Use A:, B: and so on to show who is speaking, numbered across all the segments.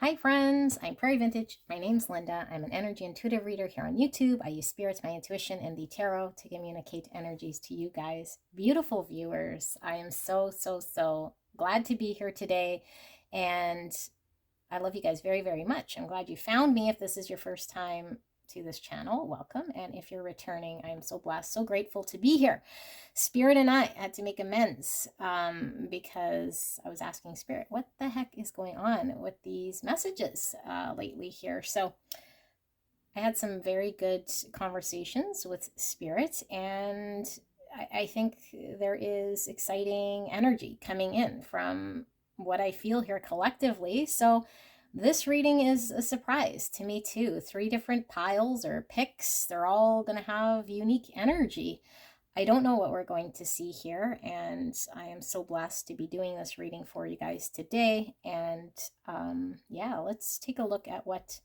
A: Hi friends, I'm Prairie Vintage. My name's Linda. I'm an energy intuitive reader here on YouTube. I use spirits, my intuition, and the tarot to communicate energies to you guys. Beautiful viewers. I am so glad to be here today, and I love you guys very, very much. I'm glad you found me. If this is your first time to this channel, welcome. And if you're returning, I am so blessed, so grateful to be here. Spirit and I had to make amends because I was asking Spirit, what the heck is going on with these messages lately here? So I had some very good conversations with Spirit, and I think there is exciting energy coming in from what I feel here collectively. So this reading is a surprise to me too. 3 different piles or picks. They're all going to have unique energy. I don't know what we're going to see here, and I am so blessed to be doing this reading for you guys today. And yeah, let's take a look at what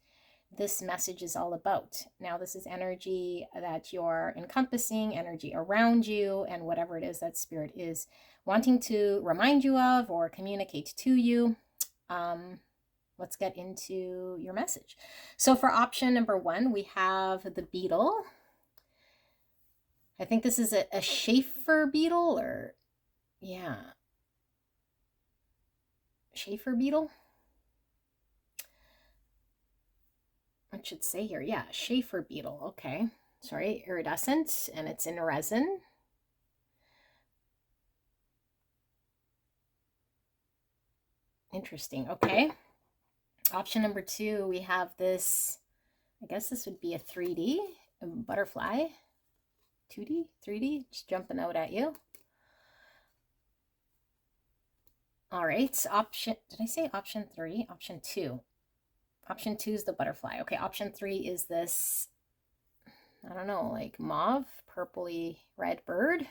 A: this message is all about. Now, this is energy that you're encompassing, energy around you, and whatever it is that Spirit is wanting to remind you of or communicate to you. Let's get into your message. So for option number 1, we have the beetle. I think this is a Schaefer beetle, or yeah, Schaefer beetle. It should say here, yeah, Schaefer beetle. Okay, sorry, iridescent, and it's in resin. Interesting. Okay. Option number 2, we have this, I guess this would be a 3D butterfly. 2D, 3D, just jumping out at you. All right, option, did I say option 3? Option 2. Option 2 is the butterfly. Okay, option 3 is this, I don't know, like mauve, purpley red bird.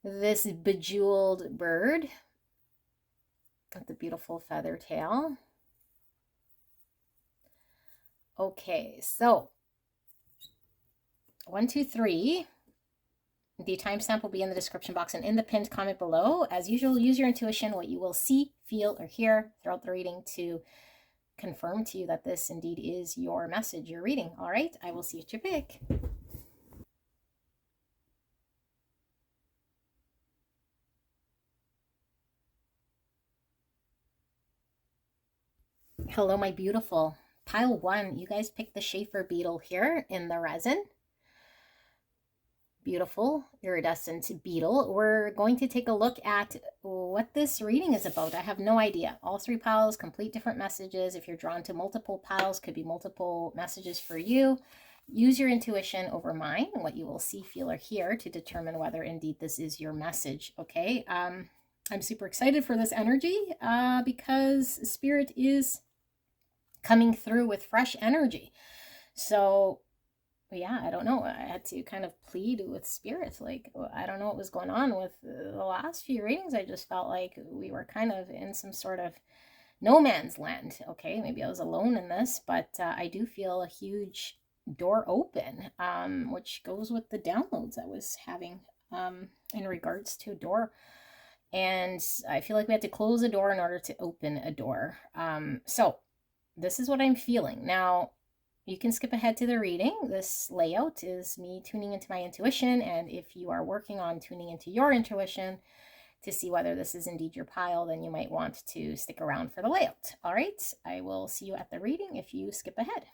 A: This bejeweled bird with the beautiful feather tail. Okay, so 1, 2, 3. The timestamp will be in the description box and in the pinned comment below. As usual, use your intuition, what you will see, feel, or hear throughout the reading to confirm to you that this indeed is your message you're reading. All right, I will see you at your pick. Hello, my beautiful. Pile 1, you guys picked the Schaefer beetle here in the resin. Beautiful iridescent beetle. We're going to take a look at what this reading is about. I have no idea. All 3 piles, complete different messages. If you're drawn to multiple piles, could be multiple messages for you. Use your intuition over mine and what you will see, feel, or hear to determine whether indeed this is your message. Okay. I'm super excited for this energy because Spirit is coming through with fresh energy. So yeah, I don't know. I had to kind of plead with Spirit. Like, I don't know what was going on with the last few readings. I just felt like we were kind of in some sort of no man's land. Okay, maybe I was alone in this, but I do feel a huge door open, which goes with the downloads I was having in regards to a door. And I feel like we had to close a door in order to open a door. So this is what I'm feeling. Now, you can skip ahead to the reading. This layout is me tuning into my intuition, and if you are working on tuning into your intuition to see whether this is indeed your pile, then you might want to stick around for the layout. All right, I will see you at the reading if you skip ahead.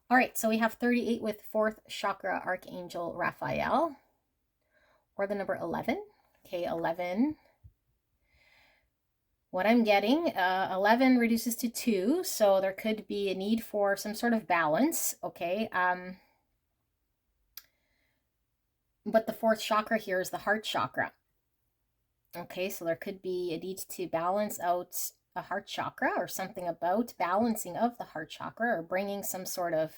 A: All right, so we have 38 with 4th chakra Archangel Raphael, or the number 11. Okay, 11. What I'm getting, 11 reduces to 2, so there could be a need for some sort of balance, okay? But the 4th chakra here is the heart chakra. Okay, so there could be a need to balance out a heart chakra or something about balancing of the heart chakra or bringing some sort of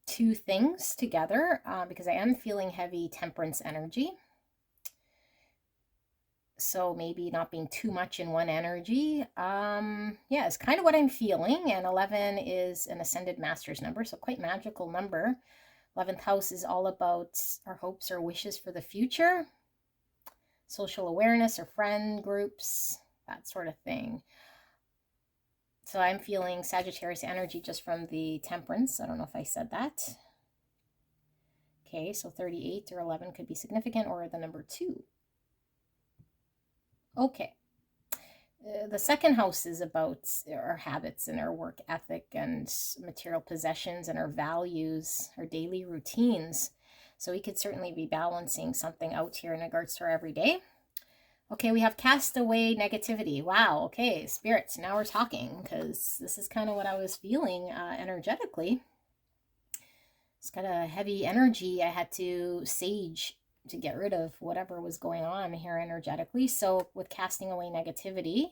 A: 2 things together because I am feeling heavy temperance energy. So maybe not being too much in one energy. Yeah, it's kind of what I'm feeling. And 11 is an ascended master's number, so quite magical number. 11th house is all about our hopes or wishes for the future, social awareness or friend groups, that sort of thing. So I'm feeling Sagittarius energy just from the Temperance. I don't know if I said that. Okay, so 38 or 11 could be significant, or the number 2. Okay. The second house is about our habits and our work ethic and material possessions and our values, our daily routines. So we could certainly be balancing something out here in regards to our everyday. Okay, we have cast away negativity. Wow, okay, spirits, now we're talking, because this is kind of what I was feeling energetically. It's kind of heavy energy. I had to sage to get rid of whatever was going on here energetically. So with casting away negativity,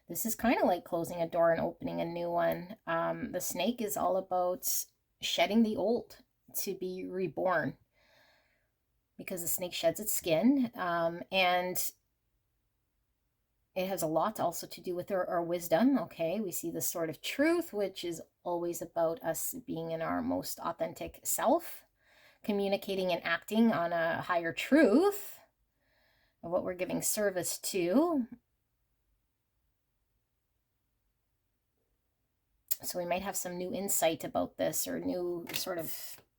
A: this is kind of like closing a door and opening a new one. The snake is all about shedding the old to be reborn, because the snake sheds its skin, and it has a lot also to do with our wisdom. Okay, we see the sword of truth, which is always about us being in our most authentic self, communicating and acting on a higher truth of what we're giving service to. So we might have some new insight about this, or new sort of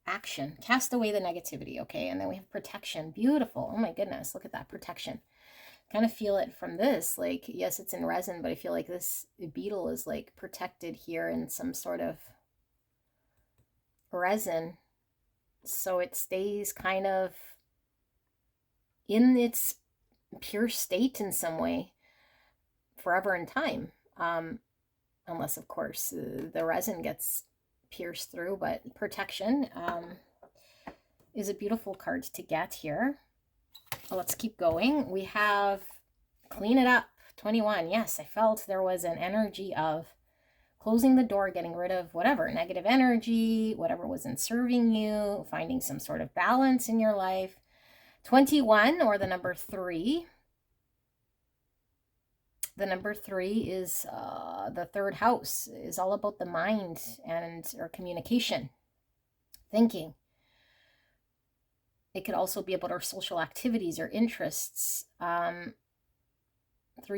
A: action. Cast away the negativity, okay? And then we have protection. Beautiful. Oh my goodness, look at that protection. Kind of feel it from this, like, yes, it's in resin, but I feel like this beetle is like protected here in some sort of resin. So it stays kind of in its pure state in some way forever in time. Unless, of course, the resin gets pierced through, but protection is a beautiful card to get here. Let's keep going. We have clean it up, 21. Yes, I felt there was an energy of closing the door, getting rid of whatever negative energy, whatever wasn't serving you, finding some sort of balance in your life. 21, or the number 3. The number 3 is the third house, is all about the mind and our communication, thinking. It could also be about our social activities or interests. 3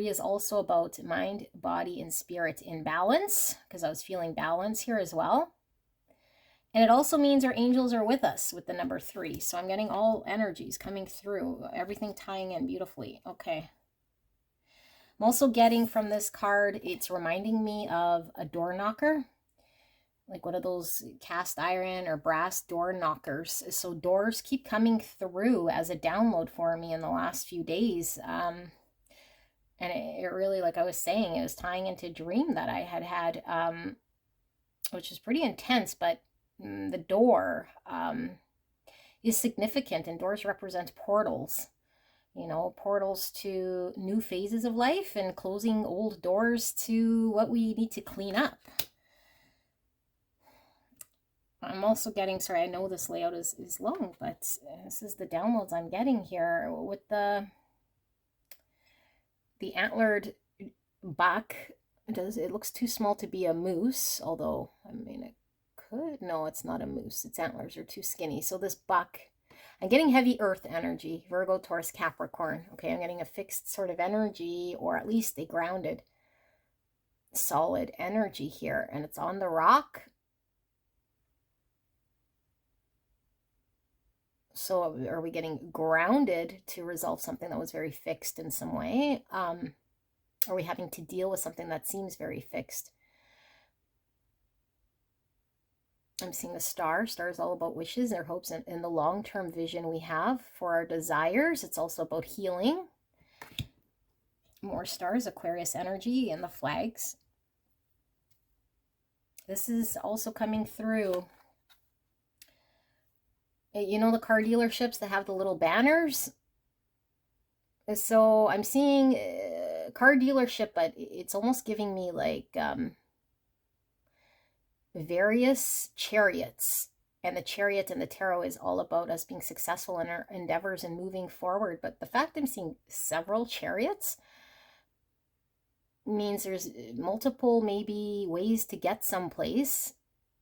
A: is also about mind, body, and spirit in balance, because I was feeling balance here as well. And it also means our angels are with us with the number 3. So I'm getting all energies coming through, everything tying in beautifully. Okay. I'm also getting from this card, it's reminding me of a door knocker, like one of those cast iron or brass door knockers. So doors keep coming through as a download for me in the last few days. And it really, like I was saying, it was tying into a dream that I had, which is pretty intense, but the door is significant, and doors represent portals. You know, portals to new phases of life and closing old doors to what we need to clean up. I'm also getting, sorry, I know this layout is long, but this is the downloads I'm getting here with the antlered buck. It looks too small to be a moose, although, I mean, it could. No, it's not a moose. Its antlers are too skinny. So this buck, I'm getting heavy earth energy, Virgo, Taurus, Capricorn. Okay, I'm getting a fixed sort of energy, or at least a grounded, solid energy here. And it's on the rock. So are we getting grounded to resolve something that was very fixed in some way? Are we having to deal with something that seems very fixed? I'm seeing a star. Star is all about wishes, our hopes, and the long-term vision we have for our desires. It's also about healing. More stars, Aquarius energy, and the flags. This is also coming through. You know the car dealerships that have the little banners? So I'm seeing car dealership, but it's almost giving me like various chariots. And the chariot in the tarot is all about us being successful in our endeavors and moving forward. But the fact I'm seeing several chariots means there's multiple maybe ways to get someplace.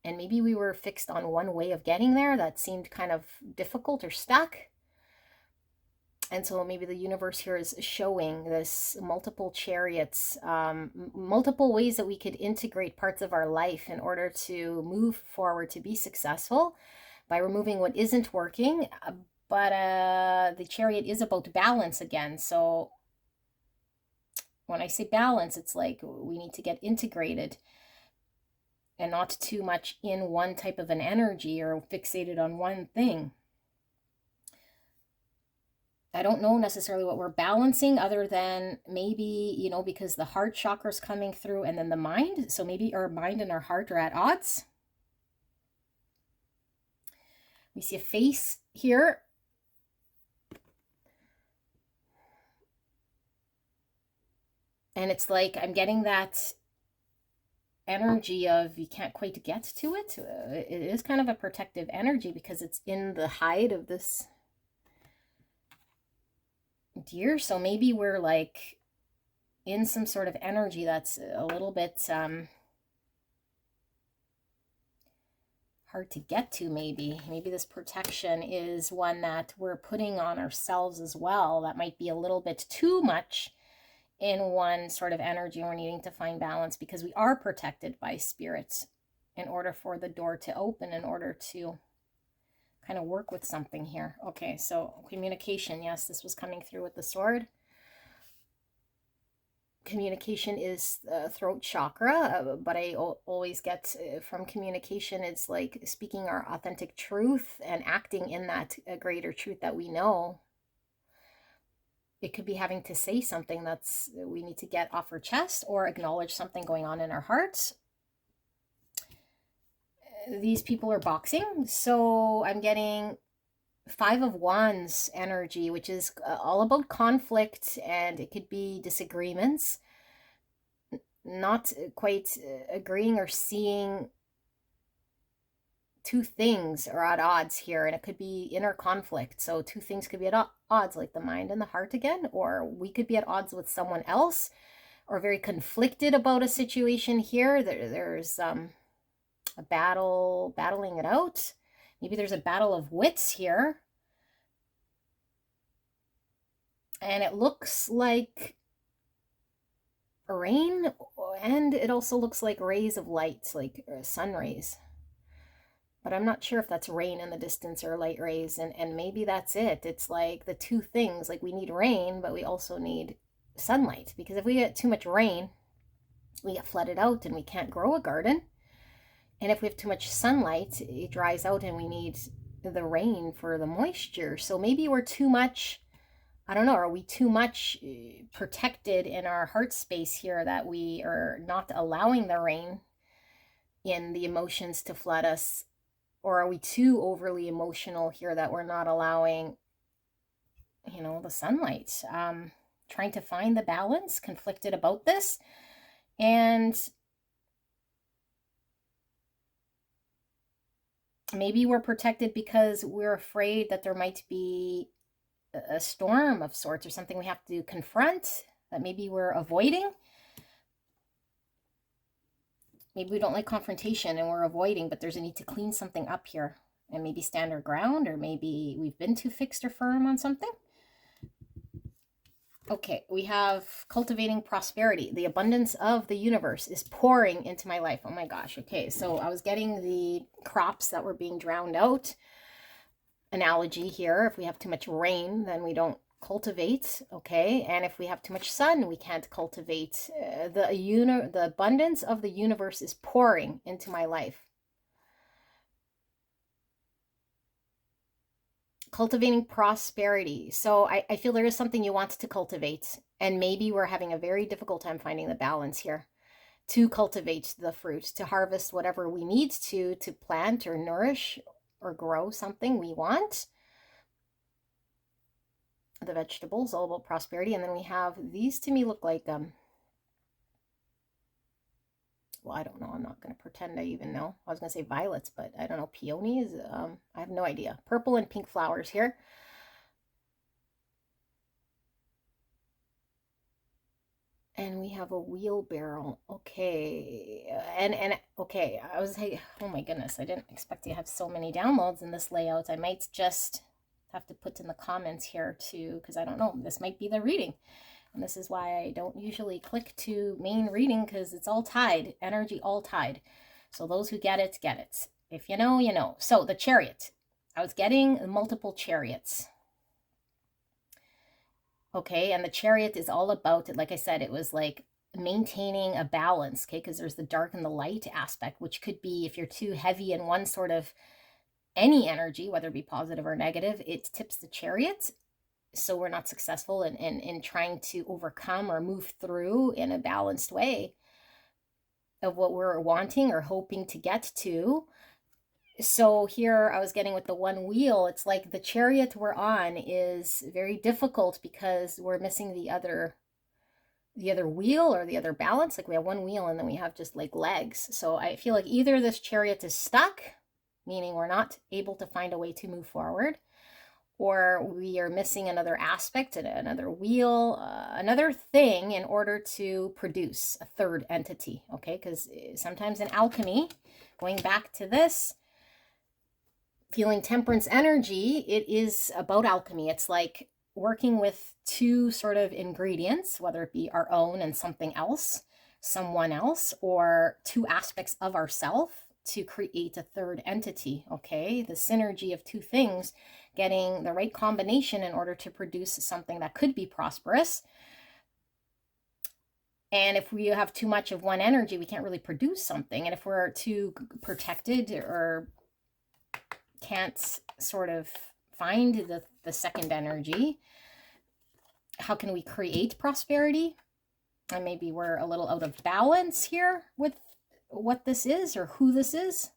A: And maybe we were fixed on one way of getting there that seemed kind of difficult or stuck. And so maybe the universe here is showing this multiple chariots, multiple ways that we could integrate parts of our life in order to move forward, to be successful by removing what isn't working. But the chariot is about balance again. So when I say balance, it's like we need to get integrated and not too much in one type of an energy or fixated on one thing. I don't know necessarily what we're balancing other than maybe, you know, because the heart chakra is coming through and then the mind. So maybe our mind and our heart are at odds. We see a face here. And it's like I'm getting that energy of you can't quite get to it. It is kind of a protective energy because it's in the hide of this deer. So maybe we're like in some sort of energy that's a little bit hard to get to. Maybe this protection is one that we're putting on ourselves as well. That might be a little bit too much in one sort of energy. We're needing to find balance because we are protected by spirits in order for the door to open, in order to kind of work with something here. Okay, so communication. Yes, this was coming through with the sword. Communication is throat chakra, but I always get from communication, it's like speaking our authentic truth and acting in that greater truth that we know. It could be having to say something that's we need to get off our chest or acknowledge something going on in our hearts. These people are boxing, so I'm getting 5 of Wands energy, which is all about conflict, and it could be disagreements, not quite agreeing or seeing two things are at odds here, and it could be inner conflict. So 2 things could be at odds, like the mind and the heart again, or we could be at odds with someone else or very conflicted about a situation here. There's a battling it out. Maybe there's a battle of wits here. And it looks like rain, and it also looks like rays of light, like sun rays. But I'm not sure if that's rain in the distance or light rays, and maybe that's it. It's like the 2 things, like we need rain, but we also need sunlight. Because if we get too much rain, we get flooded out and we can't grow a garden. And if we have too much sunlight, it dries out and we need the rain for the moisture. So maybe we're too much, I don't know, are we too much protected in our heart space here that we are not allowing the rain in the emotions to flood us? Or are we too overly emotional here that we're not allowing, you know, the sunlight? Trying to find the balance, conflicted about this. And maybe we're protected because we're afraid that there might be a storm of sorts or something we have to confront that maybe we're avoiding. Maybe we don't like confrontation and we're avoiding, but there's a need to clean something up here and maybe stand our ground, or maybe we've been too fixed or firm on something. Okay, we have cultivating prosperity. The abundance of the universe is pouring into my life. Oh my gosh. Okay, so I was getting the crops that were being drowned out analogy here. If we have too much rain, then we don't cultivate. Okay, and if we have too much sun, we can't cultivate. The abundance of the universe is pouring into my life. Cultivating prosperity. So I feel there is something you want to cultivate, and maybe we're having a very difficult time finding the balance here to cultivate the fruit, to harvest whatever we need to plant or nourish or grow something we want. The vegetables, all about prosperity. And then we have these, to me look like well, I don't know. I'm not going to pretend I even know. I was going to say violets, but I don't know. Peonies? I have no idea. Purple and pink flowers here. And we have a wheelbarrow. Okay. And okay, I was like, oh my goodness, I didn't expect to have so many downloads in this layout. I might just Have to put in the comments here too, because I don't know, this might be the reading. And this is why I don't usually click to main reading, because it's all tied, energy all tied. So those who get it, get it. If you know, you know. So the Chariot. I was getting multiple chariots. Okay, and the Chariot is all about it. Like I said, it was like maintaining a balance, okay, because there's the dark and the light aspect, which could be if you're too heavy in one sort of any energy, whether it be positive or negative, it tips the Chariot. So we're not successful in trying to overcome or move through in a balanced way of what we're wanting or hoping to get to. So here I was getting with the one wheel, it's like the Chariot we're on is very difficult because we're missing the other wheel or the other balance. Like we have one wheel and then we have just like legs. So I feel like either this Chariot is stuck, meaning we're not able to find a way to move forward, or we are missing another aspect, another wheel, another thing in order to produce a third entity, okay? Because sometimes in alchemy, going back to this, feeling temperance energy, it is about alchemy. It's like working with two sort of ingredients, whether it be our own and something else, someone else, or two aspects of ourself to create a third entity, okay? The synergy of two things, getting the right combination in order to produce something that could be prosperous. And if we have too much of one energy, we can't really produce something. And if we're too protected or can't sort of find the second energy, how can we create prosperity? And maybe we're a little out of balance here with what this is or who this is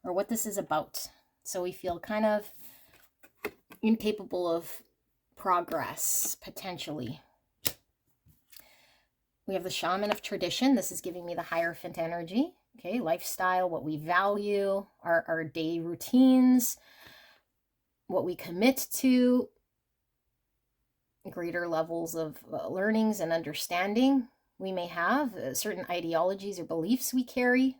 A: or what this is about. So we feel kind of incapable of progress, potentially. We have the Shaman of Tradition. This is giving me the Hierophant energy. Okay, lifestyle, what we value, our day routines, what we commit to, greater levels of learnings and understanding we may have, certain ideologies or beliefs we carry.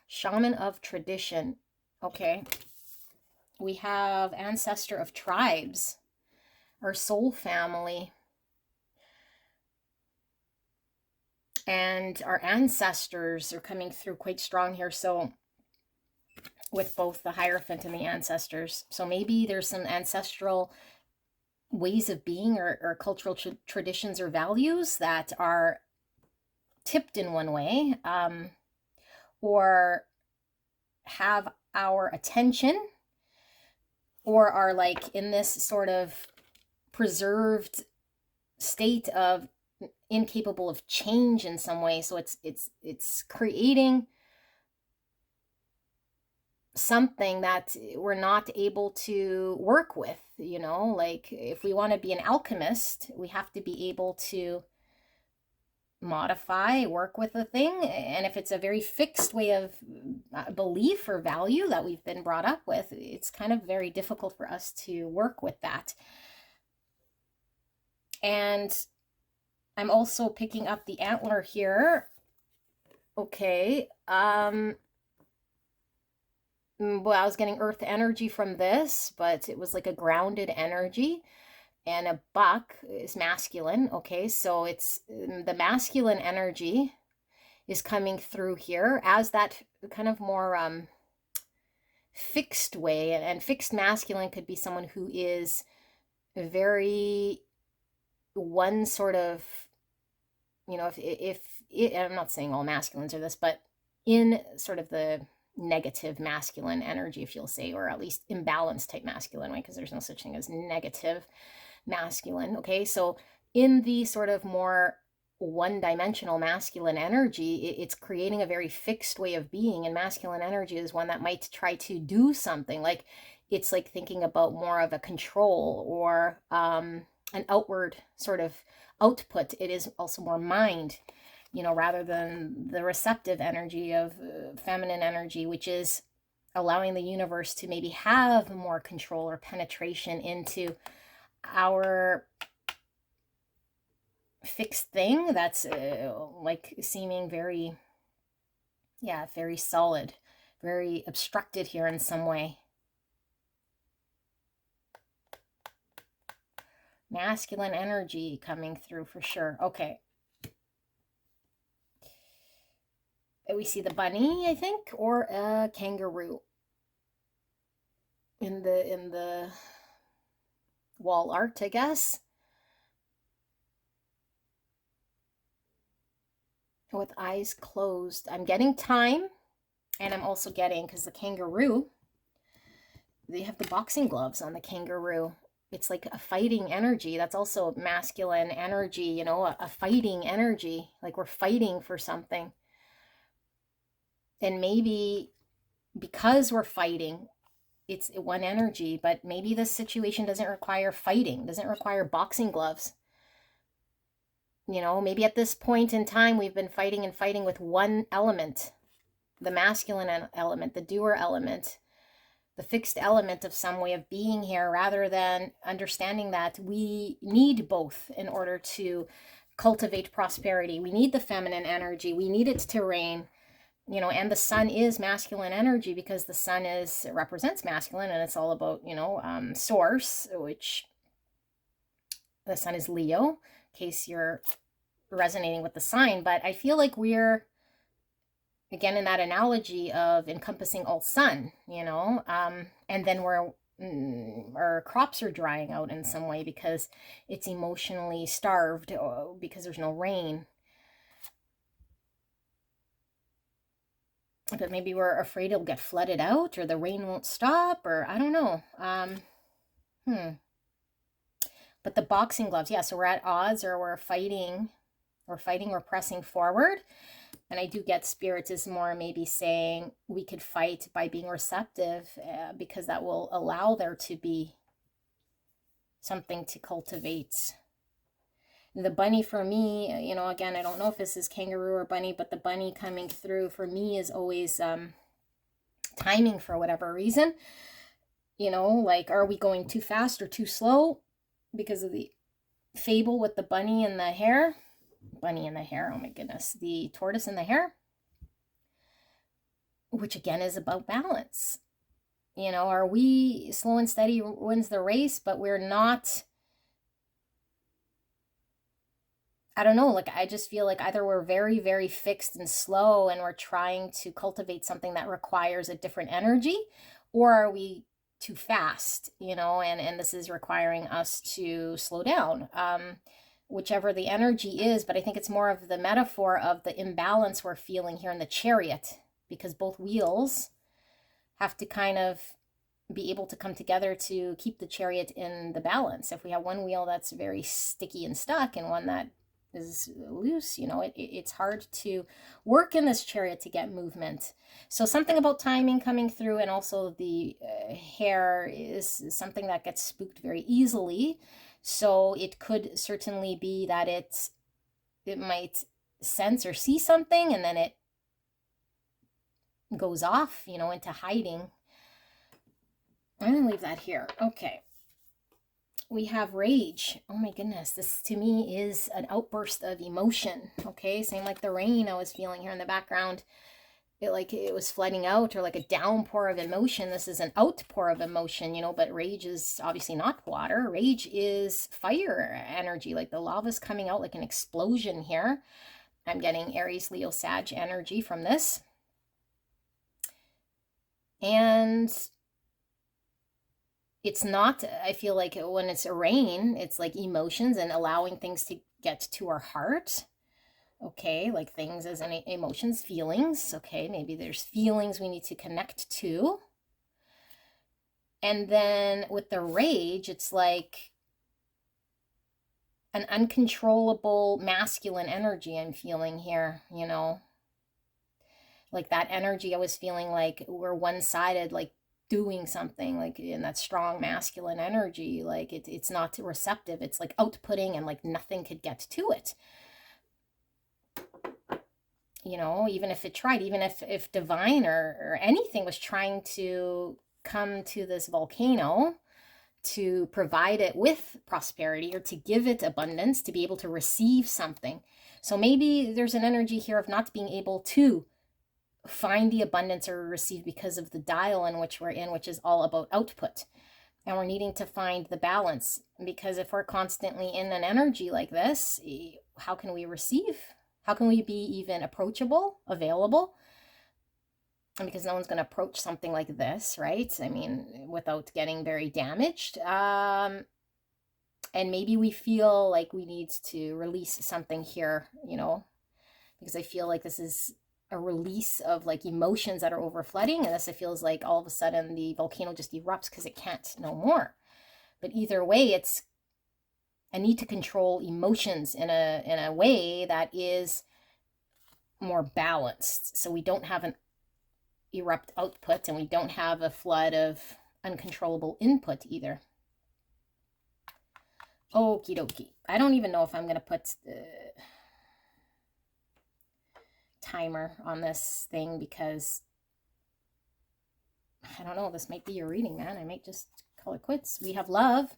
A: Shaman of Tradition. Okay. We have Ancestor of Tribes, our soul family. And our ancestors are coming through quite strong here. So with both the Hierophant and the ancestors. So maybe there's some ancestral ways of being or cultural traditions or values that are tipped in one way, or have our attention, or are like in this sort of preserved state of incapable of change in some way. So it's creating something that we're not able to work with, you know, like if we want to be an alchemist, we have to be able to modify, work with the thing. And if it's a very fixed way of belief or value that we've been brought up with, it's kind of very difficult for us to work with that. And I'm also picking up the antler here. Okay. Well, I was getting earth energy from this, but it was like a grounded energy. And a buck is masculine. Okay, so it's the masculine energy is coming through here as that kind of more fixed way. And fixed masculine could be someone who is very one sort of, you know, if I'm not saying all masculines are this, but in sort of the negative masculine energy, if you'll say, or at least imbalanced type masculine, right? Because there's no such thing as negative masculine. Okay, so in the sort of more one-dimensional masculine energy, it's creating a very fixed way of being, and masculine energy is one that might try to do something. Like it's like thinking about more of a control or an outward sort of output. It is also more mind, you know, rather than the receptive energy of feminine energy, which is allowing the universe to maybe have more control or penetration into our fixed thing that's like seeming very, yeah, very solid, very obstructed here in some way. Masculine energy coming through for sure. Okay. We see the bunny, I think, or a kangaroo in the wall art, I guess. With eyes closed. I'm getting time, and I'm also getting, because the kangaroo, they have the boxing gloves on the kangaroo. It's like a fighting energy. That's also masculine energy, you know, a fighting energy. Like we're fighting for something. And maybe because we're fighting, it's one energy, but maybe this situation doesn't require fighting, doesn't require boxing gloves. You know, maybe at this point in time, we've been fighting and fighting with one element, the masculine element, the doer element, the fixed element of some way of being here, rather than understanding that we need both in order to cultivate prosperity. We need the feminine energy. We need it to reign, you know, and the sun is masculine energy because the sun represents masculine, and it's all about, you know, source, which the sun is Leo, in case you're resonating with the sign. But I feel like we're, again, in that analogy of encompassing all sun, you know, and then our crops are drying out in some way because it's emotionally starved, because there's no rain. But maybe we're afraid it'll get flooded out, or the rain won't stop, or I don't know. But the boxing gloves, yeah, so we're at odds, or we're fighting, we're pressing forward. And I do get spirit is more maybe saying we could fight by being receptive, because that will allow there to be something to cultivate. The bunny for me, you know, again, I don't know if this is kangaroo or bunny, but the bunny coming through for me is always timing for whatever reason. You know, like, are we going too fast or too slow? Because of the fable with the bunny and the hare. Bunny and the hare, oh my goodness. The tortoise and the hare. Which again is about balance. You know, are we slow and steady wins the race, but we're not... I don't know, like I just feel like either we're very, very fixed and slow and we're trying to cultivate something that requires a different energy, or are we too fast, you know, and this is requiring us to slow down, whichever the energy is. But I think it's more of the metaphor of the imbalance we're feeling here in the chariot, because both wheels have to kind of be able to come together to keep the chariot in the balance. If we have one wheel that's very sticky and stuck and one that is loose, you know, it's hard to work in this chariot to get movement. So something about timing coming through, and also the hair is something that gets spooked very easily. So it could certainly be that it might sense or see something, and then it goes off, you know, into hiding. I'm gonna leave that here. Okay. We have rage. Oh my goodness, this to me is an outburst of emotion. Okay, same like the rain I was feeling here in the background. It was flooding out, or like a downpour of emotion. This is an outpour of emotion, you know, but rage is obviously not water. Rage is fire energy, like the lava's coming out like an explosion here. I'm getting Aries, Leo, Sag energy from this. And it's not, I feel like when it's a rain, it's like emotions and allowing things to get to our heart. Okay, like things as in emotions, feelings. Okay, maybe there's feelings we need to connect to. And then with the rage, it's like an uncontrollable masculine energy I'm feeling here, you know. Like that energy I was feeling like we're one-sided, like doing something, like in that strong masculine energy, like it's not receptive, it's like outputting, and like nothing could get to it, you know, even if it tried, even if divine or anything was trying to come to this volcano to provide it with prosperity, or to give it abundance, to be able to receive something. So maybe there's an energy here of not being able to find the abundance or receive because of the dial in which we're in, which is all about output. And we're needing to find the balance, because if we're constantly in an energy like this, how can we receive? How can we be even approachable, available? And because no one's going to approach something like this, right? I mean, without getting very damaged. And maybe we feel like we need to release something here, you know, because I feel like this is a release of like emotions that are overflooding, and this, it feels like all of a sudden the volcano just erupts because it can't no more. But either way, it's a need to control emotions in a way that is more balanced, so we don't have an erupt output and we don't have a flood of uncontrollable input either. Okie dokie. I don't even know if I'm going to put the timer on this thing, because I don't know, this might be your reading, man. I might just call it quits. We have love,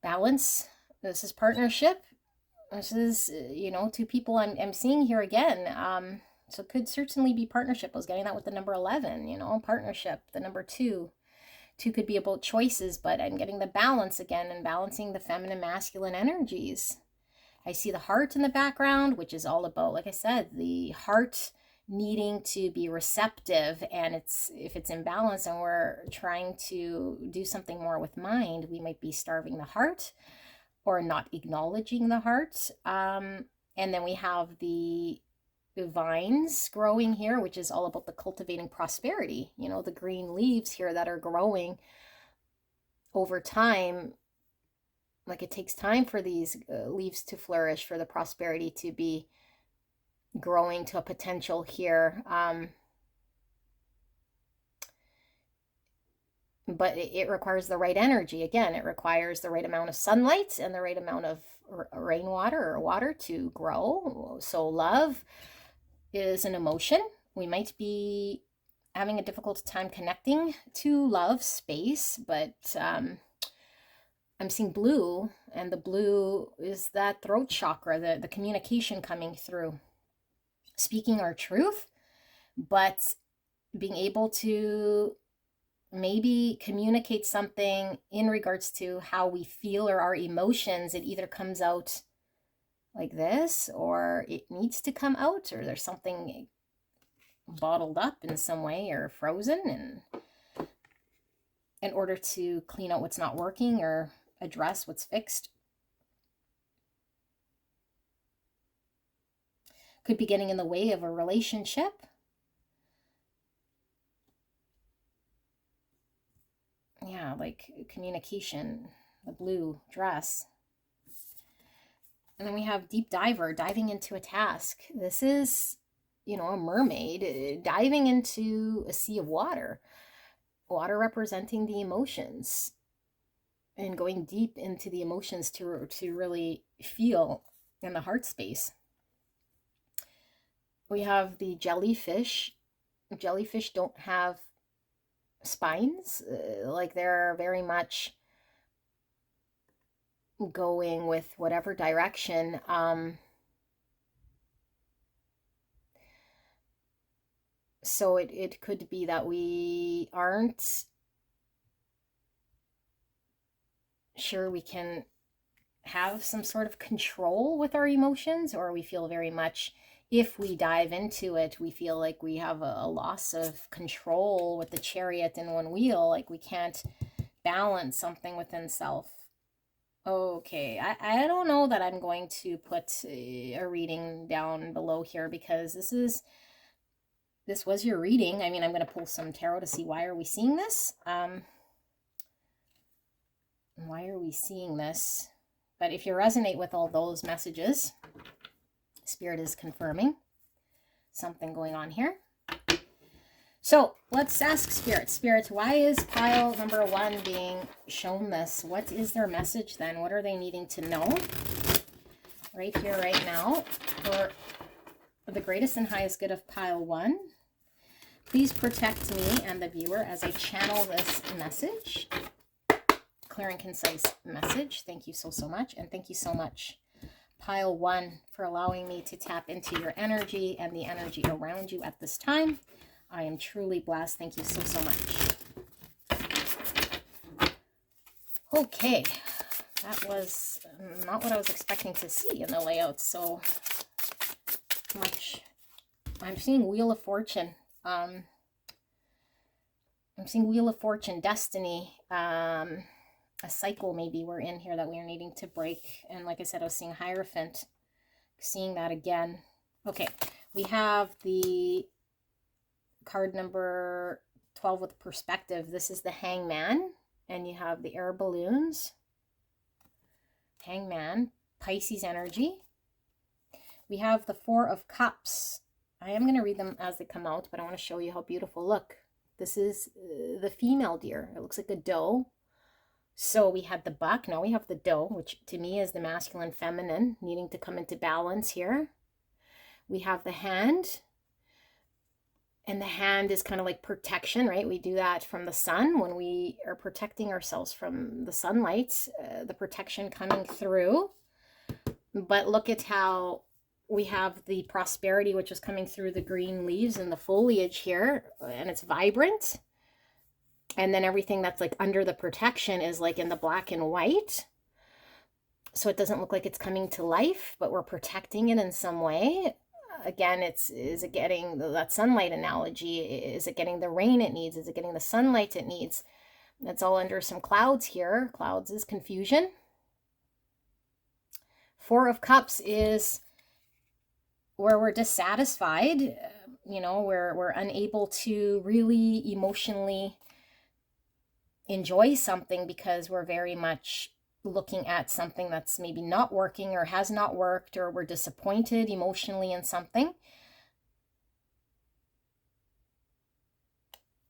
A: balance. This is partnership. This is, you know, two people I'm seeing here again. So it could certainly be partnership. I was getting that with the number 11, you know, partnership, the number 2. 2 could be about choices, but I'm getting the balance again, and balancing the feminine, masculine energies. I see the heart in the background, which is all about, like I said, the heart needing to be receptive. And if it's in balance and we're trying to do something more with mind, we might be starving the heart or not acknowledging the heart. And then we have the vines growing here, which is all about the cultivating prosperity. You know, the green leaves here that are growing over time. Like, it takes time for these leaves to flourish, for the prosperity to be growing to a potential here. But it requires the right energy. Again, it requires the right amount of sunlight and the right amount of rainwater or water to grow. So love is an emotion. We might be having a difficult time connecting to love space, but I'm seeing blue, and the blue is that throat chakra, the communication coming through, speaking our truth, but being able to maybe communicate something in regards to how we feel or our emotions. It either comes out like this, or it needs to come out, or there's something bottled up in some way or frozen, and in order to clean out what's not working or address what's fixed. Could be getting in the way of a relationship. Yeah, like communication, the blue dress. And then we have deep diver, diving into a task. This is, you know, a mermaid diving into a sea of water. Water representing the emotions, and going deep into the emotions to really feel in the heart space. We have the jellyfish. Jellyfish don't have spines. Like, they're very much going with whatever direction. So it could be that we aren't sure we can have some sort of control with our emotions, or we feel very much, if we dive into it, we feel like we have a loss of control with the chariot in one wheel, like we can't balance something within self. Okay, I don't know that I'm going to put a reading down below here, because this was your reading. I mean, I'm going to pull some tarot to see, why are we seeing this? Why are we seeing this? But if you resonate with all those messages, Spirit is confirming something going on here. So let's ask Spirit. Spirit, why is pile number 1 being shown this? What is their message then? What are they needing to know right here, right now, for the greatest and highest good of pile 1? Please protect me and the viewer as I channel this message. Clear and concise message. Thank you so much. And thank you so much, pile 1, for allowing me to tap into your energy and the energy around you at this time. I am truly blessed. Thank you so much. Okay, that was not what I was expecting to see in the layout. So much. I'm seeing Wheel of Fortune. I'm seeing Wheel of Fortune, Destiny, a cycle maybe we're in here that we are needing to break. And like I said, I was seeing Hierophant, seeing that again. Okay, we have the card number 12 with perspective. This is the Hangman, and you have the air balloons. Hangman, Pisces energy. We have the Four of Cups. I am going to read them as they come out, but I want to show you how beautiful. Look, this is the female deer. It looks like a doe. So we had the buck. Now we have the doe, which to me is the masculine, feminine, needing to come into balance here. We have the hand. And the hand is kind of like protection, right? We do that from the sun when we are protecting ourselves from the sunlight, the protection coming through. But look at how we have the prosperity, which is coming through the green leaves and the foliage here, and it's vibrant. And then everything that's like under the protection is like in the black and white. So it doesn't look like it's coming to life, but we're protecting it in some way. Again, is it getting that sunlight analogy? Is it getting the rain it needs? Is it getting the sunlight it needs? That's all under some clouds here. Clouds is confusion. Four of Cups is where we're dissatisfied, where we're unable to really emotionally enjoy something because we're very much looking at something that's maybe not working or has not worked, or we're disappointed emotionally in something.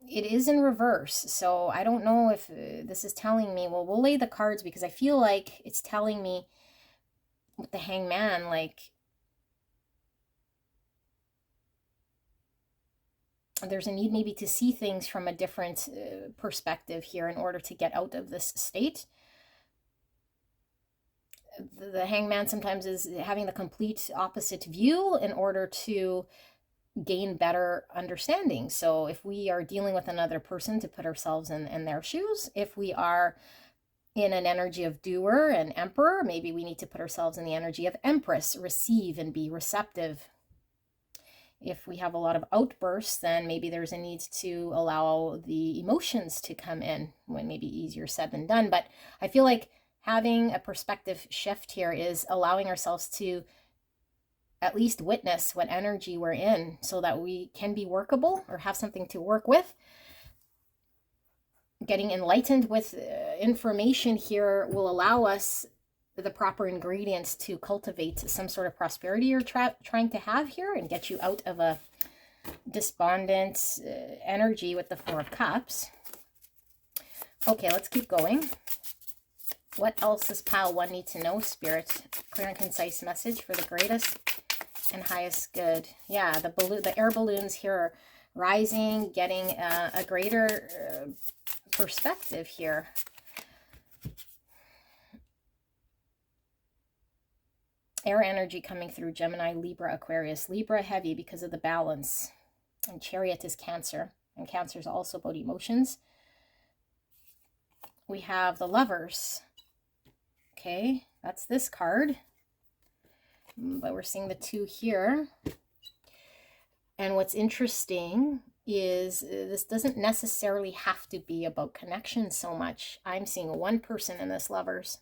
A: It is in reverse. So I don't know if this is telling me, well, we'll lay the cards because I feel like it's telling me with the Hangman, like there's a need maybe to see things from a different perspective here in order to get out of this state. The Hangman sometimes is having the complete opposite view in order to gain better understanding. So if we are dealing with another person, to put ourselves in their shoes. If we are in an energy of doer and emperor, maybe we need to put ourselves in the energy of empress, receive and be receptive. If we have a lot of outbursts, then maybe there's a need to allow the emotions to come in, when maybe easier said than done. But I feel like having a perspective shift here is allowing ourselves to at least witness what energy we're in so that we can be workable or have something to work with. Getting enlightened with information here will allow us the proper ingredients to cultivate some sort of prosperity you're trying to have here and get you out of a despondent energy with the Four of Cups. Okay, let's keep going. What else does pile one need to know, Spirit? Clear and concise message for the greatest and highest good. Yeah, the air balloons here are rising, getting a greater perspective here. Air energy coming through Gemini, Libra, Aquarius. Libra heavy because of the balance. And Chariot is Cancer. And Cancer is also about emotions. We have the Lovers. Okay, that's this card. But we're seeing the two here. And what's interesting is this doesn't necessarily have to be about connection so much. I'm seeing one person in this Lovers.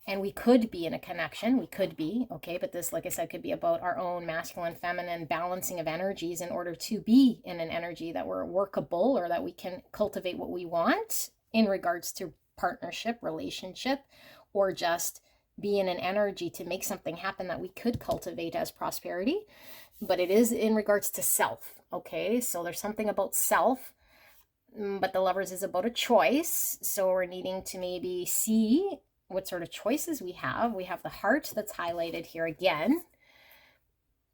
A: And we could be in a connection. We could be, okay? But this, like I said, could be about our own masculine, feminine balancing of energies in order to be in an energy that we're workable or that we can cultivate what we want in regards to partnership, relationship, or just be in an energy to make something happen that we could cultivate as prosperity. But it is in regards to self, okay? So there's something about self, but the Lovers is about a choice. So we're needing to maybe see what sort of choices we have. We have the heart that's highlighted here again.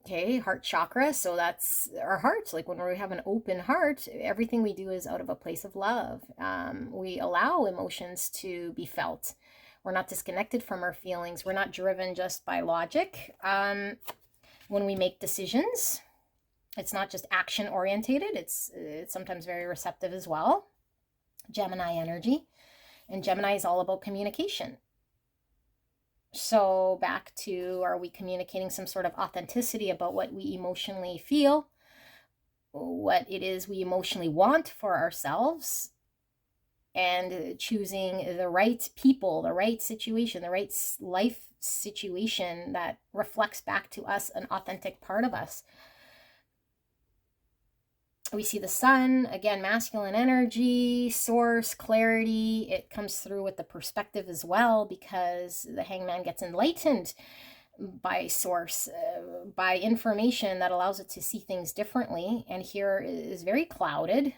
A: Okay, heart chakra. So that's our heart. Like when we have an open heart, everything we do is out of a place of love. We allow emotions to be felt. We're not disconnected from our feelings. We're not driven just by logic. When we make decisions, it's not just action orientated. It's sometimes very receptive as well. Gemini energy. And Gemini is all about communication. So back to, are we communicating some sort of authenticity about what we emotionally feel, what it is we emotionally want for ourselves, and choosing the right people, the right situation, the right life situation that reflects back to us an authentic part of us. We see the sun, again, masculine energy, source, clarity. It comes through with the perspective as well, because the hangman gets enlightened by source, by information that allows it to see things differently. And here is very clouded.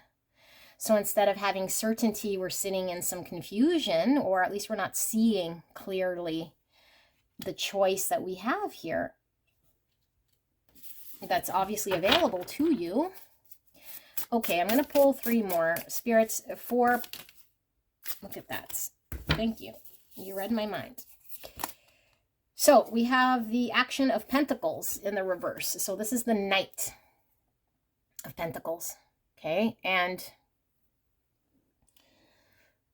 A: So instead of having certainty, we're sitting in some confusion, or at least we're not seeing clearly the choice that we have here that's obviously available to you. Okay, I'm going to pull 3 more. Spirits, 4. Look at that. Thank you. You read my mind. So we have the Action of Pentacles in the reverse. So this is the Knight of Pentacles. Okay, and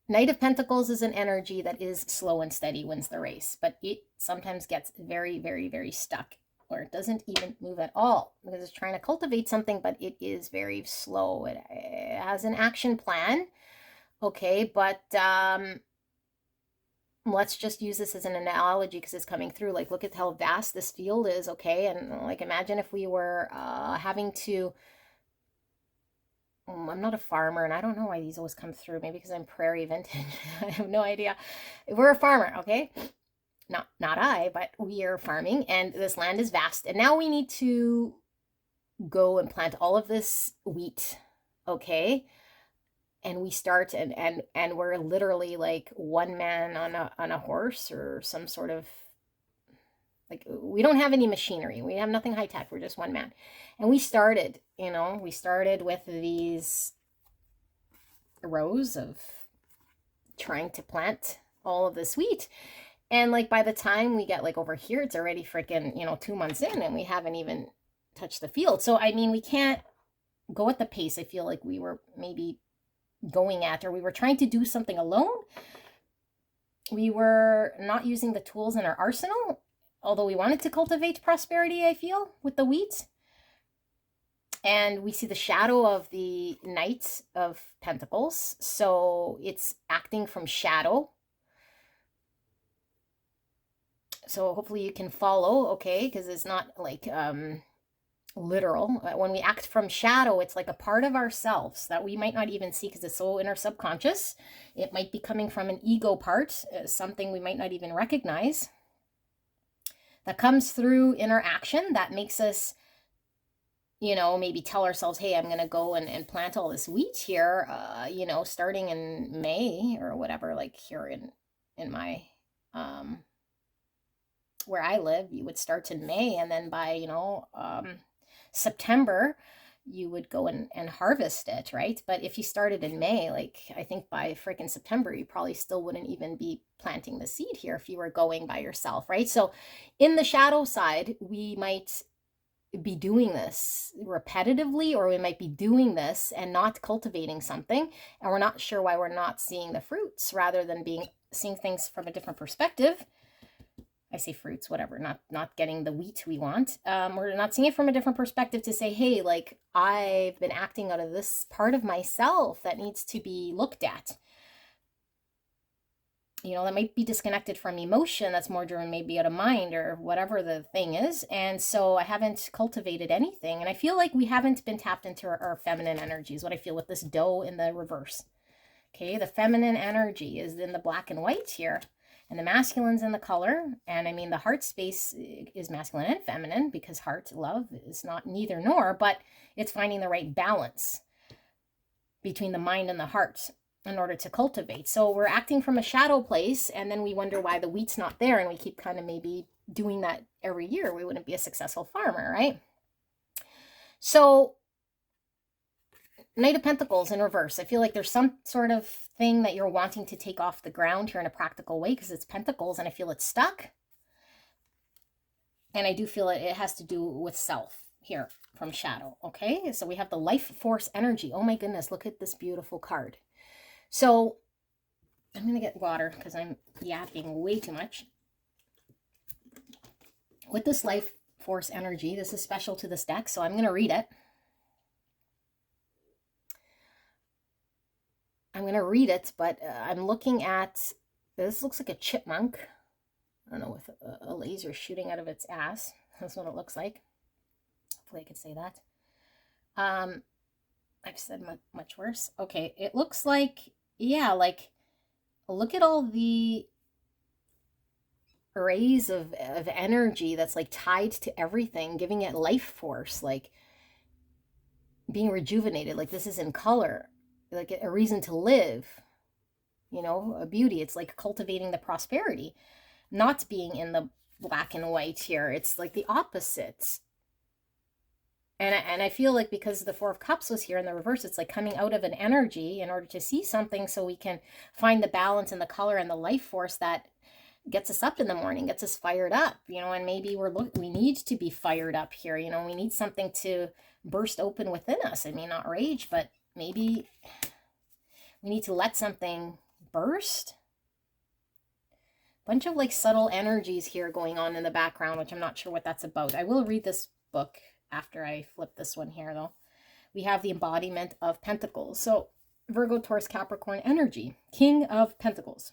A: Knight of Pentacles is an energy that is slow and steady, wins the race, but it sometimes gets very, very, very stuck, or it doesn't even move at all because it's trying to cultivate something, but it is very slow. It has an action plan, okay, but let's just use this as an analogy because it's coming through. Like, look at how vast this field is, okay? And like, imagine if we were having to, I'm not a farmer, and I don't know why these always come through. Maybe because I'm prairie vintage. I have no idea. We're a farmer, okay? Not I, but we are farming, and this land is vast. And now we need to go and plant all of this wheat, okay? And we start, and we're literally like one man on a horse or some sort of, like, we don't have any machinery. We have nothing high tech. We're just one man. And we started, we started with these rows of trying to plant all of this wheat. And like, by the time we get like over here, it's already freaking, 2 months in, and we haven't even touched the field. So, I mean, we can't go at the pace I feel like we were maybe going at, or we were trying to do something alone. We were not using the tools in our arsenal, although we wanted to cultivate prosperity, I feel, with the wheat. And we see the shadow of the Knight of Pentacles. So it's acting from shadow. So hopefully you can follow, okay? Because it's not like literal. When we act from shadow, it's like a part of ourselves that we might not even see because it's so in our subconscious. It might be coming from an ego part, something we might not even recognize, that comes through in our action that makes us, maybe tell ourselves, hey, I'm going to go and plant all this wheat here, starting in May or whatever, like here in my, where I live, you would start in May, and then by, September, you would go and harvest it, right? But if you started in May, like, I think by freaking September, you probably still wouldn't even be planting the seed here if you were going by yourself, right? So in the shadow side, we might be doing this repetitively, or we might be doing this and not cultivating something, and we're not sure why we're not seeing the fruits, rather than seeing things from a different perspective. I say fruits, whatever, not getting the wheat we want. We're not seeing it from a different perspective to say, hey, like, I've been acting out of this part of myself that needs to be looked at. That might be disconnected from emotion, that's more driven maybe out of mind or whatever the thing is. And so I haven't cultivated anything. And I feel like we haven't been tapped into our feminine energies, what I feel with this doe in the reverse. Okay, the feminine energy is in the black and white here, and the masculine's in the color. And I mean, the heart space is masculine and feminine, because heart, love, is not neither nor, but it's finding the right balance between the mind and the heart in order to cultivate. So we're acting from a shadow place, and then we wonder why the wheat's not there, and we keep kind of maybe doing that every year. We wouldn't be a successful farmer, right? So Knight of Pentacles in reverse. I feel like there's some sort of thing that you're wanting to take off the ground here in a practical way, because it's Pentacles, and I feel it's stuck. And I do feel it has to do with self here from shadow, okay? So we have the life force energy. Oh my goodness, look at this beautiful card. So I'm going to get water because I'm yapping way too much. With this life force energy, this is special to this deck, so I'm going to read it. I'm going to read it, but I'm looking at, this looks like a chipmunk. I don't know, with a laser shooting out of its ass. That's what it looks like. Hopefully I could say that. I've said much worse. Okay, it looks like, yeah, like, look at all the rays of energy that's like tied to everything, giving it life force, like being rejuvenated. Like this is in color, like a reason to live, you know, a beauty. It's like cultivating the prosperity, not being in the black and white here. It's like the opposite. And I feel like because the Four of Cups was here in the reverse, it's like coming out of an energy in order to see something, so we can find the balance and the color and the life force that gets us up in the morning, gets us fired up, you know. And maybe we need to be fired up here, you know. We need something to burst open within us. I mean, not rage, but maybe we need to let something burst. Bunch of like subtle energies here going on in the background, which I'm not sure what that's about. I will read this book after I flip this one here, though. We have the embodiment of Pentacles. So Virgo, Taurus, Capricorn energy. King of Pentacles.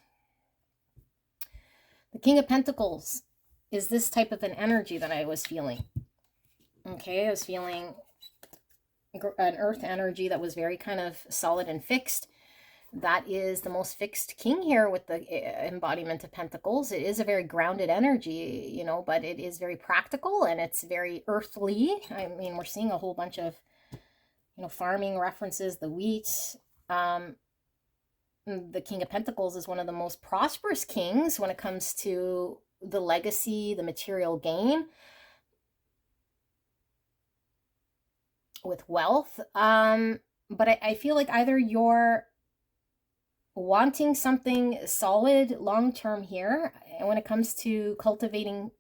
A: The King of Pentacles is this type of an energy that I was feeling. Okay, I was feeling an earth energy that was very kind of solid and fixed. That is the most fixed king here with the embodiment of Pentacles. It is a very grounded energy, you know, but it is very practical and it's very earthly. I mean, we're seeing a whole bunch of, you know, farming references, the wheat. The King of Pentacles is one of the most prosperous kings when it comes to the legacy, the material gain with wealth. But I feel like either you're wanting something solid long-term here, and when it comes to cultivating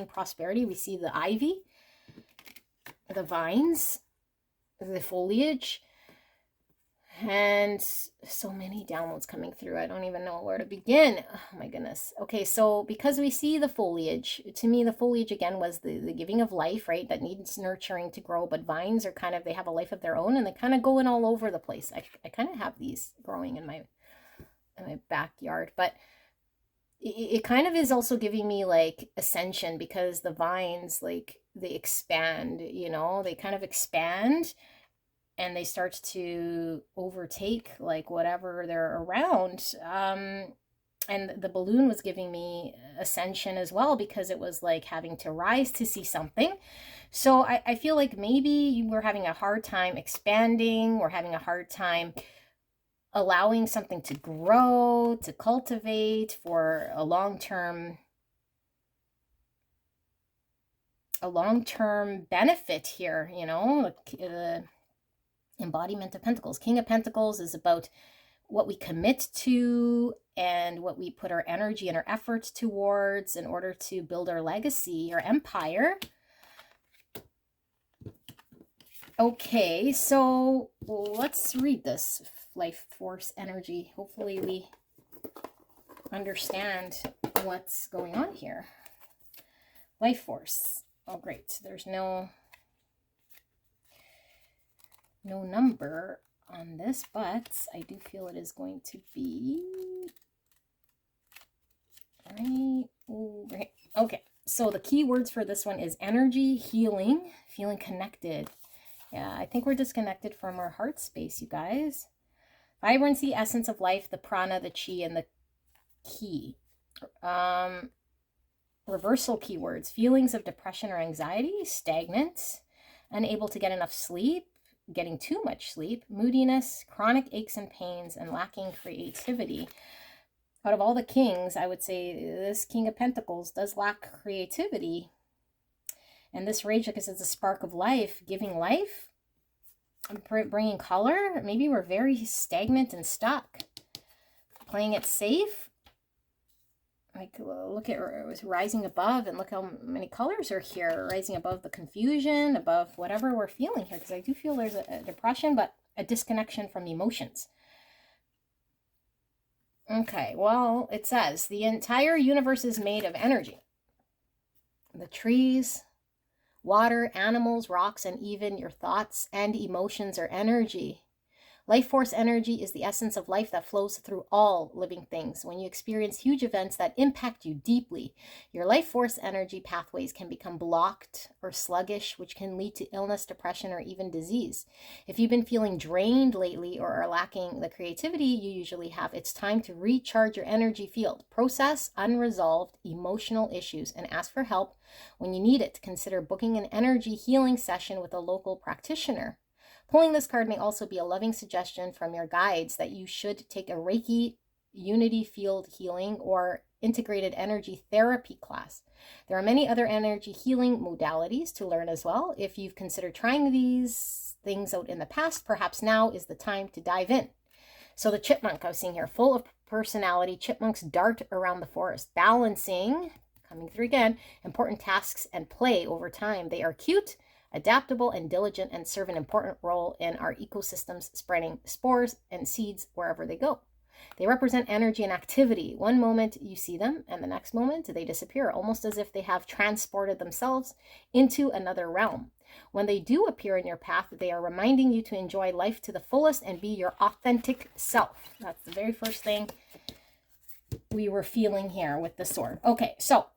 A: prosperity, we see the ivy, the vines, the foliage, and so many downloads coming through. I don't even know where to begin. Oh my goodness. Okay, so because we see the foliage, to me the foliage again was the giving of life, right? That needs nurturing to grow, but vines are kind of, they have a life of their own and they kind of go in all over the place. I kind of have these growing in my backyard, but it kind of is also giving me like ascension, because the vines, like, they expand, you know, they kind of expand and they start to overtake like whatever they're around. And the balloon was giving me ascension as well, because it was like having to rise to see something. So I feel like maybe we're having a hard time expanding, we're having a hard time allowing something to grow, to cultivate for a long-term benefit here, you know. Embodiment of Pentacles. King of Pentacles is about what we commit to and what we put our energy and our efforts towards in order to build our legacy, our empire. Okay, so let's read this life force energy. Hopefully we understand what's going on here. Life force. Oh, great. There's no number on this, but I do feel it is going to be right over here. Okay, so the key words for this one is energy, healing, feeling connected. Yeah, I think we're disconnected from our heart space, you guys. Vibrancy, essence of life, the prana, the chi, and the ki. Reversal keywords: feelings of depression or anxiety, stagnant, unable to get enough sleep, getting too much sleep, moodiness, chronic aches and pains, and lacking creativity. Out of all the kings, I would say this King of Pentacles does lack creativity. And this rage, because it's a spark of life, giving life, bringing color. Maybe we're very stagnant and stuck. Playing it safe. Like, look at it was rising above, and look how many colors are here, rising above the confusion, above whatever we're feeling here, because I do feel there's a depression, but a disconnection from emotions. Okay, well, it says the entire universe is made of energy. The trees, water, animals, rocks, and even your thoughts and emotions are energy. Life force energy is the essence of life that flows through all living things. When you experience huge events that impact you deeply, your life force energy pathways can become blocked or sluggish, which can lead to illness, depression, or even disease. If you've been feeling drained lately or are lacking the creativity you usually have, it's time to recharge your energy field. Process unresolved emotional issues and ask for help when you need it. Consider booking an energy healing session with a local practitioner. Pulling this card may also be a loving suggestion from your guides that you should take a Reiki, unity field healing, or integrated energy therapy class. There are many other energy healing modalities to learn as well. If you've considered trying these things out in the past, perhaps now is the time to dive in. So the chipmunk I was seeing here, full of personality, chipmunks dart around the forest, balancing, coming through again, important tasks and play over time. They are cute, adaptable, and diligent, and serve an important role in our ecosystems, spreading spores and seeds wherever they go. They represent energy and activity. One moment you see them, and the next moment they disappear, almost as if they have transported themselves into another realm. When they do appear in your path, they are reminding you to enjoy life to the fullest and be your authentic self. That's the very first thing we were feeling here with the sword. Okay, so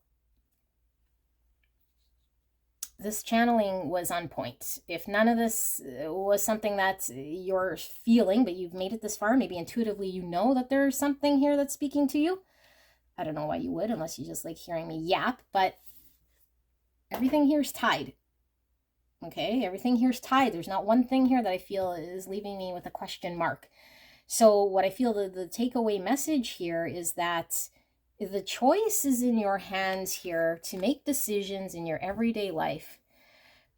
A: this channeling was on point. If none of this was something that you're feeling, but you've made it this far, maybe intuitively you know that there's something here that's speaking to you. I don't know why you would, unless you just like hearing me yap, but everything here is tied. Okay, everything here is tied. There's not one thing here that I feel is leaving me with a question mark. So what I feel the takeaway message here is that the choice is in your hands here to make decisions in your everyday life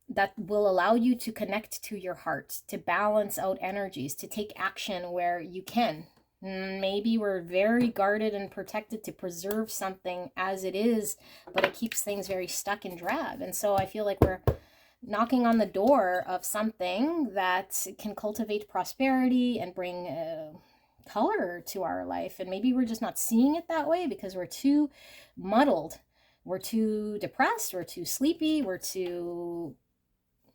A: that will allow you to connect to your heart, to balance out energies, to take action where you can. Maybe we're very guarded and protected to preserve something as it is, but it keeps things very stuck and drab. And so I feel like we're knocking on the door of something that can cultivate prosperity and bring color to our life. And maybe we're just not seeing it that way because we're too muddled. We're too depressed. We're too sleepy. We're too,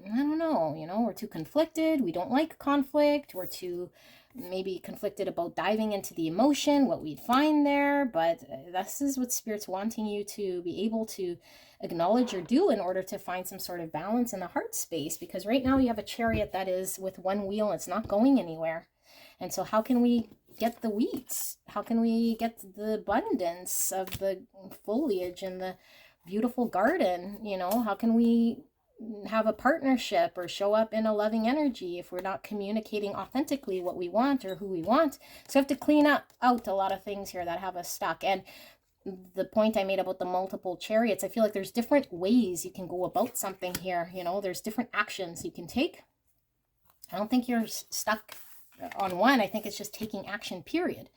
A: I don't know, we're too conflicted. We don't like conflict. We're too maybe conflicted about diving into the emotion, what we'd find there. But this is what Spirit's wanting you to be able to acknowledge or do in order to find some sort of balance in the heart space. Because right now you have a chariot that is with one wheel. It's not going anywhere. And so how can we get the wheat? How can we get the abundance of the foliage and the beautiful garden? How can we have a partnership or show up in a loving energy if we're not communicating authentically what we want or who we want? So we have to clean out a lot of things here that have us stuck. And the point I made about the multiple chariots, I feel like there's different ways you can go about something here. There's different actions you can take. I don't think you're stuck on one. I think it's just taking action, period.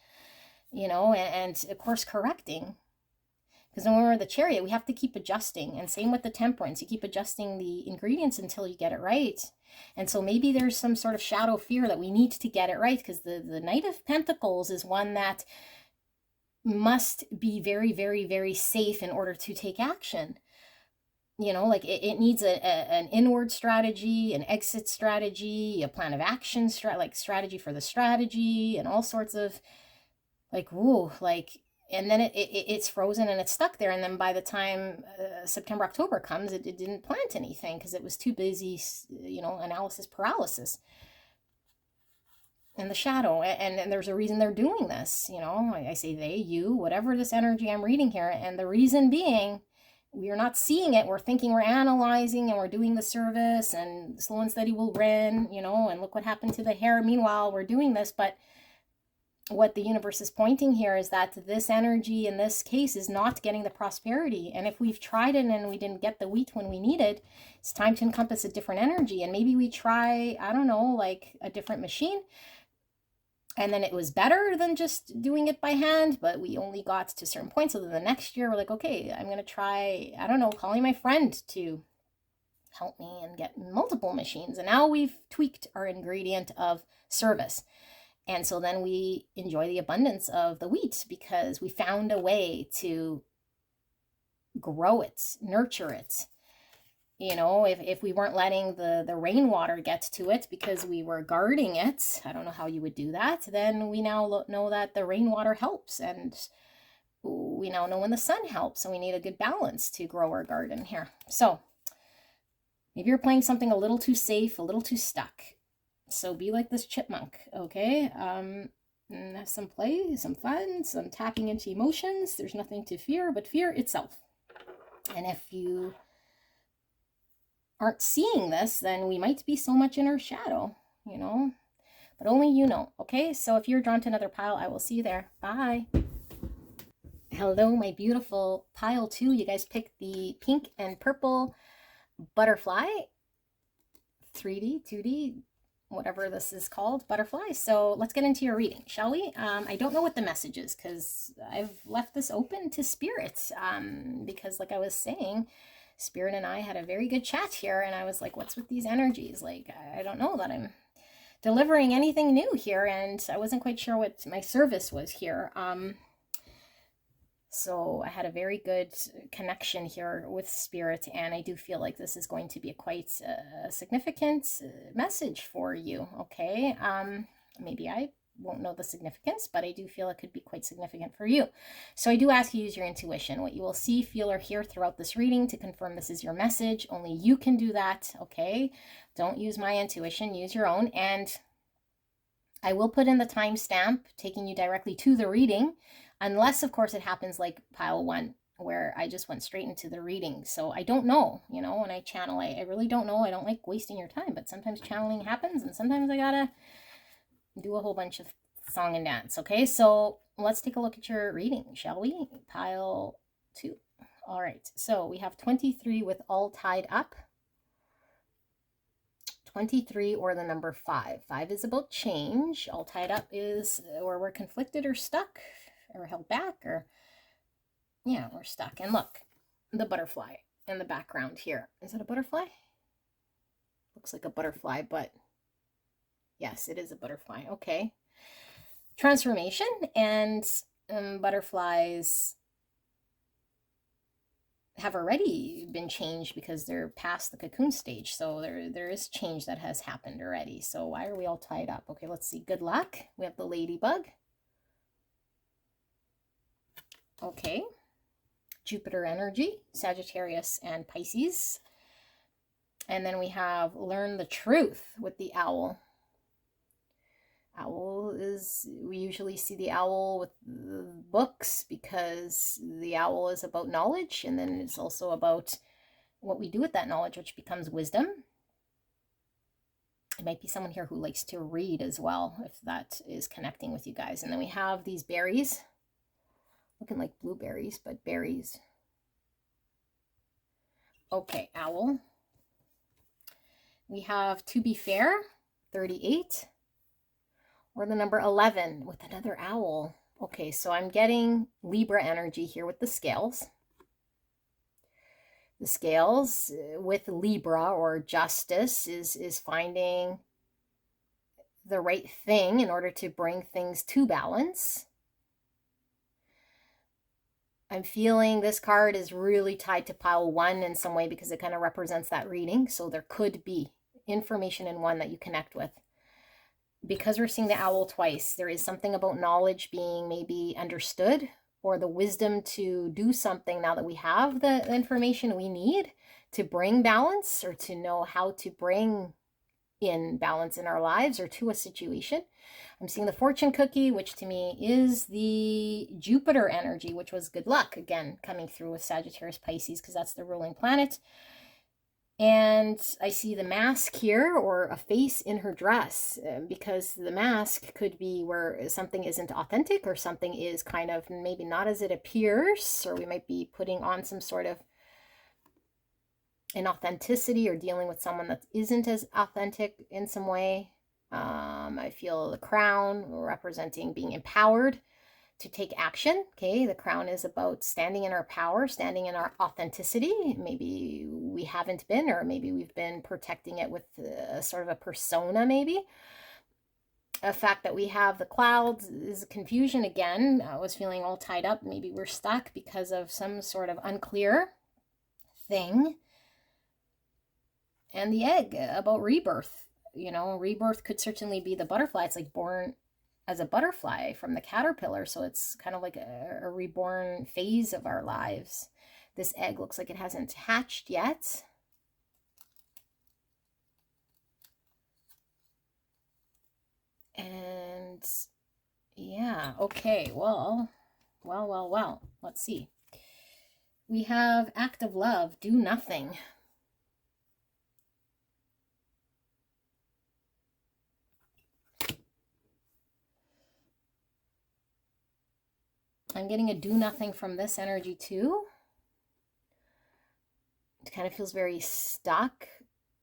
A: And of course correcting. Because when we're the chariot, we have to keep adjusting. And same with the temperance. You keep adjusting the ingredients until you get it right. And so maybe there's some sort of shadow fear that we need to get it right. Because the Knight of Pentacles is one that must be very, very, very safe in order to take action. Like it needs an inward strategy, an exit strategy, a plan of action, strategy for the strategy, and all sorts of and then it's frozen and it's stuck there. And then by the time September, October comes, it didn't plant anything because it was too busy, analysis paralysis. And the shadow, and there's a reason they're doing this. I say they, you, whatever this energy I'm reading here. And the reason being, we are not seeing it. We're thinking we're analyzing and we're doing the service and slow and steady will win, and look what happened to the hair. Meanwhile, we're doing this, but what the universe is pointing here is that this energy in this case is not getting the prosperity. And if we've tried it and we didn't get the wheat when we needed, it's time to encompass a different energy. And maybe we try, I don't know, like a different machine. And then it was better than just doing it by hand, but we only got to certain points. So then the next year we're like, okay, I'm going to try, I don't know, calling my friend to help me and get multiple machines. And now we've tweaked our ingredient of service. And so then we enjoy the abundance of the wheat because we found a way to grow it, nurture it. If we weren't letting the rainwater get to it because we were guarding it, I don't know how you would do that, then we now know that the rainwater helps, and we now know when the sun helps, and we need a good balance to grow our garden here. So maybe you're playing something a little too safe, a little too stuck. So be like this chipmunk, okay? And have some play, some fun, some tapping into emotions. There's nothing to fear but fear itself. And if you aren't seeing this, then we might be so much in our shadow, but only you know. Okay, so if you're drawn to another pile, I will see you there. Bye. Hello, my beautiful pile 2. You guys picked the pink and purple butterfly, 3D, 2D, whatever this is called, butterfly. So let's get into your reading, shall we? I don't know what the message is because I've left this open to spirit, because like I was saying, Spirit and I had a very good chat here, and I was like, what's with these energies? Like, I don't know that I'm delivering anything new here, and I wasn't quite sure what my service was here. So I had a very good connection here with Spirit, and I do feel like this is going to be quite a significant message for you, okay? Maybe I won't know the significance, but I do feel it could be quite significant for you. So I do ask you to use your intuition. What you will see, feel, or hear throughout this reading to confirm this is your message. Only you can do that, okay? Don't use my intuition, use your own. And I will put in the timestamp taking you directly to the reading, unless, of course, it happens like pile 1, where I just went straight into the reading. So I don't know, when I channel, I really don't know. I don't like wasting your time, but sometimes channeling happens, and sometimes I gotta do a whole bunch of song and dance. Okay, so let's take a look at your reading, shall we? Pile 2. All right, so we have 23 with all tied up. 23 or the number 5. 5 is about change. All tied up is where we're conflicted or stuck or held back, or yeah, we're stuck. And look, the butterfly in the background here. Is it a butterfly? Looks like a butterfly, but yes, it is a butterfly. Okay. Transformation, and butterflies have already been changed because they're past the cocoon stage. So there is change that has happened already. So why are we all tied up? Okay, let's see. Good luck. We have the ladybug. Okay. Jupiter energy, Sagittarius and Pisces. And then we have learn the truth with the owl. Owl is, we usually see the owl with the books because the owl is about knowledge, and then it's also about what we do with that knowledge, which becomes wisdom. It might be someone here who likes to read as well, if that is connecting with you guys. And then we have these berries, looking like blueberries, but berries. Okay, owl. We have to be fair, 38. Or the number 11 with another owl. Okay, so I'm getting Libra energy here with the scales. The scales with Libra or justice is finding the right thing in order to bring things to balance. I'm feeling this card is really tied to pile 1 in some way because it kind of represents that reading. So there could be information in 1 that you connect with. Because we're seeing the owl twice, there is something about knowledge being maybe understood, or the wisdom to do something now that we have the information we need to bring balance, or to know how to bring in balance in our lives or to a situation. I'm seeing the fortune cookie, which to me is the Jupiter energy, which was good luck, again, coming through with Sagittarius Pisces, because that's the ruling planet. And I see the mask here, or a face in her dress, because the mask could be where something isn't authentic, or something is kind of maybe not as it appears, or we might be putting on some sort of inauthenticity, or dealing with someone that isn't as authentic in some way. I feel the crown representing being empowered to take action. Okay, the crown is about standing in our power, standing in our authenticity. Maybe we haven't been, or maybe we've been protecting it with a sort of a persona maybe. The fact that we have the clouds is confusion again. I was feeling all tied up. Maybe we're stuck because of some sort of unclear thing. And the egg about rebirth. You know, rebirth could certainly be the butterfly. It's like born as a butterfly from the caterpillar. So it's kind of like a reborn phase of our lives. This egg looks like it hasn't hatched yet. And yeah, okay, well, let's see. We have act of love, do nothing. I'm getting a do nothing from this energy too. It kind of feels very stuck,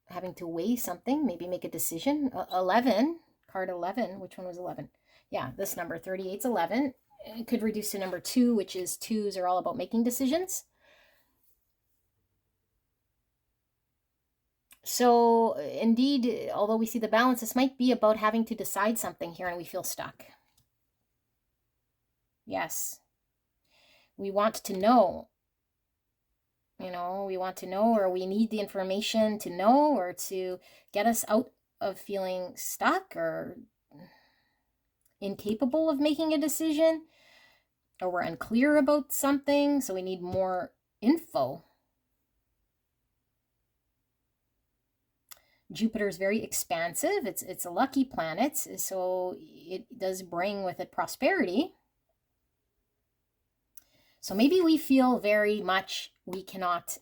A: having to weigh something, maybe make a decision. 11, card 11, which one was 11? Yeah, this number, 38's 11. It could reduce to number 2, which is 2s are all about making decisions. So indeed, although we see the balance, this might be about having to decide something here and we feel stuck. Yes. We want to know. You know, we want to know, or we need the information to know, or to get us out of feeling stuck or incapable of making a decision, or we're unclear about something, so we need more info. Jupiter is very expansive. It's a lucky planet, so it does bring with it prosperity. So maybe we feel very much we cannot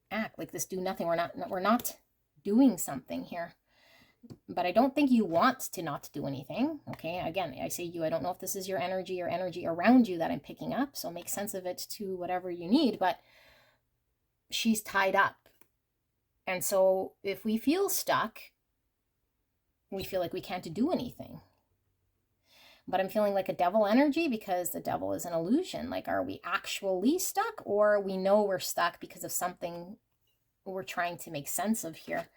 A: act like this, do nothing. We're not doing something here. But I don't think you want to not do anything. Okay, again, I say you. I don't know if this is your energy or energy around you that I'm picking up. So make sense of it to whatever you need. But she's tied up. And so if we feel stuck, we feel like we can't do anything. But I'm feeling like a devil energy because the devil is an illusion. Like, are we actually stuck, or we know we're stuck because of something we're trying to make sense of here?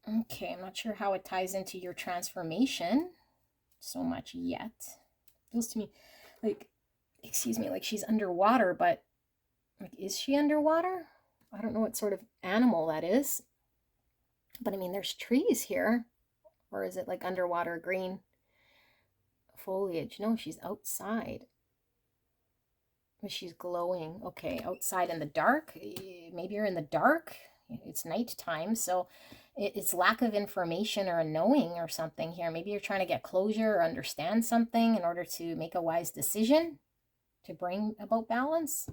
A: Okay, I'm not sure how it ties into your transformation so much yet. It feels to me like, excuse me, like she's underwater, but like, is she underwater? I don't know what sort of animal that is. But I mean, there's trees here. Or is it like underwater green foliage? No, she's outside. She's glowing. Okay, outside in the dark. Maybe you're in the dark. It's nighttime, so it's lack of information or a knowing or something here. Maybe you're trying to get closure or understand something in order to make a wise decision to bring about balance.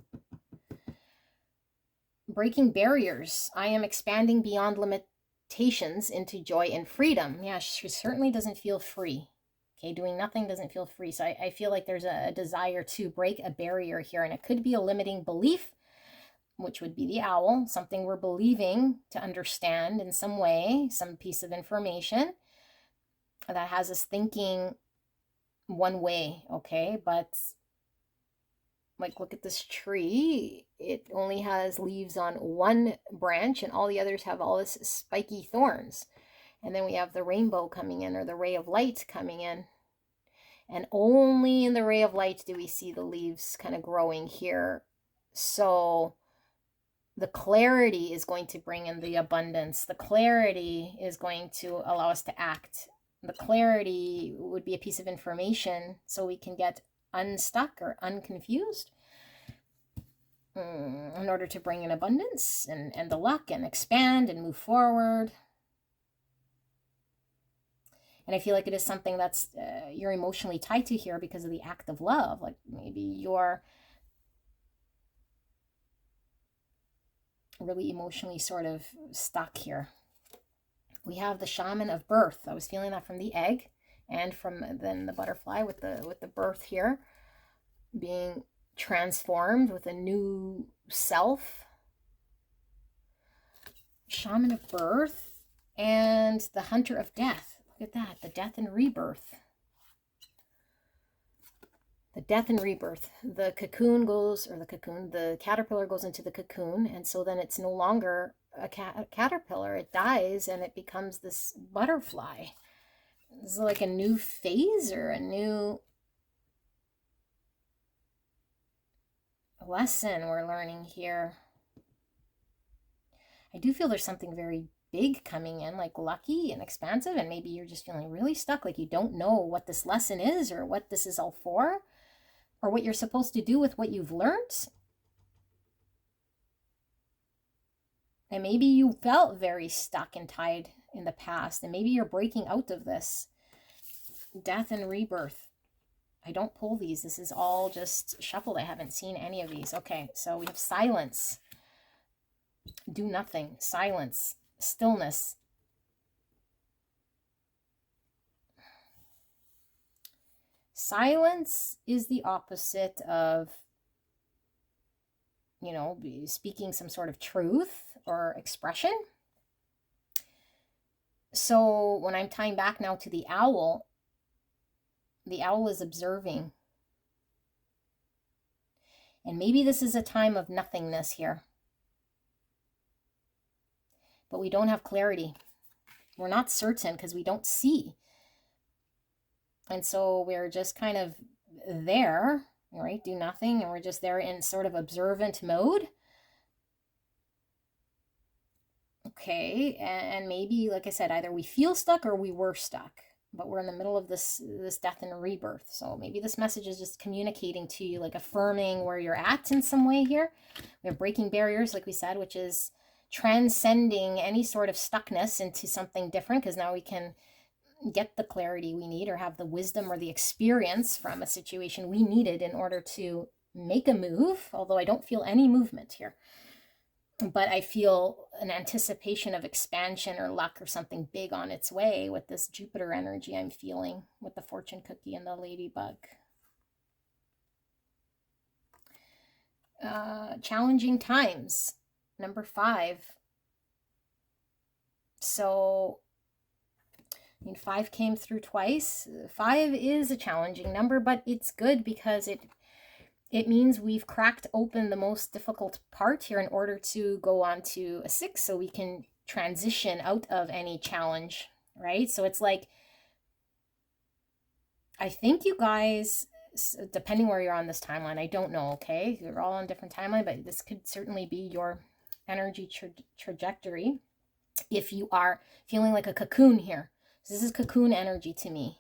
A: Breaking barriers. I am expanding beyond limitations into joy and freedom. Yeah, she certainly doesn't feel free. Okay, doing nothing doesn't feel free. So I feel like there's a desire to break a barrier here, and it could be a limiting belief, which would be the owl, something we're believing to understand in some way, some piece of information that has us thinking one way, okay? But like, look at this tree. It only has leaves on one branch and all the others have all this spiky thorns. And then we have the rainbow coming in, or the ray of light coming in. And only in the ray of light do we see the leaves kind of growing here. So the clarity is going to bring in the abundance. The clarity is going to allow us to act. The clarity would be a piece of information so we can get unstuck or unconfused in order to bring in abundance and the luck and expand and move forward. And I feel like it is something that's you're emotionally tied to here because of the act of love. Like, maybe you're really emotionally sort of stuck here. We have the shaman of birth. I was feeling that from the egg and from then the butterfly with the birth here, being transformed with a new self. Shaman of birth and the hunter of death. Look at that, the death and rebirth. The death and rebirth. The cocoon goes, or the caterpillar goes into the cocoon, and so then it's no longer a caterpillar. It dies and it becomes this butterfly. This is like a new phase or a new lesson we're learning here. I do feel there's something very big coming in, like lucky and expansive, and maybe you're just feeling really stuck, like you don't know what this lesson is or what this is all for, or what you're supposed to do with what you've learned. And maybe you felt very stuck and tied in the past, and maybe you're breaking out of this. Death and rebirth. I don't pull these. This is all just shuffled. I haven't seen any of these. Okay, so we have silence. Do nothing. Silence. Stillness. Silence is the opposite of, you know, speaking some sort of truth or expression. So when I'm tying back now to the owl is observing. And maybe this is a time of nothingness here. But we don't have clarity. We're not certain because we don't see. And so we're just kind of there, right? Do nothing. And we're just there in sort of observant mode. Okay. And maybe, like I said, either we feel stuck or we were stuck. But we're in the middle of this death and rebirth. So maybe this message is just communicating to you, like affirming where you're at in some way here. We're breaking barriers, like we said, which is transcending any sort of stuckness into something different, because now we can get the clarity we need or have the wisdom or the experience from a situation we needed in order to make a move, although I don't feel any movement here. But I feel an anticipation of expansion or luck or something big on its way with this Jupiter energy I'm feeling with the fortune cookie and the ladybug. Challenging times. Number 5. So, I mean, 5 came through twice. 5 is a challenging number, but it's good because it means we've cracked open the most difficult part here in order to go on to a 6, so we can transition out of any challenge, right? So it's like, I think you guys, depending where you're on this timeline, I don't know, okay? You're all on different timeline, but this could certainly be your energy trajectory if you are feeling like a cocoon here. So this is cocoon energy to me.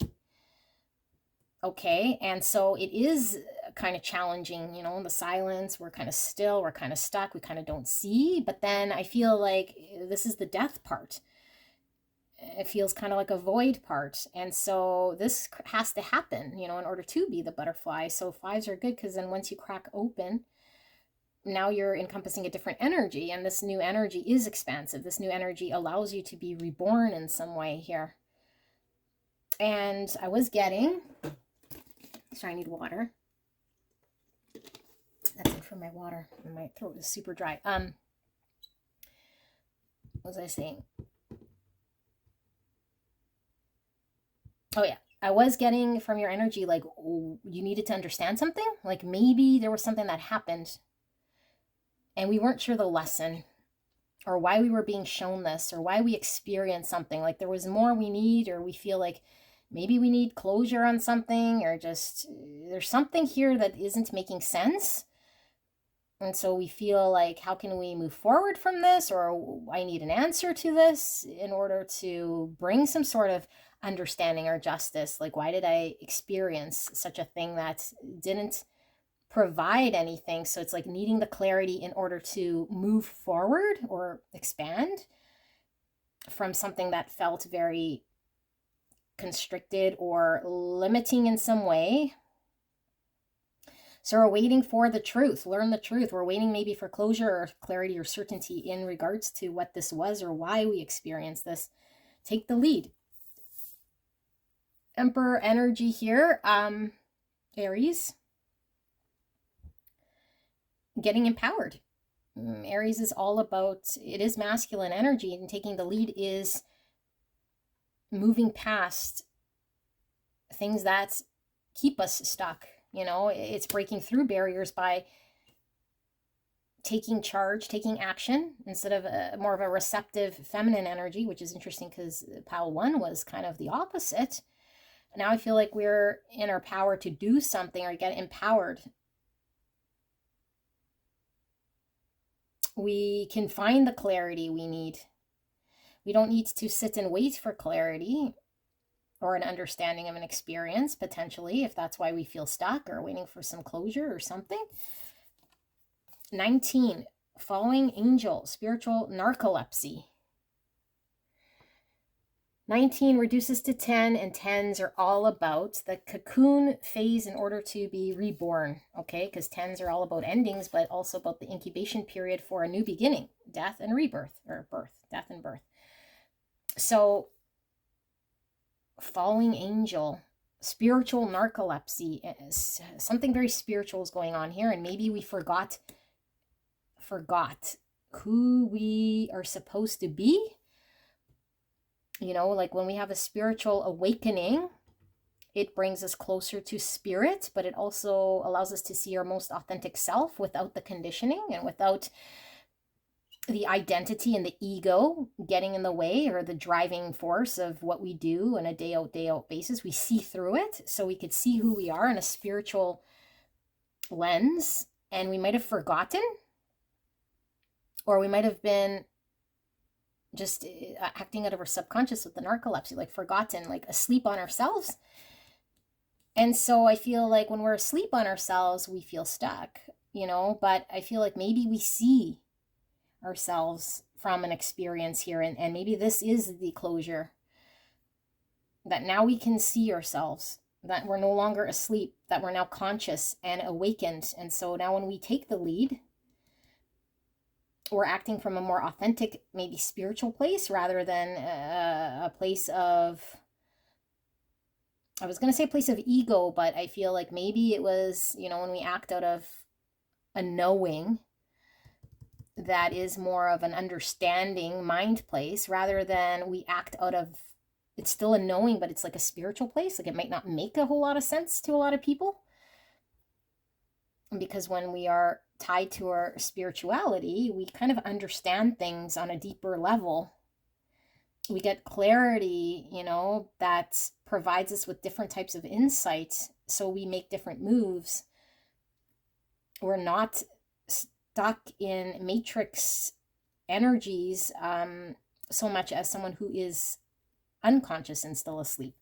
A: Okay, and so it is kind of challenging, you know, in the silence, we're kind of still, we're kind of stuck, we kind of don't see, but then I feel like this is the death part. It feels kind of like a void part, and so this has to happen, you know, in order to be the butterfly. So 5s are good because then once you crack open, now you're encompassing a different energy, and this new energy is expansive. This new energy allows you to be reborn in some way here. And I was getting... Sorry, I need water. That's it for my water. My throat is super dry. What was I saying? Oh yeah, I was getting from your energy like, oh, you needed to understand something. Like maybe there was something that happened and we weren't sure the lesson or why we were being shown this or why we experienced something. Like there was more we need, or we feel like maybe we need closure on something, or just there's something here that isn't making sense. And so we feel like, how can we move forward from this? Or I need an answer to this in order to bring some sort of understanding or justice. Like, why did I experience such a thing that didn't provide anything? So it's like needing the clarity in order to move forward or expand from something that felt very constricted or limiting in some way. So we're waiting for the truth, learn the truth. We're waiting maybe for closure or clarity or certainty in regards to what this was or why we experienced this. Take the lead. Emperor energy here, Aries. Getting empowered. Aries is all about, it is masculine energy, and taking the lead is moving past things that keep us stuck, You know, it's breaking through barriers by taking charge, taking action, instead of more of a receptive feminine energy, which is interesting because pile 1 was kind of the opposite. Now I feel like we're in our power to do something or get empowered. We can find the clarity we need. We don't need to sit and wait for clarity or an understanding of an experience, potentially, if that's why we feel stuck or waiting for some closure or something. 19, following angel, spiritual narcolepsy. 19 reduces to 10, and 10s are all about the cocoon phase in order to be reborn, okay? Because 10s are all about endings, but also about the incubation period for a new beginning, death and rebirth, or birth, death and birth. So, following angel, spiritual narcolepsy, something very spiritual is going on here, and maybe we forgot who we are supposed to be. You know, like when we have a spiritual awakening, it brings us closer to spirit, but it also allows us to see our most authentic self without the conditioning and without the identity and the ego getting in the way or the driving force of what we do on a day out basis. We see through it, so we could see who we are in a spiritual lens, and we might have forgotten, or we might have been just acting out of our subconscious with the narcolepsy, like forgotten, like asleep on ourselves. And so I feel like when we're asleep on ourselves, we feel stuck, you know, but I feel like maybe we see ourselves from an experience here, and maybe this is the closure, that now we can see ourselves, that we're no longer asleep, that we're now conscious and awakened. And so now when we take the lead, we're acting from a more authentic, maybe spiritual place, rather than a place of, I was going to say a place of ego, but I feel like maybe it was, you know, when we act out of a knowing, that is more of an understanding mind place, rather than we act out of, it's still a knowing, but it's like a spiritual place. Like it might not make a whole lot of sense to a lot of people, because when we are tied to our spirituality, we kind of understand things on a deeper level. We get clarity, you know, that provides us with different types of insights, so we make different moves. We're not stuck in matrix energies so much as someone who is unconscious and still asleep.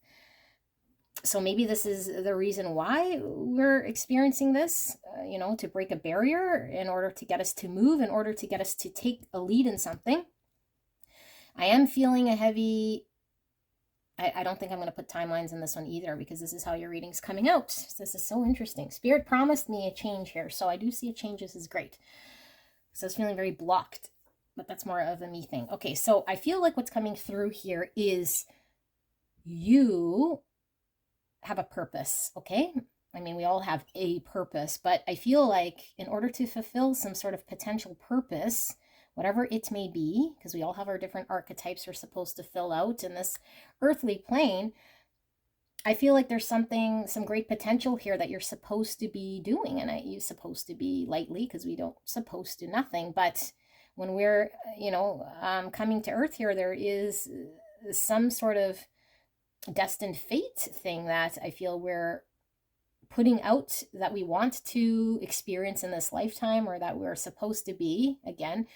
A: So maybe this is the reason why we're experiencing this, you know, to break a barrier in order to get us to move, in order to get us to take a lead in something. I am feeling a heavy, I don't think I'm going to put timelines in this one either, because this is how your reading's coming out. This is so interesting. Spirit promised me a change here, so I do see a change. This is great. So I was feeling very blocked, but that's more of a me thing. Okay, so I feel like what's coming through here is you have a purpose, okay? I mean, we all have a purpose, but I feel like in order to fulfill some sort of potential purpose, whatever it may be, because we all have our different archetypes we're supposed to fill out in this earthly plane, I feel like there's some great potential here that you're supposed to be doing. And I use supposed to be lightly, because we don't supposed to nothing. But when we're, you know, coming to earth here, there is some sort of destined fate thing that I feel we're putting out, that we want to experience in this lifetime, or that we're supposed to be, again,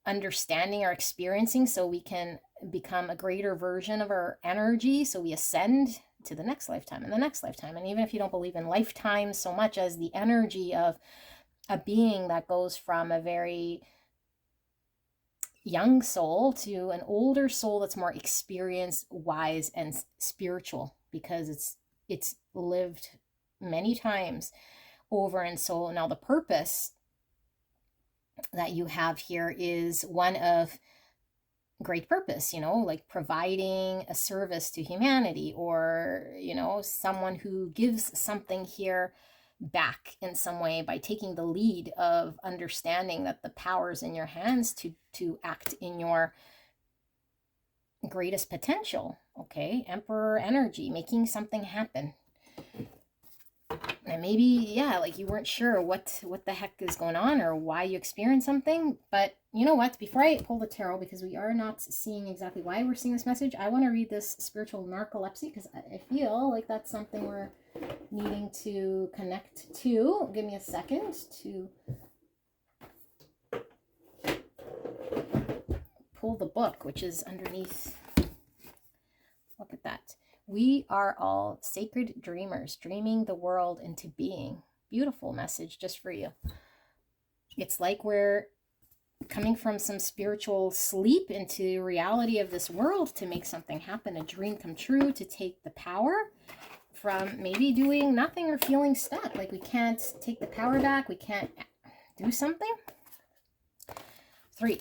A: understanding or experiencing, so we can become a greater version of our energy, so we ascend to the next lifetime and the next lifetime. And even if you don't believe in lifetime so much as the energy of a being that goes from a very young soul to an older soul that's more experienced, wise, and spiritual, because it's lived many times over. And so now the purpose that you have here is one of great purpose, you know, like providing a service to humanity, or, you know, someone who gives something here back in some way by taking the lead of understanding that the power's in your hands to act in your greatest potential. Okay, Emperor energy, making something happen. And maybe, yeah, like you weren't sure what the heck is going on or why you experienced something. But you know what? Before I pull the tarot, because we are not seeing exactly why we're seeing this message, I want to read this spiritual narcolepsy because I feel like that's something we're needing to connect to. Give me a second to pull the book, which is underneath. Look at that. We are all sacred dreamers, dreaming the world into being. Beautiful message just for you. It's like we're coming from some spiritual sleep into reality of this world to make something happen, a dream come true, to take the power from maybe doing nothing or feeling stuck. Like we can't take the power back. We can't do something. 3.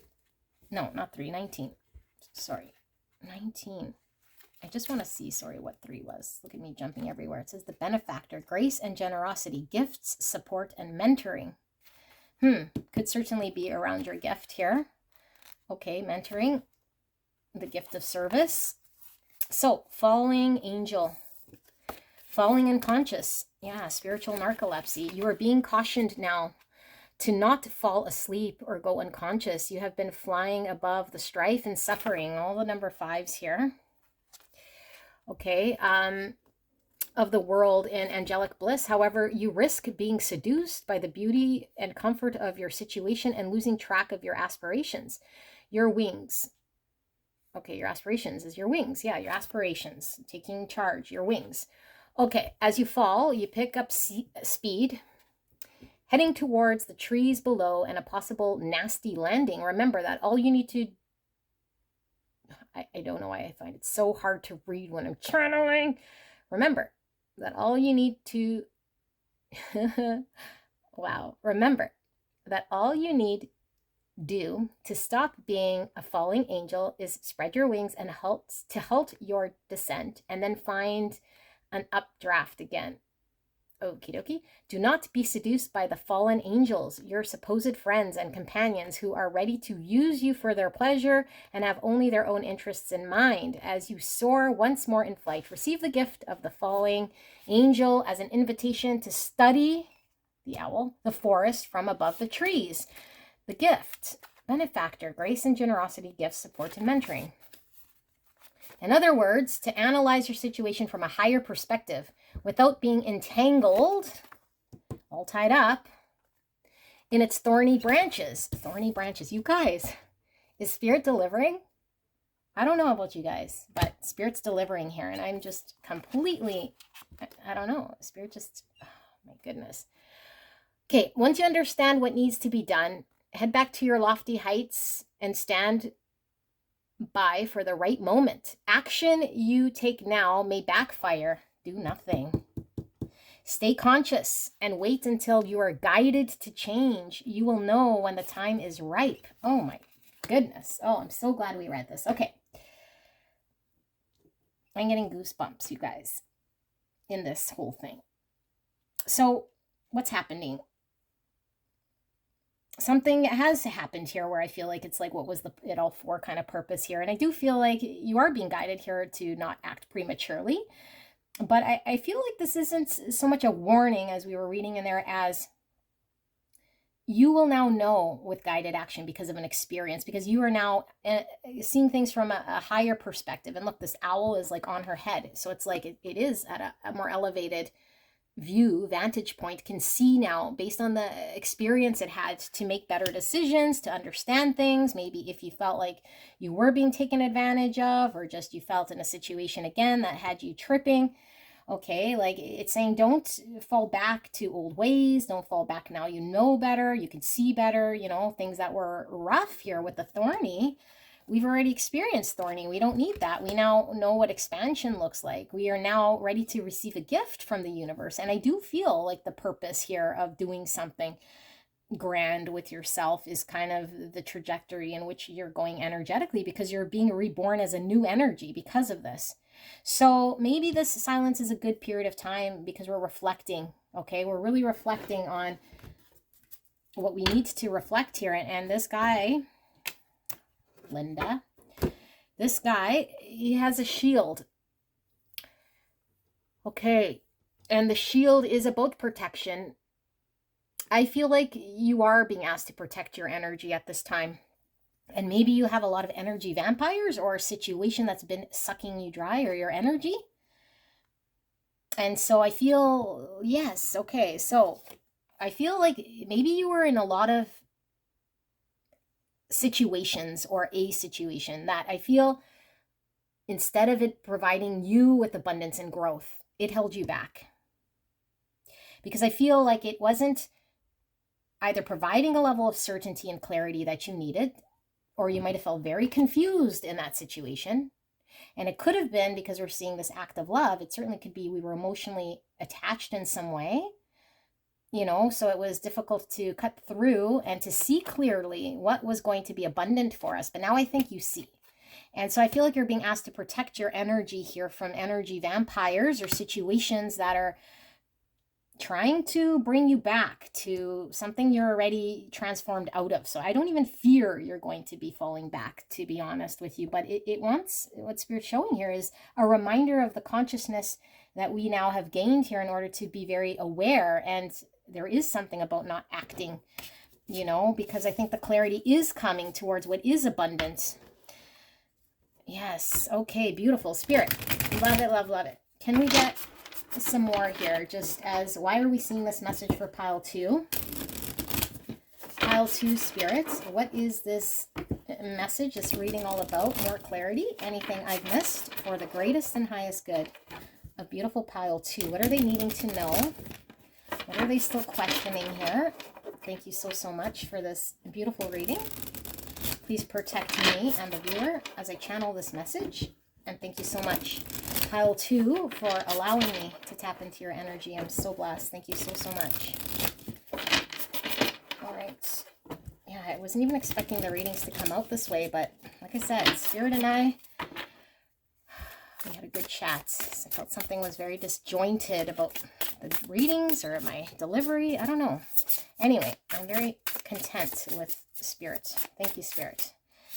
A: No, not 3. 19. Sorry. 19. I just want to see, sorry, what 3 was. Look at me jumping everywhere. It says the benefactor, grace and generosity, gifts, support, and mentoring. Could certainly be around your gift here. Okay, mentoring, the gift of service. So, falling angel, falling unconscious. Yeah, spiritual narcolepsy. You are being cautioned now to not fall asleep or go unconscious. You have been flying above the strife and suffering. All the number 5s here. Okay, of the world in angelic bliss. However, you risk being seduced by the beauty and comfort of your situation and losing track of your aspirations. Your wings. Okay, your aspirations is your wings. Yeah, your aspirations. Taking charge, your wings. Okay, as you fall, you pick up speed, heading towards the trees below and a possible nasty landing. Remember that all you need to I don't know why I find it so hard to read when I'm channeling. Remember that all you need to wow. Remember that all you need do to stop being a falling angel is spread your wings and halt your descent, and then find an updraft again. Okie dokie. Do not be seduced by the fallen angels, your supposed friends and companions who are ready to use you for their pleasure and have only their own interests in mind. As you soar once more in flight, receive the gift of the falling angel as an invitation to study, the owl, the forest from above the trees. The gift, benefactor, grace and generosity, gifts, support, and mentoring. In other words, to analyze your situation from a higher perspective without being entangled, all tied up, in its thorny branches. Thorny branches. You guys, is Spirit delivering? I don't know about you guys, but Spirit's delivering here, and I'm just completely, I don't know. Spirit just, oh my goodness. Okay, once you understand what needs to be done, head back to your lofty heights and stand by for the right moment. Action you take now may backfire. Do nothing. Stay conscious and wait until you are guided to change. You will know when the time is ripe. Oh my goodness. Oh, I'm so glad we read this. Okay. I'm getting goosebumps, you guys, in this whole thing. So what's happening? Something has happened here where I feel like it's like, what was the it all for kind of purpose here? And I do feel like you are being guided here to not act prematurely. But I feel like this isn't so much a warning as we were reading in there as you will now know with guided action because of an experience, because you are now seeing things from a higher perspective. And look, this owl is like on her head. So it's like it is at a more elevated vantage point, can see now based on the experience it had to make better decisions, to understand things. Maybe if you felt like you were being taken advantage of, or just you felt in a situation again that had you tripping. Okay, like it's saying don't fall back to old ways. Don't fall back now. You know better. You can see better. You know, things that were rough here with the thorny. We've already experienced thorny. We don't need that. We now know what expansion looks like. We are now ready to receive a gift from the universe. And I do feel like the purpose here of doing something grand with yourself is kind of the trajectory in which you're going energetically, because you're being reborn as a new energy because of this. So maybe this silence is a good period of time because we're reflecting. Okay, we're really reflecting on what we need to reflect here. And this guy, Linda, this guy, he has a shield. Okay, And the shield is about protection. I feel like you are being asked to protect your energy at this time. And maybe you have a lot of energy vampires or a situation that's been sucking you dry or your energy. And so I feel, yes, okay. So I feel like maybe you were in a lot of situations or a situation that I feel instead of it providing you with abundance and growth, it held you back. Because I feel like it wasn't either providing a level of certainty and clarity that you needed, or you might have felt very confused in that situation. And it could have been because we're seeing this act of love. It certainly could be we were emotionally attached in some way, you know, so it was difficult to cut through and to see clearly what was going to be abundant for us. But now I think you see. And so I feel like you're being asked to protect your energy here from energy vampires or situations that are trying to bring you back to something you're already transformed out of. So I don't even fear you're going to be falling back, to be honest with you. But it wants, what Spirit's showing here is a reminder of the consciousness that we now have gained here in order to be very aware. And there is something about not acting, you know, because I think the clarity is coming towards what is abundant. Yes. Okay. Beautiful. Spirit. Love it. Love, love it. Can we get some more here? Just as, why are we seeing this message for pile 2? Pile 2 spirits. What is this message, this reading all about? More clarity. Anything I've missed for the greatest and highest good of beautiful pile 2. What are they needing to know? What are they still questioning here? Thank you so, so much for this beautiful reading. Please protect me and the viewer as I channel this message. And thank you so much, pile 2, for allowing me to tap into your energy. I'm so blessed. Thank you so, so much. All right. Yeah, I wasn't even expecting the readings to come out this way, but like I said, Spirit and I, we had a good chat. I felt something was very disjointed about the readings or my delivery. I don't know. Anyway, I'm very content with Spirit. Thank you, Spirit.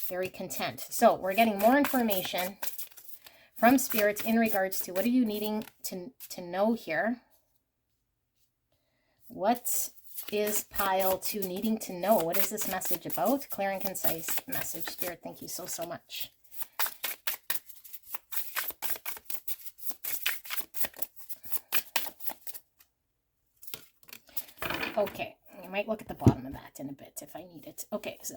A: Very content. So we're getting more information from Spirit in regards to what are you needing to know here. What is pile 2 needing to know? What is this message about? Clear and concise message. Spirit, thank you so, so much. Okay, I might look at the bottom of that in a bit if I need it. Okay, so,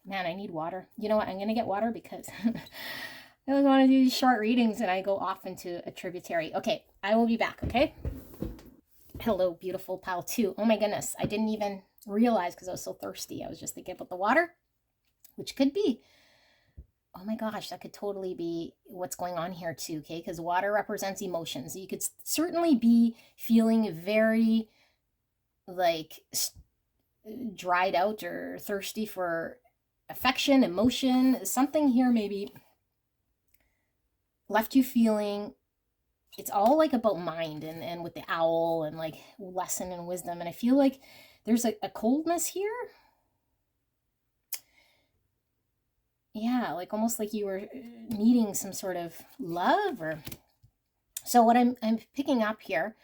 A: man, I need water. You know what? I'm going to get water because I always want to do these short readings and I go off into a tributary. Okay, I will be back, okay? Hello, beautiful pile 2. Oh my goodness, I didn't even realize because I was so thirsty. I was just thinking about the water, which could be, oh my gosh, that could totally be what's going on here too, okay? Because water represents emotions. You could certainly be feeling very like dried out or thirsty for affection, emotion. Something here maybe left you feeling, it's all like about mind and with the owl and like lesson and wisdom. And I feel like there's a coldness here. Yeah, like almost like you were needing some sort of love or so. What I'm picking up here,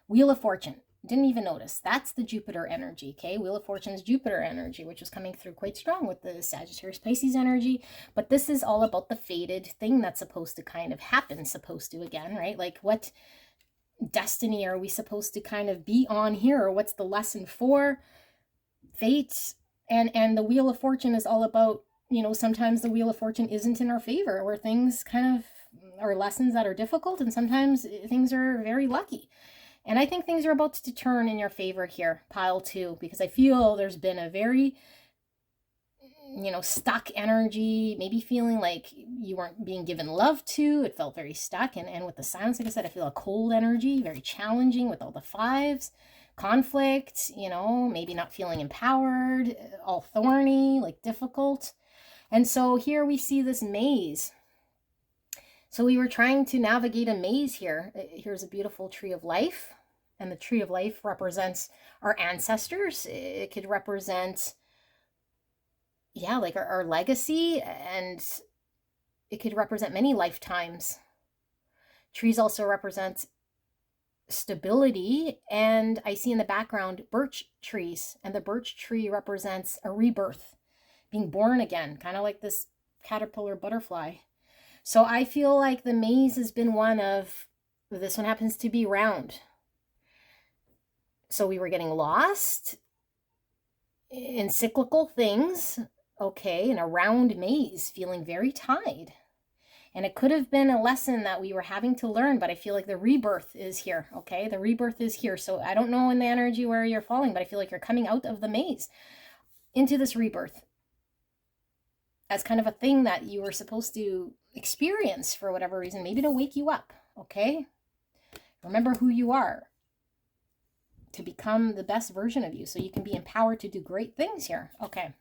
A: Wheel of Fortune. Didn't even notice. That's the Jupiter energy, okay? Wheel of Fortune is Jupiter energy, which is coming through quite strong with the Sagittarius Pisces energy. But this is all about the fated thing that's supposed to kind of happen, supposed to again, right? Like what destiny are we supposed to kind of be on here? Or what's the lesson for? Fate. And the Wheel of Fortune is all about, you know, sometimes the Wheel of Fortune isn't in our favor, where things kind of are lessons that are difficult, and sometimes things are very lucky. And I think things are about to turn in your favor here, pile 2, because I feel there's been a very, you know, stuck energy, maybe feeling like you weren't being given love to. It felt very stuck. And with the silence, like I said, I feel a cold energy, very challenging with all the 5s, conflict, you know, maybe not feeling empowered, all thorny, like difficult. And so here we see this maze. So we were trying to navigate a maze here. Here's a beautiful tree of life. And the tree of life represents our ancestors. It could represent, yeah, like our legacy. And it could represent many lifetimes. Trees also represent stability. And I see in the background birch trees, and the birch tree represents a rebirth, being born again, kind of like this caterpillar butterfly. So I feel like the maze has been one of, this one happens to be round. So we were getting lost in cyclical things, okay, in a round maze, feeling very tied. And it could have been a lesson that we were having to learn, but I feel like the rebirth is here, okay? The rebirth is here. So I don't know in the energy where you're falling, but I feel like you're coming out of the maze into this rebirth as kind of a thing that you were supposed to experience for whatever reason, maybe to wake you up, okay? Remember who you are, to become the best version of you so you can be empowered to do great things here. Okay.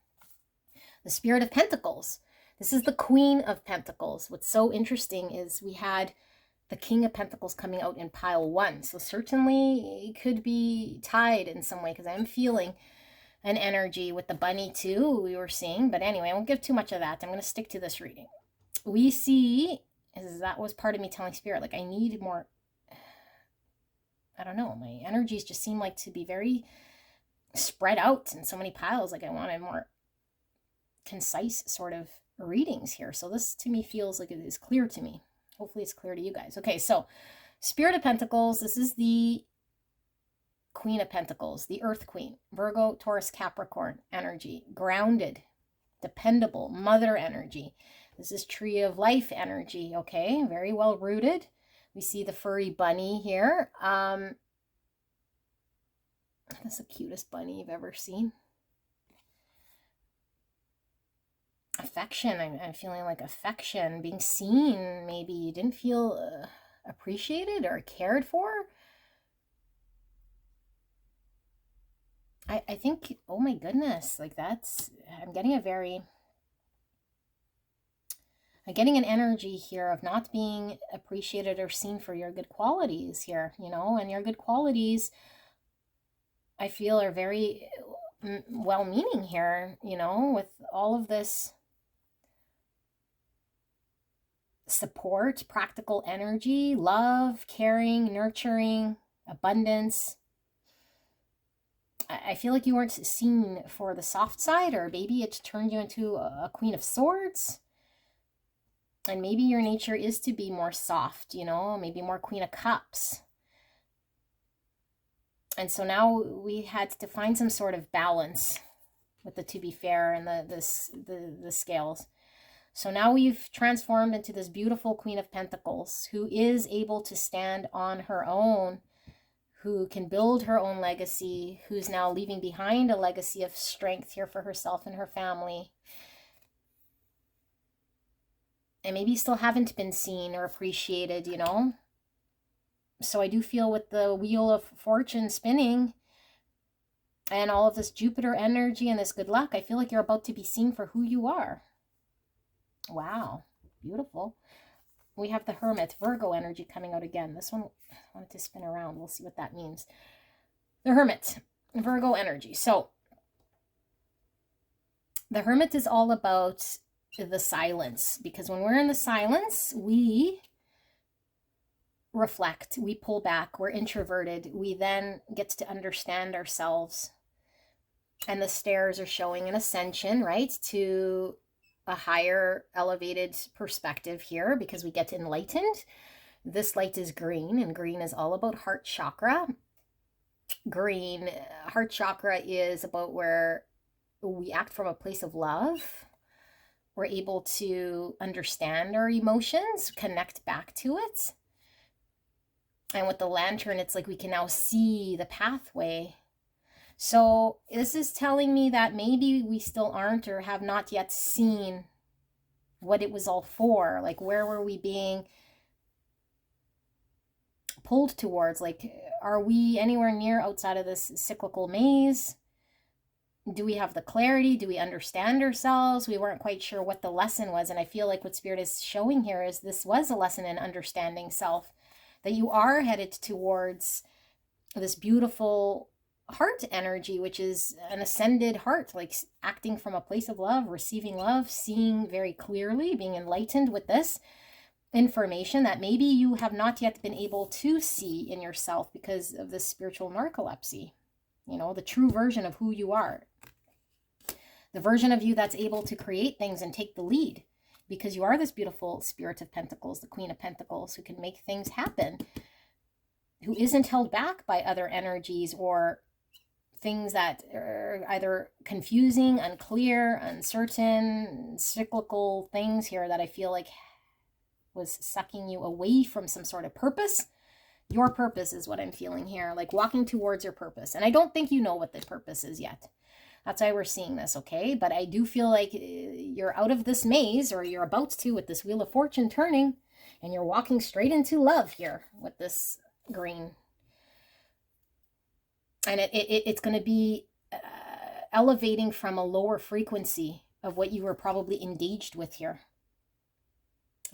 A: The Spirit of Pentacles. This is the Queen of Pentacles. What's so interesting is we had the King of Pentacles coming out in pile 1. So certainly it could be tied in some way, because I'm feeling an energy with the bunny too we were seeing. But anyway, I won't give too much of that. I'm going to stick to this reading. We see, that was part of me telling Spirit, like I need more, I don't know, my energies just seem like to be very spread out in so many piles. Like I wanted more concise sort of readings here. So this to me feels like it is clear to me. Hopefully it's clear to you guys. Okay, so Spirit of Pentacles, this is the Queen of Pentacles, the Earth Queen, Virgo, Taurus, Capricorn energy, grounded, dependable, mother energy. This is Tree of Life energy, okay, very well rooted. We see the furry bunny here. That's the cutest bunny you've ever seen. Affection, I'm feeling like affection, being seen. Maybe you didn't feel appreciated or cared for. I think, oh my goodness, like I'm getting an energy here of not being appreciated or seen for your good qualities here, you know, and your good qualities I feel are very well-meaning here, you know, with all of this support, practical energy, love, caring, nurturing, abundance. I feel like you weren't seen for the soft side, or maybe it turned you into a Queen of Swords. And maybe your nature is to be more soft, you know, maybe more Queen of Cups. And so now we had to find some sort of balance with the to be fair and the scales. So now we've transformed into this beautiful Queen of Pentacles who is able to stand on her own, who can build her own legacy, who's now leaving behind a legacy of strength here for herself and her family. And maybe still haven't been seen or appreciated, you know. So I do feel with the Wheel of Fortune spinning and all of this Jupiter energy and this good luck, I feel like you're about to be seen for who you are. Wow, beautiful. We have the Hermit, Virgo energy coming out again. This one I wanted to spin around. We'll see what that means. The Hermit, Virgo energy. So the Hermit is all about the silence, because when we're in the silence, we reflect, we pull back, we're introverted. We then get to understand ourselves. And the stairs are showing an ascension, right, to a higher elevated perspective here, because we get enlightened. This light is green, and green is all about heart chakra. Green, heart chakra is about where we act from a place of love. We're able to understand our emotions, connect back to it. And with the lantern, it's like we can now see the pathway. So this is telling me that maybe we still aren't or have not yet seen what it was all for. Like, where were we being pulled towards? Like, are we anywhere near outside of this cyclical maze? Do we have the clarity? Do we understand ourselves? We weren't quite sure what the lesson was. And I feel like what Spirit is showing here is this was a lesson in understanding self, that you are headed towards this beautiful heart energy, which is an ascended heart, like acting from a place of love, receiving love, seeing very clearly, being enlightened with this. information that maybe you have not yet been able to see in yourself because of this spiritual narcolepsy. You know, the true version of who you are. The version of you that's able to create things and take the lead, because you are this beautiful Spirit of Pentacles, the Queen of Pentacles, who can make things happen, who isn't held back by other energies or things that are either confusing, unclear, uncertain, cyclical things here that I feel like was sucking you away from some sort of purpose. Your purpose is what I'm feeling here, like walking towards your purpose. And I don't think you know what the purpose is yet. That's why we're seeing this, okay? But I do feel like you're out of this maze, or you're about to, with this Wheel of Fortune turning, and you're walking straight into love here with this green. And it's going to be elevating from a lower frequency of what you were probably engaged with here.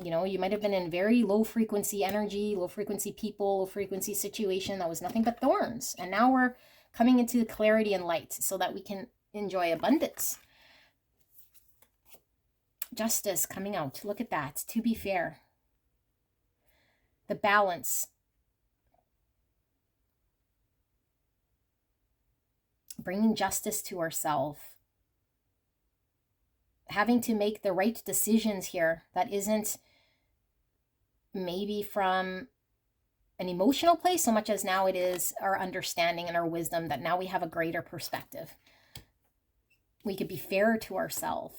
A: You know, you might have been in very low frequency energy, low frequency people, low frequency situation that was nothing but thorns. And now we're coming into clarity and light so that we can enjoy abundance. Justice coming out. Look at that. To be fair. The balance. Bringing justice to ourselves. Having to make the right decisions here that isn't maybe from an emotional place so much as now it is our understanding and our wisdom, that now we have a greater perspective. We could be fairer to ourselves.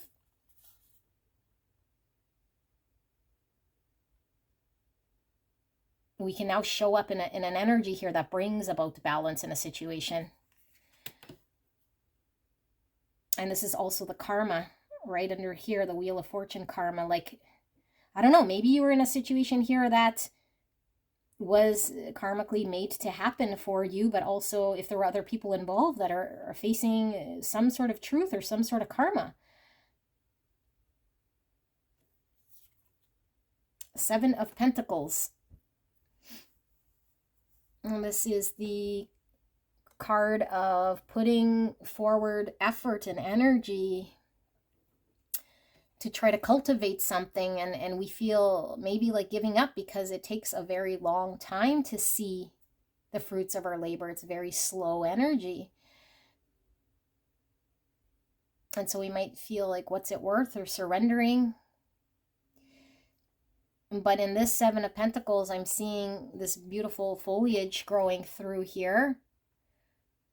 A: We can now show up in an energy here that brings about balance in a situation. And this is also the karma right under here, the Wheel of Fortune karma. Like, I don't know, maybe you were in a situation here that was karmically made to happen for you, but also if there were other people involved that are facing some sort of truth or some sort of karma. 7 of Pentacles. And this is the card of putting forward effort and energy to try to cultivate something, and we feel maybe like giving up because it takes a very long time to see the fruits of our labor. It's very slow energy. And so we might feel like, what's it worth, or surrendering. But in this 7 of Pentacles, I'm seeing this beautiful foliage growing through here.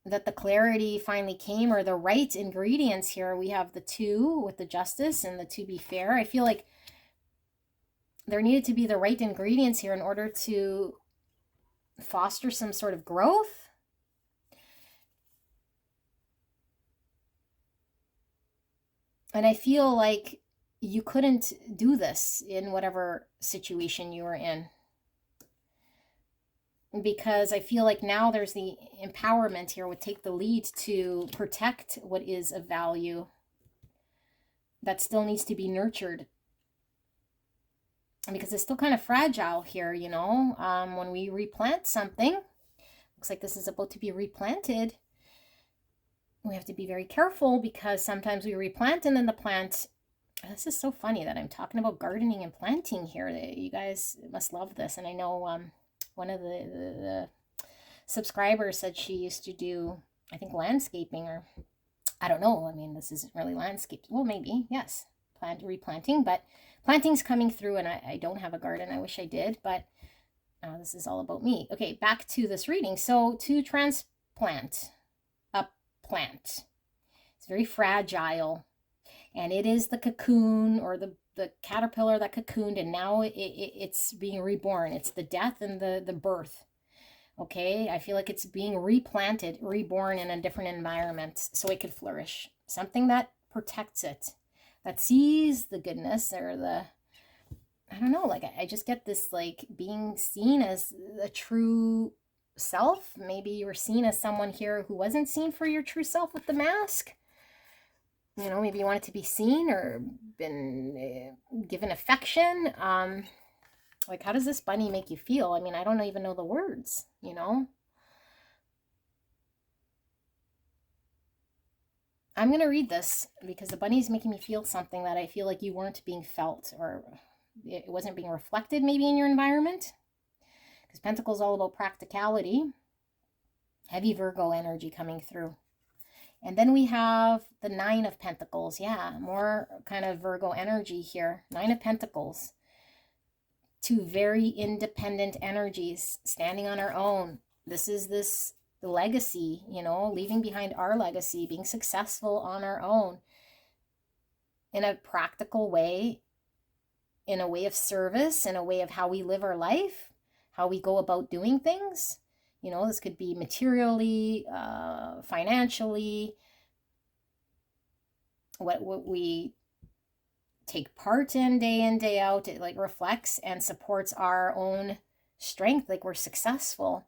A: That the clarity finally came, or the right ingredients here. We have the 2 with the justice and the to be fair. I feel like there needed to be the right ingredients here in order to foster some sort of growth. And I feel like you couldn't do this in whatever situation you were in. Because I feel like now there's the empowerment here would take the lead to protect what is of value that still needs to be nurtured. Because it's still kind of fragile here, you know. When we replant something, looks like this is about to be replanted. We have to be very careful, because sometimes we replant and then the plant... This is so funny that I'm talking about gardening and planting here. You guys must love this. And I know... one of the subscribers said she used to do, I think, landscaping, or I don't know. I mean, this isn't really landscape. Well, maybe, yes, replanting, but planting's coming through, and I don't have a garden. I wish I did, but this is all about me. Okay, back to this reading. So to transplant a plant, it's very fragile, and it is the cocoon, or the caterpillar that cocooned, and now it's being reborn. It's the death and the birth. Okay, I feel like it's being replanted, reborn in a different environment so it could flourish. Something that protects it, that sees the goodness, or the, I don't know, like I just get this, like, being seen as a true self. Maybe you were seen as someone here who wasn't seen for your true self with the mask. You know, maybe you wanted to be seen or been given affection. Like, how does this bunny make you feel? I mean, I don't even know the words, you know. I'm going to read this because the bunny's making me feel something that I feel like you weren't being felt, or It wasn't being reflected maybe in your environment, because Pentacle is all about practicality. Heavy Virgo energy coming through. And then we have the Nine of Pentacles. Yeah, more kind of Virgo energy here. Nine of Pentacles. Two very independent energies, standing on our own. This is the legacy, you know, leaving behind our legacy, being successful on our own in a practical way, in a way of service, in a way of how we live our life, how we go about doing things. You know, this could be materially, financially, what we take part in, day out. It like reflects and supports our own strength, like we're successful.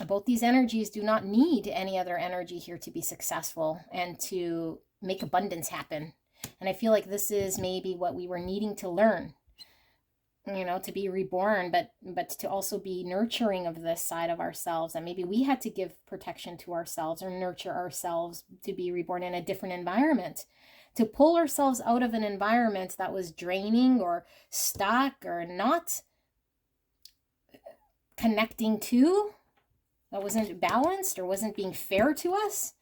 A: Both these energies do not need any other energy here to be successful and to make abundance happen. And I feel like this is maybe what we were needing to learn, you know, to be reborn, but to also be nurturing of this side of ourselves. And maybe we had to give protection to ourselves or nurture ourselves to be reborn in a different environment, to pull ourselves out of an environment that was draining or stuck or not connecting to, that wasn't balanced or wasn't being fair to us,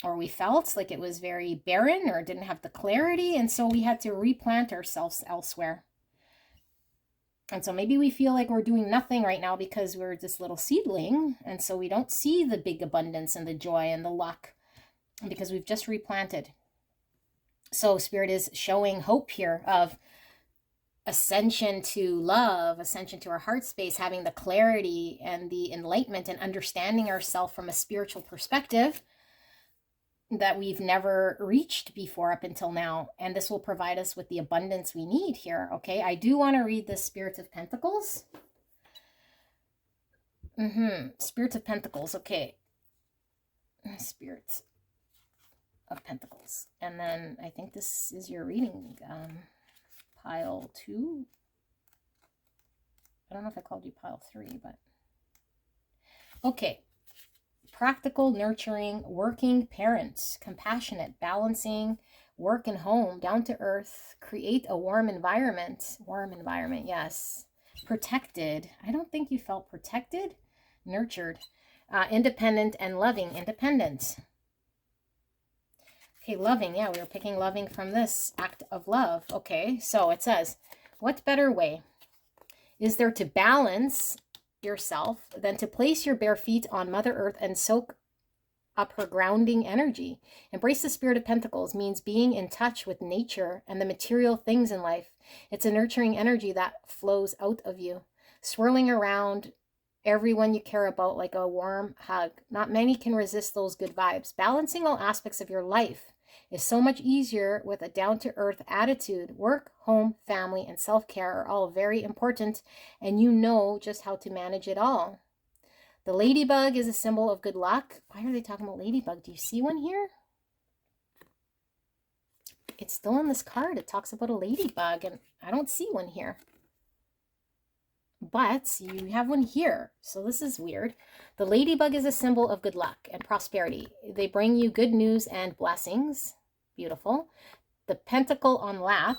A: or we felt like it was very barren or didn't have the clarity. And so we had to replant ourselves elsewhere. And so maybe we feel like we're doing nothing right now because we're this little seedling. And so we don't see the big abundance and the joy and the luck because we've just replanted. So Spirit is showing hope here of ascension to love, ascension to our heart space, having the clarity and the enlightenment and understanding ourselves from a spiritual perspective that we've never reached before up until now. And this will provide us with the abundance we need here. Okay, I do want to read the Spirit of Pentacles. Spirit of Pentacles. Okay. Spirit of Pentacles. And then I think this is your reading. Pile 2. I don't know if I called you pile 3, but okay. Practical, nurturing, working parents, compassionate, balancing work and home, down to earth, create a warm environment. Warm environment, yes. Protected. I don't think you felt protected. Nurtured. Independent and loving. Independent. Okay, loving. Yeah, we were picking loving from this act of love. Okay, so it says, what better way is there to balance yourself than to place your bare feet on Mother Earth and soak up her grounding energy? Embrace the Spirit of Pentacles means being in touch with nature and the material things in life. It's a nurturing energy that flows out of you, swirling around everyone you care about like a warm hug. Not many can resist those good vibes. Balancing all aspects of your life is so much easier with a down-to-earth attitude. Work, home, family, and self-care are all very important, and you know just how to manage it all. The ladybug is a symbol of good luck. Why are they talking about ladybug? Do you see one here? It's still in this card. It talks about a ladybug, and I don't see one here. But you have one here, so this is weird. The ladybug is a symbol of good luck and prosperity. They bring you good news and blessings. Beautiful. The pentacle on lap.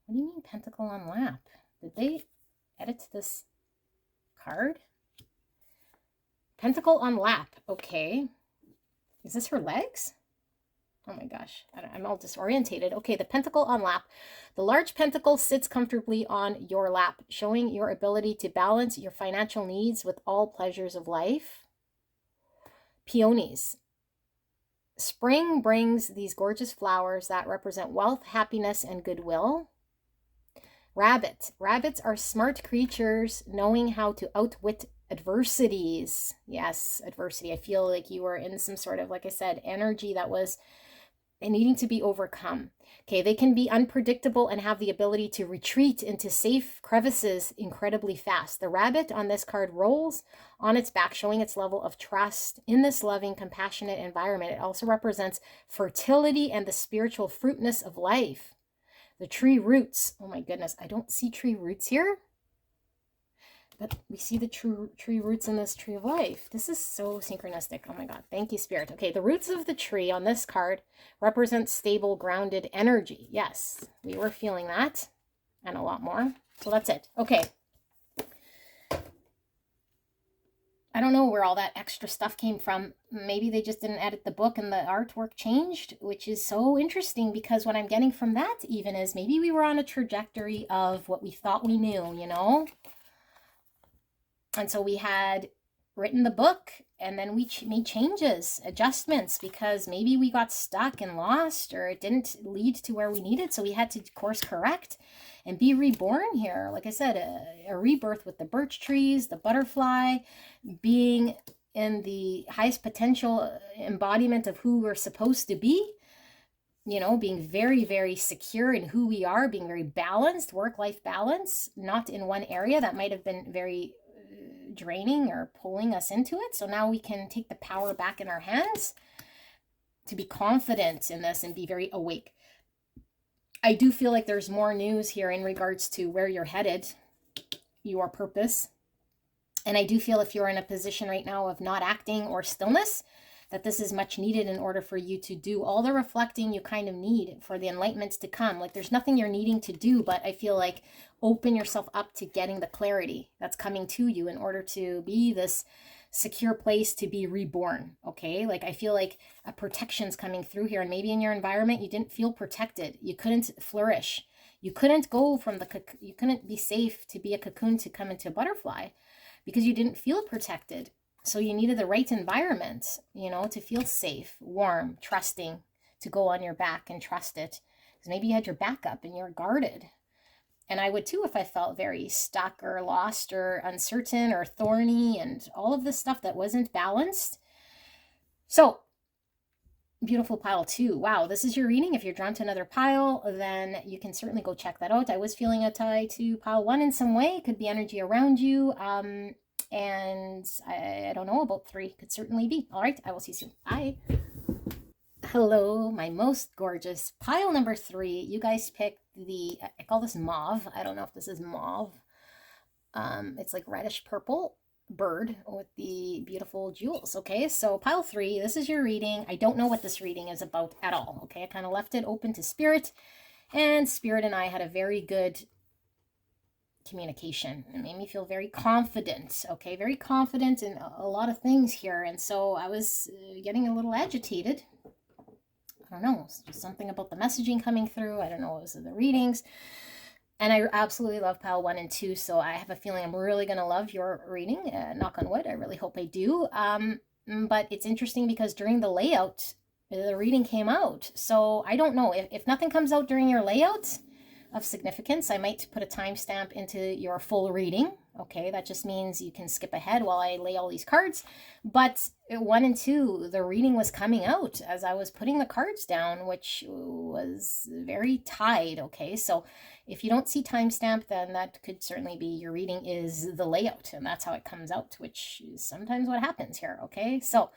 A: What do you mean pentacle on lap? Did they edit this card? Pentacle on lap. Okay. Is this her legs? Oh my gosh, I'm all disorientated. Okay, the pentacle on lap. The large pentacle sits comfortably on your lap, showing your ability to balance your financial needs with all pleasures of life. Peonies. Spring brings these gorgeous flowers that represent wealth, happiness, and goodwill. Rabbit. Rabbits are smart creatures knowing how to outwit adversities. Yes, adversity. I feel like you were in some sort of, like I said, energy that was needing to be overcome. Okay, they can be unpredictable and have the ability to retreat into safe crevices incredibly fast. The rabbit on this card rolls on its back, showing its level of trust in this loving, compassionate environment. It also represents fertility and the spiritual fruitness of life. The tree roots. Oh my goodness, I don't see tree roots here. But we see the true tree roots in this tree of life. This is so synchronistic. Oh my God. Thank you, Spirit. Okay, the roots of the tree on this card represent stable, grounded energy. Yes, we were feeling that and a lot more. So that's it. Okay. I don't know where all that extra stuff came from. Maybe they just didn't edit the book and the artwork changed, which is so interesting, because what I'm getting from that even is maybe we were on a trajectory of what we thought we knew, you know? And so we had written the book, and then we made changes, adjustments, because maybe we got stuck and lost, or it didn't lead to where we needed. So we had to course correct and be reborn here. Like I said, a rebirth with the birch trees, the butterfly, being in the highest potential embodiment of who we're supposed to be. You know, being very, very secure in who we are, being very balanced, work-life balance, not in one area that might have been very draining or pulling us into it. So now we can take the power back in our hands to be confident in this and be very awake. I do feel like there's more news here in regards to where you're headed, your purpose. And I do feel if you're in a position right now of not acting or stillness, that this is much needed in order for you to do all the reflecting you kind of need for the enlightenments to come. Like there's nothing you're needing to do, but I feel like open yourself up to getting the clarity that's coming to you in order to be this secure place to be reborn. Okay, like I feel like a protection's coming through here, and maybe in your environment you didn't feel protected, you couldn't flourish, you couldn't go from the you couldn't be safe to be a cocoon to come into a butterfly because you didn't feel protected. So you needed the right environment, you know, to feel safe, warm, trusting, to go on your back and trust it. Because maybe you had your back up and you're guarded. And I would too if I felt very stuck or lost or uncertain or thorny and all of this stuff that wasn't balanced. So, beautiful pile 2. Wow, this is your reading. If you're drawn to another pile, then you can certainly go check that out. I was feeling a tie to pile 1 in some way. It could be energy around you. And I don't know, about 3 could certainly be. All right, I will see you soon. Bye. Hello, my most gorgeous pile number 3. You guys picked the, I call this mauve. I don't know if this is mauve. It's like reddish purple bird with the beautiful jewels. Okay, so pile 3, this is your reading. I don't know what this reading is about at all. Okay, I kind of left it open to Spirit, and Spirit and I had a very good communication. It made me feel very confident. Okay, very confident in a lot of things here. And so I was getting a little agitated. I don't know, it's just something about the messaging coming through. I don't know, it was the readings. And I absolutely love pile 1 and 2. So I have a feeling I'm really going to love your reading. Knock on wood. I really hope I do. But it's interesting because during the layout, the reading came out. So I don't know if nothing comes out during your layout of significance, I might put a timestamp into your full reading. Okay, that just means you can skip ahead while I lay all these cards. But 1 and 2, the reading was coming out as I was putting the cards down, which was very tied. Okay, so if you don't see timestamp, then that could certainly be your reading is the layout, and that's how it comes out, which is sometimes what happens here. Okay, so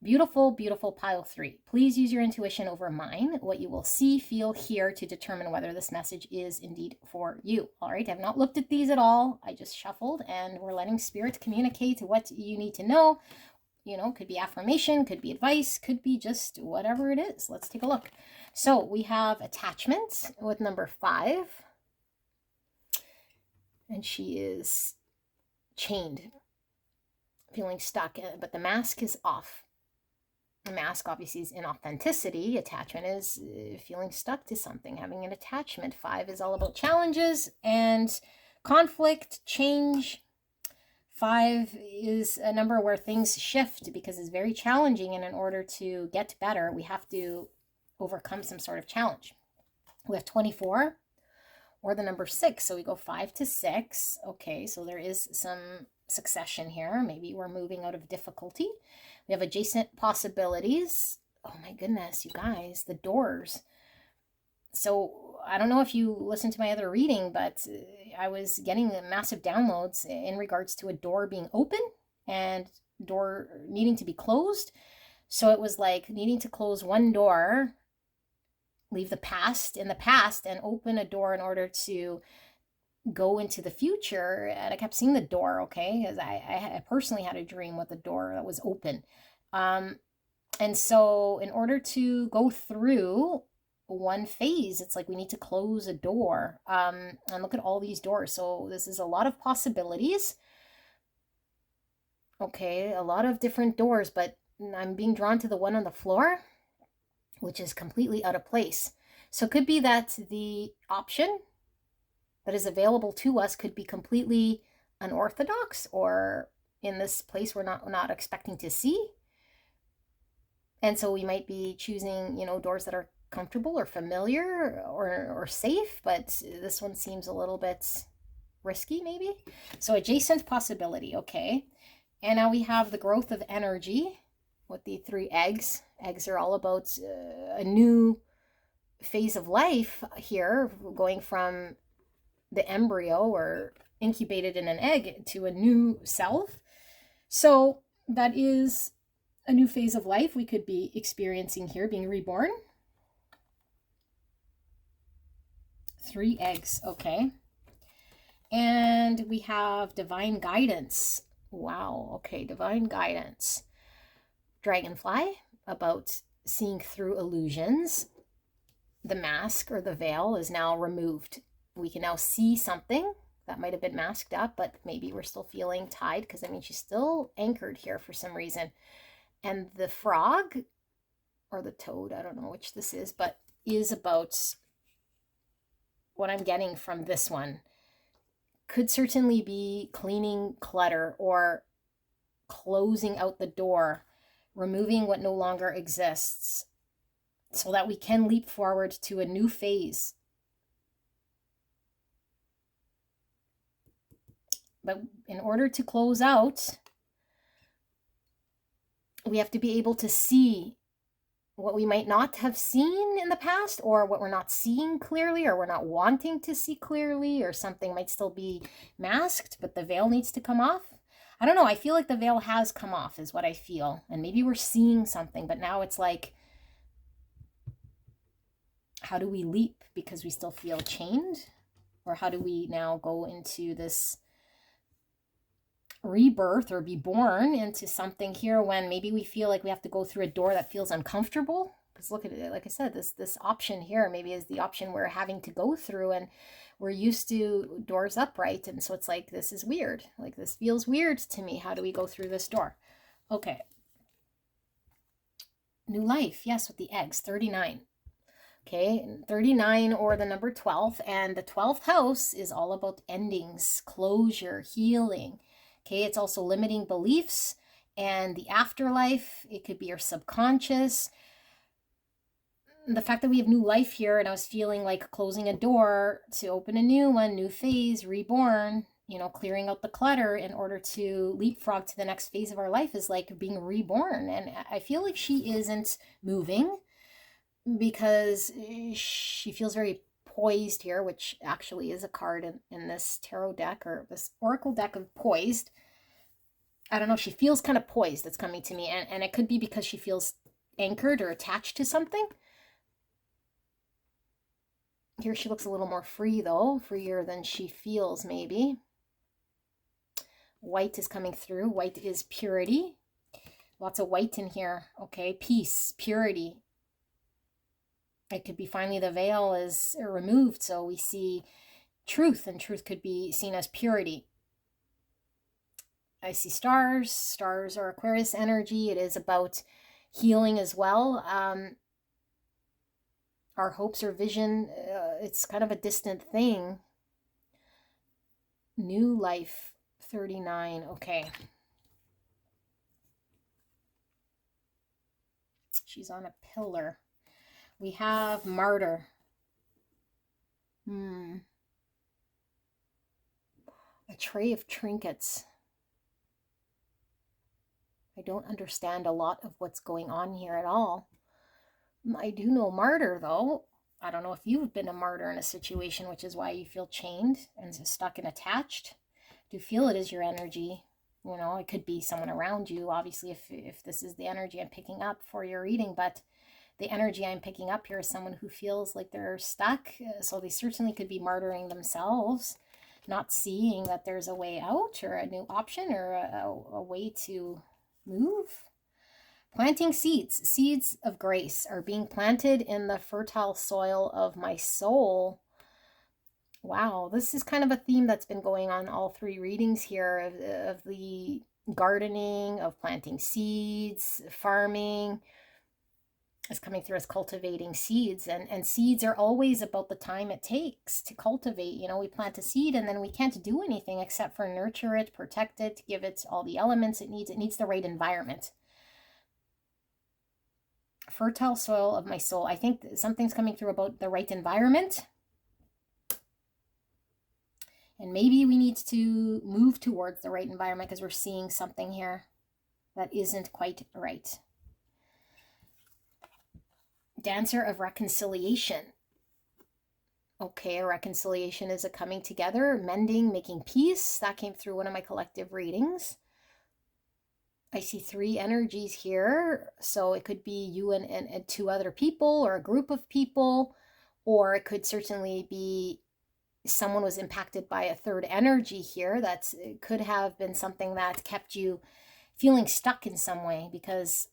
A: beautiful, beautiful pile 3. Please use your intuition over mine, what you will see, feel, hear to determine whether this message is indeed for you. All right, I've not looked at these at all. I just shuffled, and we're letting Spirit communicate what you need to know. You know, could be affirmation, could be advice, could be just whatever it is. Let's take a look. So we have attachment with number 5. And she is chained, feeling stuck, but the mask is off. The mask obviously is inauthenticity. Attachment is feeling stuck to something, having an attachment. 5 is all about challenges and conflict, change. 5 is a number where things shift because it's very challenging, and in order to get better, we have to overcome some sort of challenge. We have 24 or the number 6, so we go 5 to 6. Okay, so there is some succession here. Maybe we're moving out of difficulty. We have adjacent possibilities. Oh my goodness, you guys, the doors. So I don't know if you listened to my other reading, but I was getting massive downloads in regards to a door being open and door needing to be closed. So it was like needing to close one door, leave the past in the past, and open a door in order to go into the future, and I kept seeing the door, okay, because I personally had a dream with a door that was open. And so in order to go through one phase, it's like we need to close a door. And look at all these doors. So this is a lot of possibilities. Okay, a lot of different doors, but I'm being drawn to the one on the floor, which is completely out of place. So it could be that the option that is available to us could be completely unorthodox, or in this place we're not expecting to see. And so we might be choosing, doors that are comfortable or familiar or safe, but this one seems a little bit risky maybe. So adjacent possibility, okay. And now we have the growth of energy with the 3 eggs. Eggs are all about a new phase of life here, going from the embryo or incubated in an egg to a new self. So that is a new phase of life we could be experiencing here, being reborn. 3 eggs, okay. And we have divine guidance. Wow, okay, divine guidance. Dragonfly, about seeing through illusions. The mask or the veil is now removed. We can now see something that might have been masked up, but maybe we're still feeling tied, because I mean, she's still anchored here for some reason. And the frog or the toad, I don't know which this is, but is about what I'm getting from this one. Could certainly be cleaning clutter or closing out the door, removing what no longer exists, so that we can leap forward to a new phase. But in order to close out, we have to be able to see what we might not have seen in the past, or what we're not seeing clearly, or we're not wanting to see clearly, or something might still be masked, but the veil needs to come off. I don't know. I feel like the veil has come off is what I feel. And maybe we're seeing something, but now it's like, how do we leap because we still feel chained? Or how do we now go into this rebirth or be born into something here when maybe we feel like we have to go through a door that feels uncomfortable? Because look at it, like I said, this option here maybe is the option we're having to go through, and we're used to doors upright, and so it's like, this is weird, like this feels weird to me. How do we go through this door? Okay, new life, yes, with the eggs. 39. Okay, 39, or the number 12, and the 12th house is all about endings, closure, healing. Okay, it's also limiting beliefs and the afterlife. It could be your subconscious. The fact that we have new life here, and I was feeling like closing a door to open a new one, new phase, reborn, clearing out the clutter in order to leapfrog to the next phase of our life, is like being reborn. And I feel like she isn't moving because she feels very poised here, which actually is a card in this tarot deck, or this oracle deck of poised. I don't know, she feels kind of poised. That's coming to me, and it could be because she feels anchored or attached to something. Here she looks a little more free though, freer than she feels maybe. White is coming through. White is purity. Lots of white in here. Okay, peace, purity. It could be finally the veil is removed, so we see truth, and truth could be seen as purity. I see stars. Stars are Aquarius energy. It is about healing as well. Our hopes or vision, it's kind of a distant thing. New life, 39. Okay. She's on a pillar. We have martyr. A tray of trinkets. I don't understand a lot of what's going on here at all. I do know martyr, though. I don't know if you've been a martyr in a situation, which is why you feel chained and stuck and attached. Do feel it is your energy. It could be someone around you, obviously, if this is the energy I'm picking up for your reading, but the energy I'm picking up here is someone who feels like they're stuck, so they certainly could be martyring themselves. not seeing that there's a way out or a new option or a way to move. Planting seeds. Seeds of grace are being planted in the fertile soil of my soul. Wow, this is kind of a theme that's been going on all three readings here of the gardening, of planting seeds, farming is coming through as cultivating seeds. And seeds are always about the time it takes to cultivate. You know, we plant a seed and then we can't do anything except for nurture it, protect it, give it all the elements it needs. It needs the right environment. Fertile soil of my soul. I think something's coming through about the right environment. And maybe we need to move towards the right environment because we're seeing something here that isn't quite right. Dancer of reconciliation. Okay, a reconciliation is a coming together, mending, making peace. That came through one of my collective readings. I see three energies here. So it could be you and two other people or a group of people, or it could certainly be someone was impacted by a third energy here. It could have been something that kept you feeling stuck in some way, because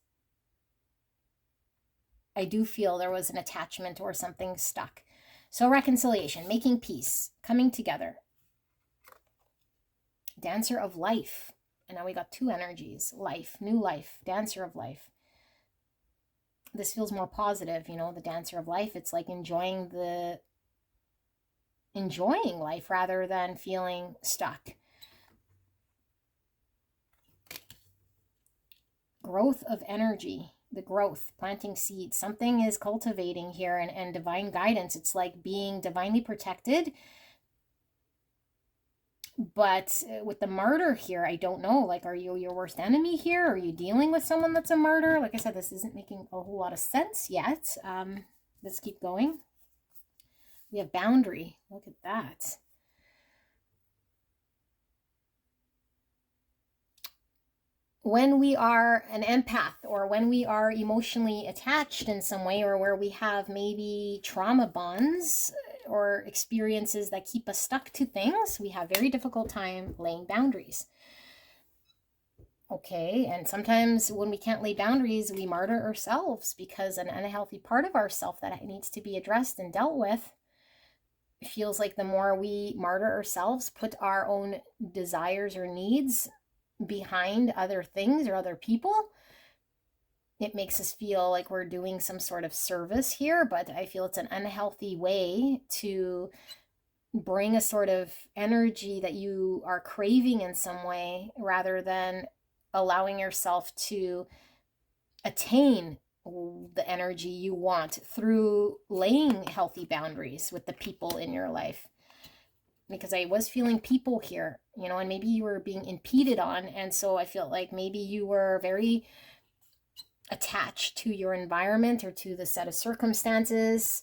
A: I do feel there was an attachment or something stuck. So reconciliation, making peace, coming together. Dancer of life. And now we got two energies. Life, new life, dancer of life. This feels more positive, you know, the dancer of life. It's like enjoying life rather than feeling stuck. Growth of energy. The growth, planting seeds. Something is cultivating here, and divine guidance. It's like being divinely protected. But with the martyr here, I don't know. Like, are you your worst enemy here? Are you dealing with someone that's a martyr? Like I said, this isn't making a whole lot of sense yet. Let's keep going. We have boundary. Look at that. When we are an empath, or when we are emotionally attached in some way, or where we have maybe trauma bonds or experiences that keep us stuck to things, we have very difficult time laying boundaries. Okay, and sometimes when we can't lay boundaries, we martyr ourselves, because an unhealthy part of ourself that needs to be addressed and dealt with feels like the more we martyr ourselves, put our own desires or needs behind other things or other people, it makes us feel like we're doing some sort of service here. But I feel it's an unhealthy way to bring a sort of energy that you are craving in some way, rather than allowing yourself to attain the energy you want through laying healthy boundaries with the people in your life. Because I was feeling people here, you know, and maybe you were being impeded on. And so I feel like maybe you were very attached to your environment or to the set of circumstances.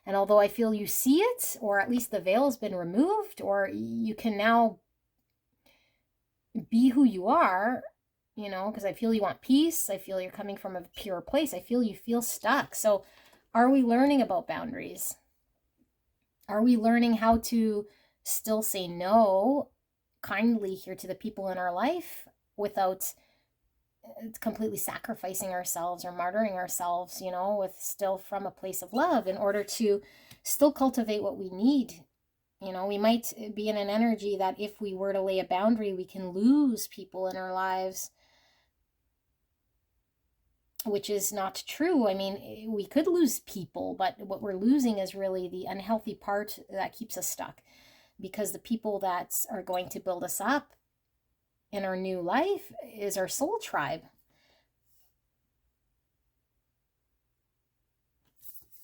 A: And although I feel you see it, or at least the veil has been removed, or you can now be who you are, you know, because I feel you want peace. I feel you're coming from a pure place. I feel you feel stuck. So are we learning about boundaries? Are we learning how to still say no kindly here to the people in our life without completely sacrificing ourselves or martyring ourselves, you know, with still from a place of love, in order to still cultivate what we need? You know, we might be in an energy that if we were to lay a boundary, we can lose people in our lives, which is not true. I mean, we could lose people, but what we're losing is really the unhealthy part that keeps us stuck, because the people that are going to build us up in our new life is our soul tribe.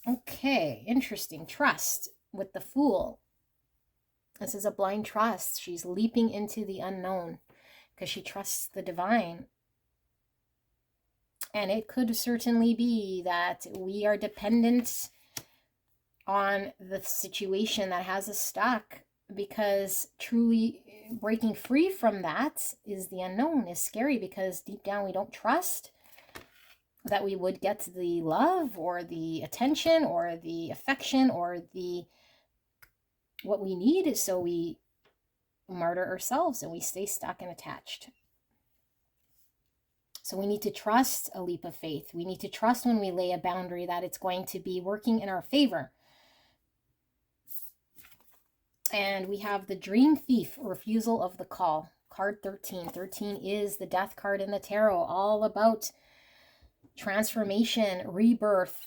A: Okay, interesting. Trust with the Fool. This is a blind trust. She's leaping into the unknown because she trusts the divine. And it could certainly be that we are dependent on the situation that has us stuck, because truly breaking free from that is the unknown, is scary, because deep down we don't trust that we would get the love or the attention or the affection or the what we need is so we martyr ourselves and we stay stuck and attached. So we need to trust a leap of faith. We need to trust when we lay a boundary that it's going to be working in our favor. And we have the Dream Thief, refusal of the call. Card 13. 13 is the death card in the tarot, all about transformation, rebirth.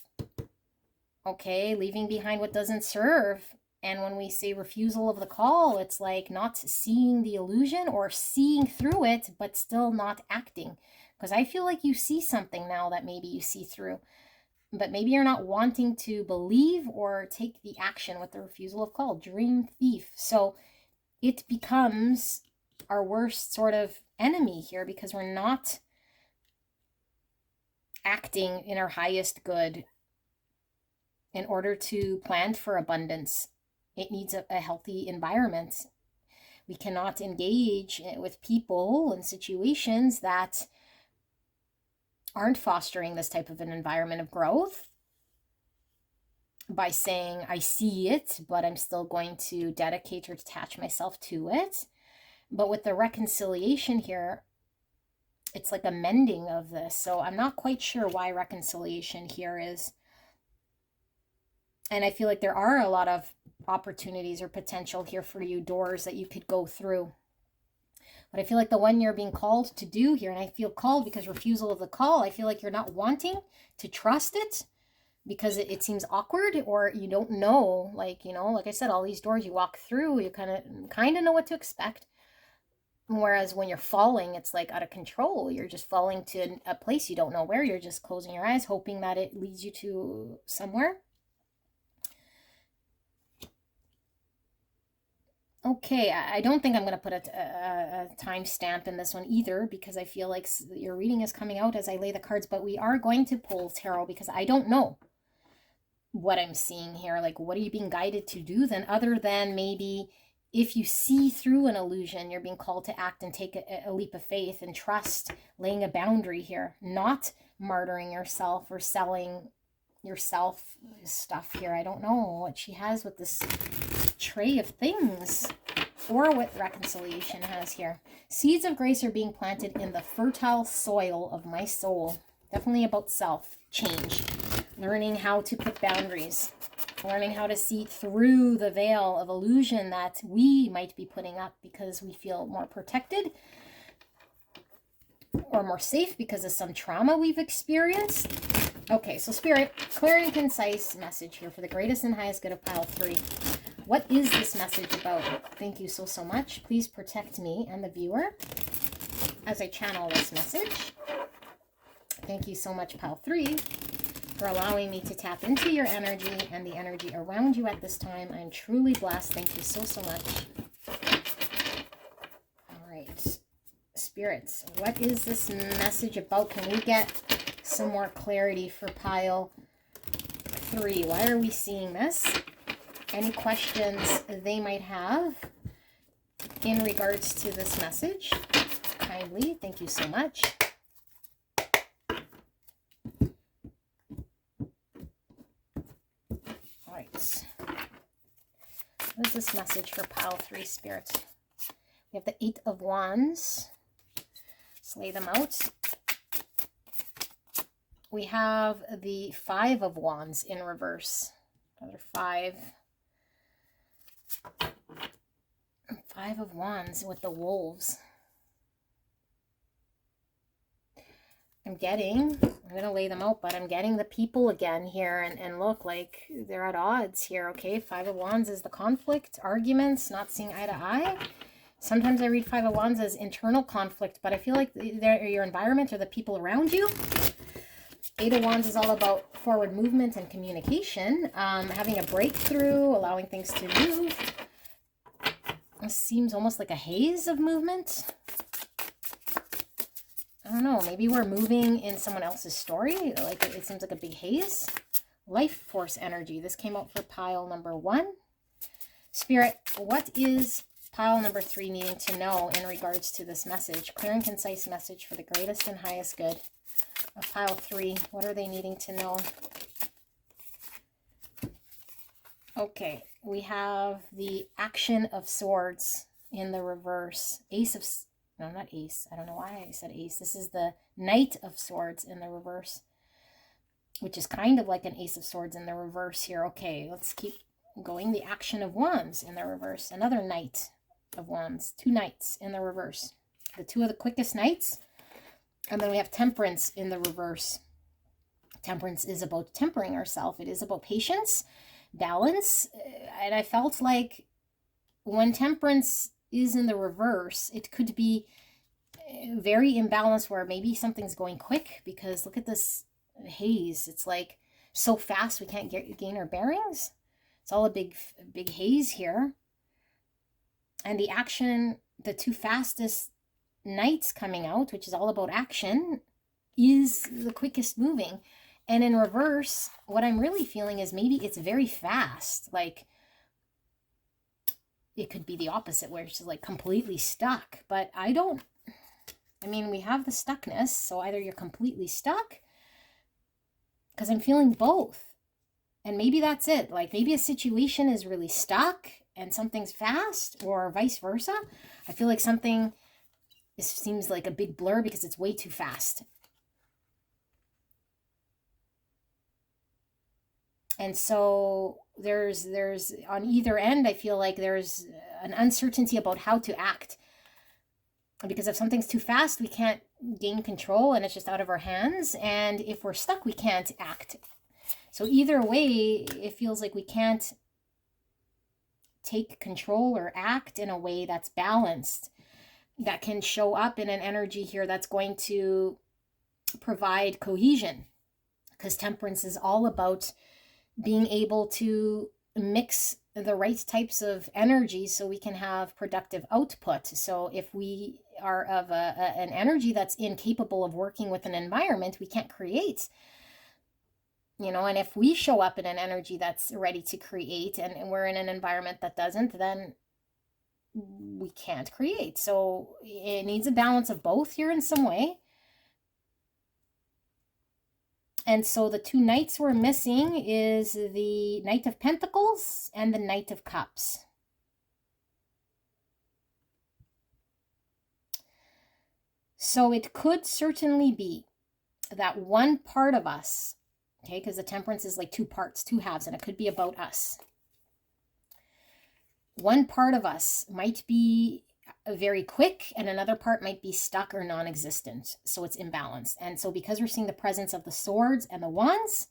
A: Okay, leaving behind what doesn't serve. And when we say refusal of the call, it's like not seeing the illusion or seeing through it, but still not acting. Because I feel like you see something now that maybe you see through, but maybe you're not wanting to believe or take the action with the refusal of call. Dream Thief. So it becomes our worst sort of enemy here because we're not acting in our highest good. In order to plan for abundance, it needs a healthy environment. We cannot engage with people and situations that aren't fostering this type of an environment of growth by saying, I see it, but I'm still going to dedicate or attach myself to it. But with the reconciliation here, it's like a mending of this. So I'm not quite sure why reconciliation here is. And I feel like there are a lot of opportunities or potential here for you, doors that you could go through. But I feel like the one you're being called to do here, and I feel called because refusal of the call, I feel like you're not wanting to trust it because it seems awkward, or you don't know, like, you know, like I said, all these doors you walk through, you kind of know what to expect. Whereas when you're falling, it's like out of control. You're just falling to a place you don't know where. You're just closing your eyes, hoping that it leads you to somewhere. Okay, I don't think I'm going to put a timestamp in this one either, because I feel like your reading is coming out as I lay the cards, but we are going to pull tarot because I don't know what I'm seeing here. Like, what are you being guided to do then, other than maybe if you see through an illusion, you're being called to act and take a leap of faith and trust, laying a boundary here, not martyring yourself or selling yourself stuff here. I don't know what she has with this tray of things or what reconciliation has here. Seeds of grace are being planted in the fertile soil of my soul. Definitely about self change, learning how to put boundaries, learning how to see through the veil of illusion that we might be putting up because we feel more protected or more safe because of some trauma we've experienced. Okay, so Spirit, clear and concise message here for the greatest and highest good of pile 3. What is this message about? Thank you so much. Please protect me and the viewer as I channel this message. Thank you so much, pile 3, for allowing me to tap into your energy and the energy around you at this time. I'm truly blessed. Thank you so much. All right, spirits, what is this message about? Can we get some more clarity for pile 3? Why are we seeing this? Any questions they might have in regards to this message? Kindly, thank you so much. All right. What is this message for pile 3, Spirit? We have the 8 of Wands. Let's lay them out. We have the 5 of Wands in reverse. Another 5. 5 of Wands with the wolves. I'm going to lay them out, but I'm getting the people again here, and look, like they're at odds here, okay? 5 of Wands is the conflict, arguments, not seeing eye to eye. Sometimes I read 5 of Wands as internal conflict, but I feel like your environment or the people around you. 8 of Wands is all about forward movement and communication, having a breakthrough, allowing things to move. This seems almost like a haze of movement. I don't know, maybe we're moving in someone else's story, like it seems like a big haze. Life force energy. This came out for pile number 1. Spirit, what is pile number 3 needing to know in regards to this message? Clear and concise message for the greatest and highest good of pile 3. What are they needing to know? Okay, we have the action of swords in the reverse. Ace of, no, not ace. I don't know why I said ace. This is the knight of swords in the reverse, which is kind of like an ace of swords in the reverse here. Okay, let's keep going. The action of wands in the reverse. Another knight of wands. Two knights in the reverse. The two of the quickest knights. And then we have temperance in the reverse. Temperance is about tempering ourselves. It is about patience, balance. And I felt like when temperance is in the reverse, it could be very imbalanced where maybe something's going quick, because look at this haze. It's like so fast we can't gain our bearings. It's all a big haze here. And the action, the two fastest knights coming out, which is all about action, is the quickest moving. And in reverse, what I'm really feeling is maybe it's very fast. Like it could be the opposite, where it's just like completely stuck. But I mean, we have the stuckness. So either you're completely stuck, because I'm feeling both. And maybe that's it. Like maybe a situation is really stuck and something's fast, or vice versa. I feel like something seems like a big blur because it's way too fast. And so there's on either end, I feel like there's an uncertainty about how to act. Because if something's too fast, we can't gain control and it's just out of our hands. And if we're stuck, we can't act. So either way, it feels like we can't take control or act in a way that's balanced, that can show up in an energy here that's going to provide cohesion. Because temperance is all about being able to mix the right types of energy so we can have productive output. So if we are of an energy that's incapable of working with an environment, we can't create. You know, and if we show up in an energy that's ready to create, and we're in an environment that doesn't, then we can't create. So it needs a balance of both here in some way. And so the two knights we're missing is the Knight of Pentacles and the Knight of Cups. So it could certainly be that one part of us, okay, because the temperance is like two parts, two halves, and it could be about us. One part of us might be very quick and another part might be stuck or non-existent. So it's imbalanced. And so because we're seeing the presence of the swords and the wands,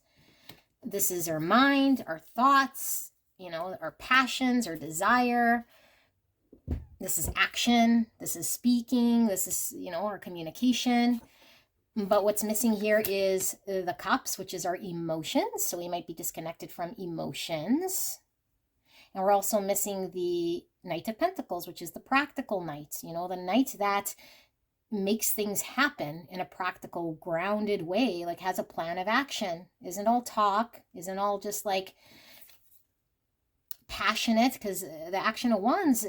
A: this is our mind, our thoughts, you know, our passions, our desire. This is action. This is speaking. This is, you know, our communication. But what's missing here is the cups, which is our emotions. So we might be disconnected from emotions. And we're also missing the Knight of Pentacles, which is the practical knight. You know, the knight that makes things happen in a practical, grounded way, like has a plan of action. Isn't all talk, isn't all just like passionate, because the action of wands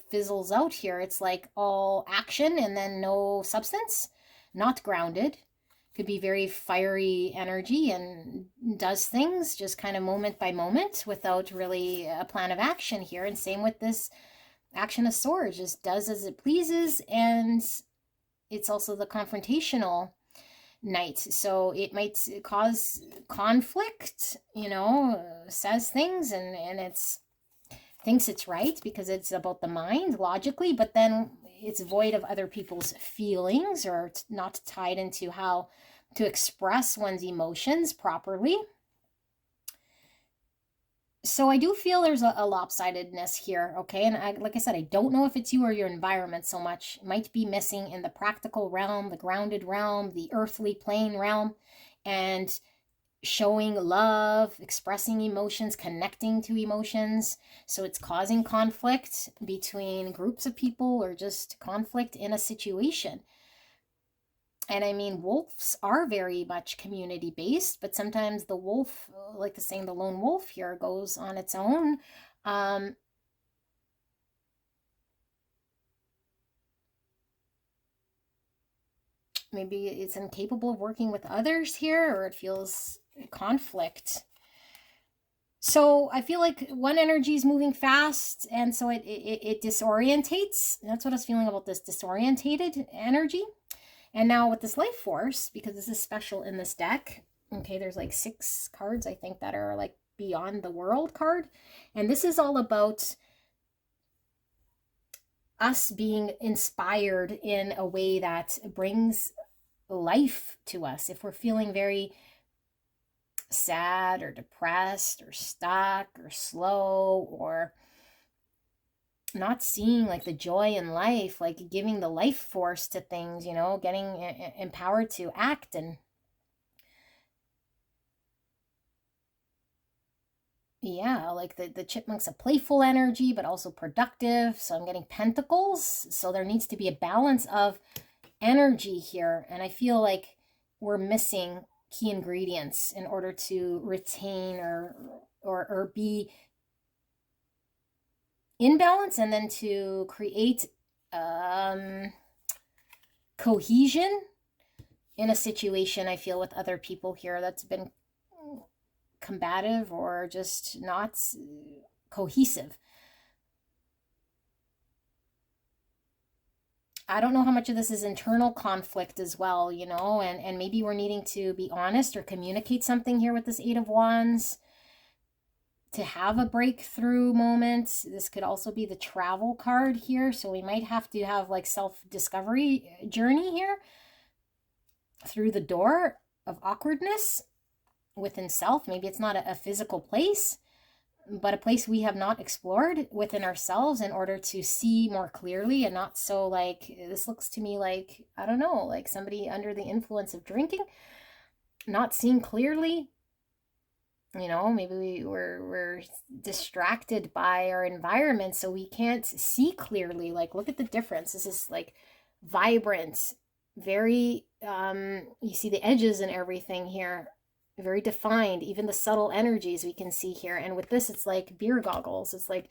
A: fizzles out here. It's like all action and then no substance, not grounded. Could be very fiery energy and does things just kind of moment by moment without really a plan of action here. And same with this action of swords, just does as it pleases. And it's also the confrontational knight. So it might cause conflict, you know, says things and it's thinks it's right because it's about the mind logically, but then it's void of other people's feelings or not tied into how to express one's emotions properly. So I do feel there's a lopsidedness here, okay? And like I said, I don't know if it's you or your environment so much. It might be missing in the practical realm, the grounded realm, the earthly plane realm, and showing love, expressing emotions, connecting to emotions. So it's causing conflict between groups of people or just conflict in a situation. And I mean, wolves are very much community-based, but sometimes the wolf, like the saying, the lone wolf here goes on its own. Maybe it's incapable of working with others here, or it feels conflict. So I feel like one energy is moving fast, and so it disorientates. That's what I was feeling about this disorientated energy. And now with this life force, because this is special in this deck, okay, there's like 6 cards, I think, that are like beyond the world card. And this is all about us being inspired in a way that brings life to us. If we're feeling very sad or depressed or stuck or slow or not seeing like the joy in life, like giving the life force to things, you know, getting empowered to act. And yeah, like the chipmunk's a playful energy, but also productive. So I'm getting pentacles. So there needs to be a balance of energy here. And I feel like we're missing key ingredients in order to retain or be in balance, and then to create cohesion in a situation, I feel, with other people here that's been combative or just not cohesive. I don't know how much of this is internal conflict as well, you know, and maybe we're needing to be honest or communicate something here with this 8 of Wands to have a breakthrough moment. This could also be the travel card here. So we might have to have like self-discovery journey here through the door of awkwardness within self. Maybe it's not a physical place, but a place we have not explored within ourselves in order to see more clearly, and not so like, this looks to me like, I don't know, like somebody under the influence of drinking, not seeing clearly. You know, maybe we're distracted by our environment, so we can't see clearly. Like, look at the difference. This is like vibrant, very, you see the edges and everything here, very defined, even the subtle energies we can see here. And with this, it's like beer goggles. It's like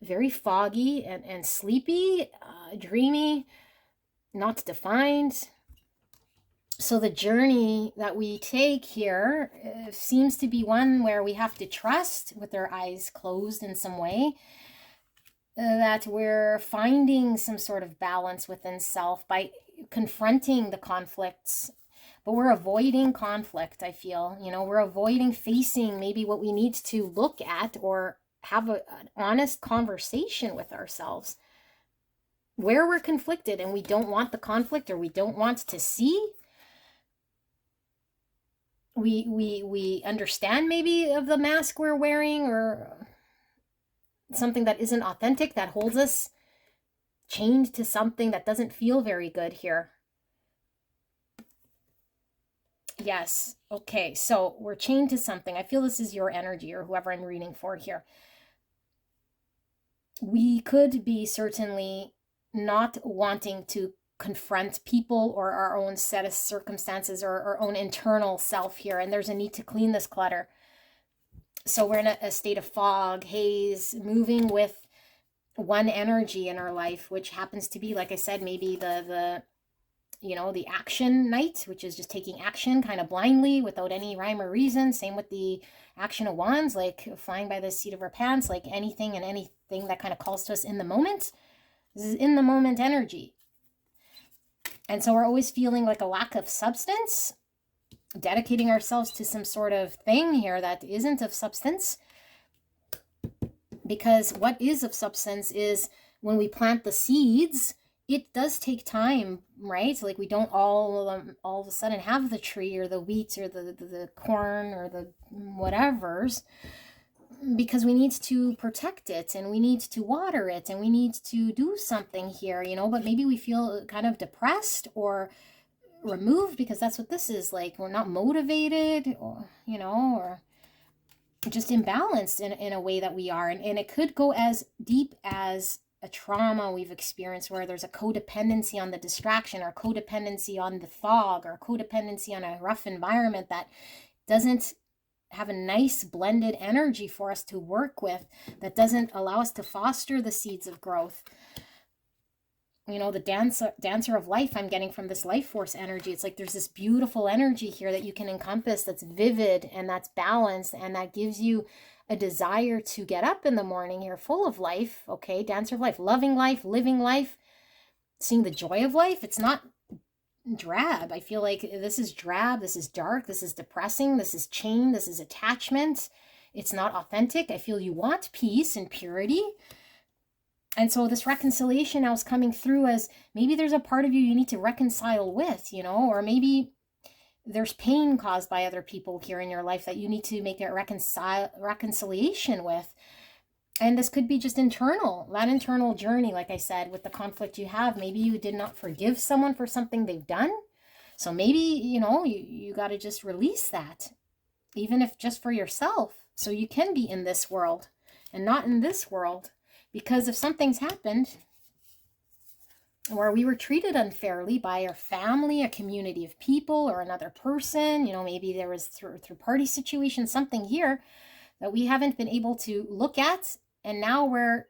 A: very foggy and sleepy, dreamy, not defined. So the journey that we take here seems to be one where we have to trust with our eyes closed in some way, that we're finding some sort of balance within self by confronting the conflicts. But we're avoiding conflict, I feel. You know, we're avoiding facing maybe what we need to look at or have an honest conversation with ourselves. Where we're conflicted and we don't want the conflict, or we don't want to see, we understand maybe of the mask we're wearing, or something that isn't authentic, that holds us chained to something that doesn't feel very good here. Yes. Okay. So we're chained to something. I feel this is your energy, or whoever I'm reading for here. We could be certainly not wanting to confront people or our own set of circumstances or our own internal self here. And there's a need to clean this clutter. So we're in a state of fog, haze, moving with one energy in our life, which happens to be, like I said, maybe the you know, the action knight, which is just taking action kind of blindly without any rhyme or reason. Same with the action of wands, like flying by the seat of our pants, like anything and anything that kind of calls to us in the moment. This is in the moment energy. And so we're always feeling like a lack of substance, dedicating ourselves to some sort of thing here that isn't of substance. Because what is of substance is when we plant the seeds, it does take time, right? Like we don't all of a sudden have the tree or the wheat or the corn or the whatevers, because we need to protect it and we need to water it and we need to do something here, you know. But maybe we feel kind of depressed or removed because that's what this is like. We're not motivated, or, you know, or just imbalanced in a way that we are. And it could go as deep as a trauma we've experienced where there's a codependency on the distraction, or codependency on the fog, or codependency on a rough environment that doesn't have a nice blended energy for us to work with, that doesn't allow us to foster the seeds of growth. you know, the dancer of life I'm getting from this life force energy. It's like there's this beautiful energy here that you can encompass that's vivid and that's balanced and that gives you a desire to get up in the morning here full of life, okay? Dancer of life, loving life, living life, seeing the joy of life. It's not drab. I feel like this is drab, this is dark, this is depressing, this is chain, this is attachment. It's not authentic. I feel you want peace and purity. And so this reconciliation now is coming through as maybe there's a part of you need to reconcile with, you know, or maybe there's pain caused by other people here in your life that you need to make a reconciliation with. And this could be just internal, that internal journey, like I said, with the conflict you have. Maybe you did not forgive someone for something they've done. So maybe, you know, you got to just release that, even if just for yourself, so you can be in this world and not in this world. Because if something's happened where we were treated unfairly by our family, a community of people, or another person, you know, maybe there was through party situation, something here that we haven't been able to look at, and now we're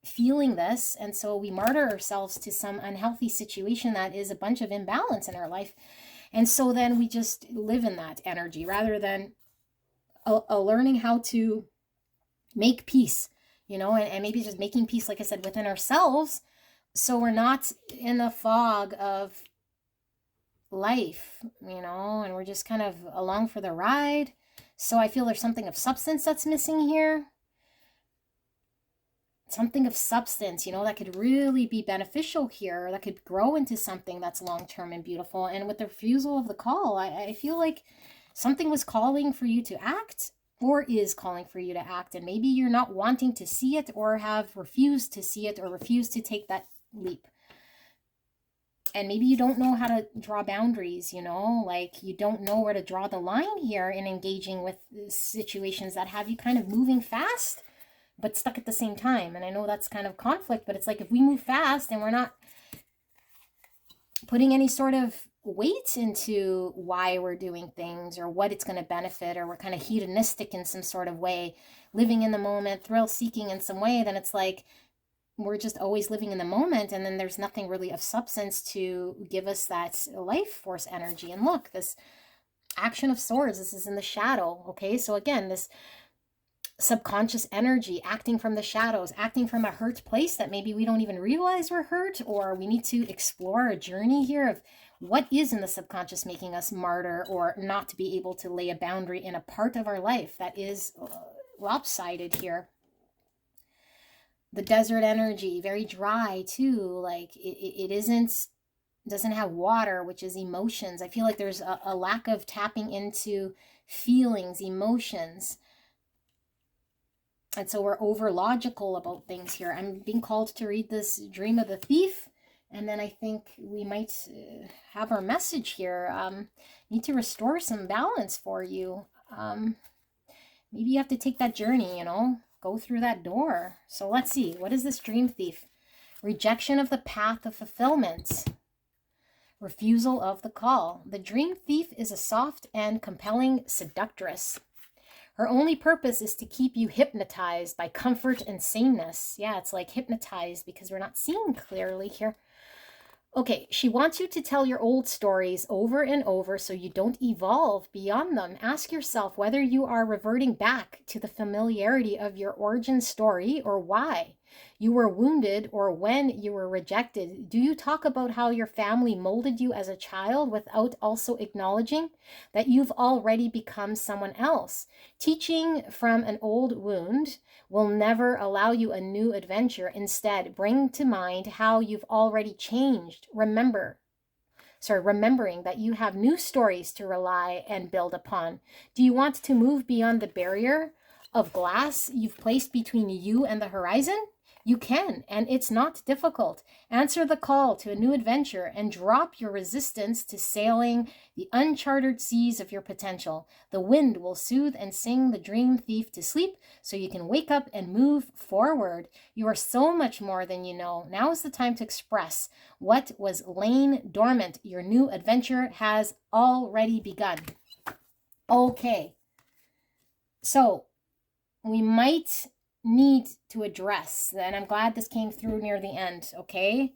A: feeling this, and so we martyr ourselves to some unhealthy situation that is a bunch of imbalance in our life. And so then we just live in that energy rather than learning how to make peace, you know, and maybe just making peace, like I said, within ourselves, so we're not in the fog of life, you know, and we're just kind of along for the ride. So I feel there's something of substance that's missing here. Something of substance, you know, that could really be beneficial here, that could grow into something that's long-term and beautiful. And with the refusal of the call, I feel like something was calling for you to act, or is calling for you to act, and maybe you're not wanting to see it, or have refused to see it, or refused to take that leap. And maybe you don't know how to draw boundaries, you know, like you don't know where to draw the line here in engaging with situations that have you kind of moving fast but stuck at the same time. And I know that's kind of conflict, but it's like if we move fast and we're not putting any sort of weight into why we're doing things or what it's going to benefit, or we're kind of hedonistic in some sort of way, living in the moment, thrill seeking in some way, then it's like we're just always living in the moment, and then there's nothing really of substance to give us that life force energy. And look, this Action of Swords, this is in the shadow, okay? So again, this subconscious energy acting from the shadows, acting from a hurt place that maybe we don't even realize we're hurt, or we need to explore a journey here of what is in the subconscious making us martyr or not to be able to lay a boundary in a part of our life that is lopsided here. The desert energy, very dry too, like it doesn't have water, which is emotions. I feel like there's a lack of tapping into feelings, emotions. And so we're over logical about things here. I'm being called to read this Dream of the Thief, and then I think we might have our message here. Need to restore some balance for you. Maybe you have to take that journey, you know, go through that door. So let's see, what is this Dream Thief? Rejection of the path of fulfillment. Refusal of the call. The Dream Thief is a soft and compelling seductress. Her only purpose is to keep you hypnotized by comfort and sameness. Yeah, it's like hypnotized because we're not seeing clearly here. Okay, she wants you to tell your old stories over and over so you don't evolve beyond them. Ask yourself whether you are reverting back to the familiarity of your origin story, or why you were wounded, or when you were rejected. Do you talk about how your family molded you as a child without also acknowledging that you've already become someone else? Teaching from an old wound will never allow you a new adventure. Instead, bring to mind how you've already changed. Remembering that you have new stories to rely and build upon. Do you want to move beyond the barrier of glass you've placed between you and the horizon? You can, and it's not difficult. Answer the call to a new adventure and drop your resistance to sailing the uncharted seas of your potential. The wind will soothe and sing the Dream Thief to sleep so you can wake up and move forward. You are so much more than you know. Now is the time to express what was laying dormant. Your new adventure has already begun. Okay. So, we might need to address, and I'm glad this came through near the end, okay?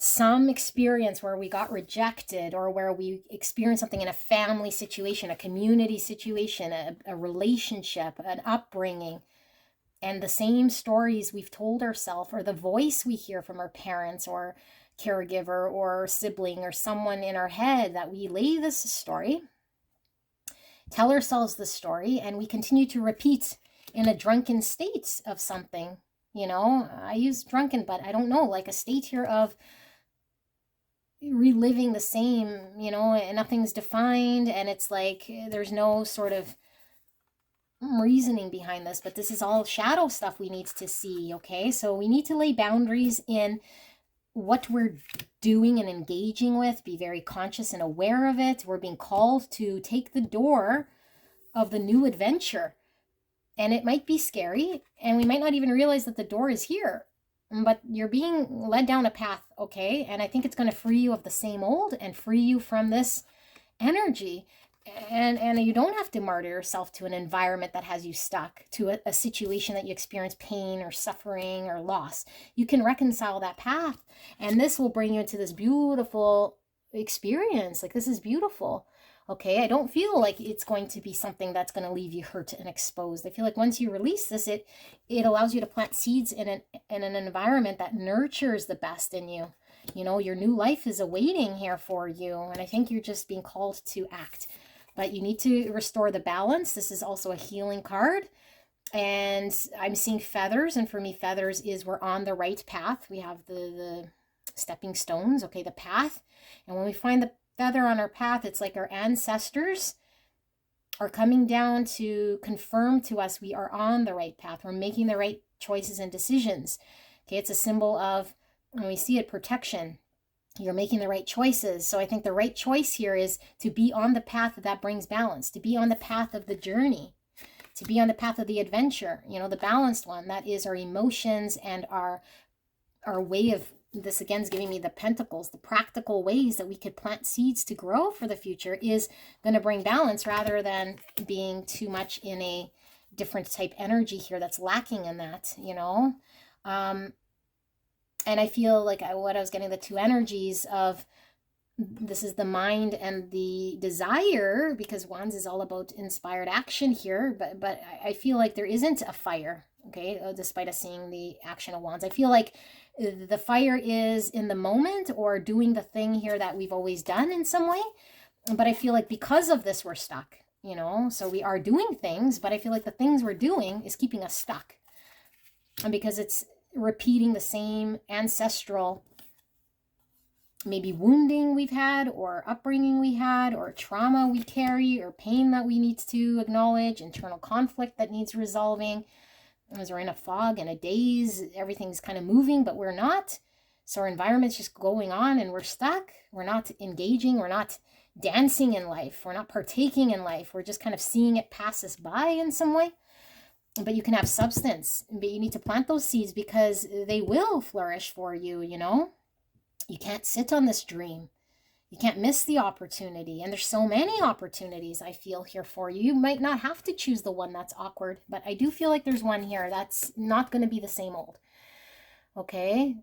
A: some experience where we got rejected, or where we experienced something in a family situation, a community situation, a relationship, an upbringing, and the same stories we've told ourselves, or the voice we hear from our parents or caregiver or sibling or someone in our head, that we lay this story, tell ourselves the story, and we continue to repeat in a drunken state of something. You know, I use drunken, but I don't know, like a state here of reliving the same, you know, and nothing's defined, and it's like there's no sort of reasoning behind this, but this is all shadow stuff we need to see. Okay, so we need to lay boundaries in what we're doing and engaging with, be very conscious and aware of it. We're being called to take the door of the new adventure, and it might be scary, and we might not even realize that the door is here, but you're being led down a path. Okay, and I think it's going to free you of the same old and free you from this energy. And you don't have to martyr yourself to an environment that has you stuck, to a situation that you experience pain or suffering or loss. You can reconcile that path, and this will bring you into this beautiful experience. Like, this is beautiful. Okay, I don't feel like it's going to be something that's going to leave you hurt and exposed. I feel like once you release this, it allows you to plant seeds in an environment that nurtures the best in you. You know, your new life is awaiting here for you, and I think you're just being called to act. But you need to restore the balance. This is also a healing card. And I'm seeing feathers. And for me, feathers is we're on the right path. We have the stepping stones, okay, the path. And when we find the feather on our path, it's like our ancestors are coming down to confirm to us we are on the right path. We're making the right choices and decisions. Okay, it's a symbol of, when we see it, protection. You're making the right choices. So I think the right choice here is to be on the path that brings balance, to be on the path of the journey, to be on the path of the adventure, you know, the balanced one. That is our emotions and our way of, this again is giving me the pentacles, the practical ways that we could plant seeds to grow for the future is going to bring balance, rather than being too much in a different type energy here that's lacking in that, you know. And I feel like what I was getting, the two energies of, this is the mind and the desire, because Wands is all about inspired action here. But I feel like there isn't a fire, okay, despite us seeing the action of Wands. I feel like the fire is in the moment, or doing the thing here that we've always done in some way. But I feel like because of this, we're stuck, you know. So we are doing things, but I feel like the things we're doing is keeping us stuck. And because it's repeating the same ancestral, maybe wounding we've had, or upbringing we had, or trauma we carry, or pain that we need to acknowledge, internal conflict that needs resolving. As we're in a fog and a daze, everything's kind of moving, but we're not. So our environment's just going on and we're stuck. We're not engaging. We're not dancing in life. We're not partaking in life. We're just kind of seeing it pass us by in some way. But you can have substance, but you need to plant those seeds, because they will flourish for you, you know. You can't sit on this dream. You can't miss the opportunity. And there's so many opportunities I feel here for you. You might not have to choose the one that's awkward, but I do feel like there's one here that's not going to be the same old. Okay?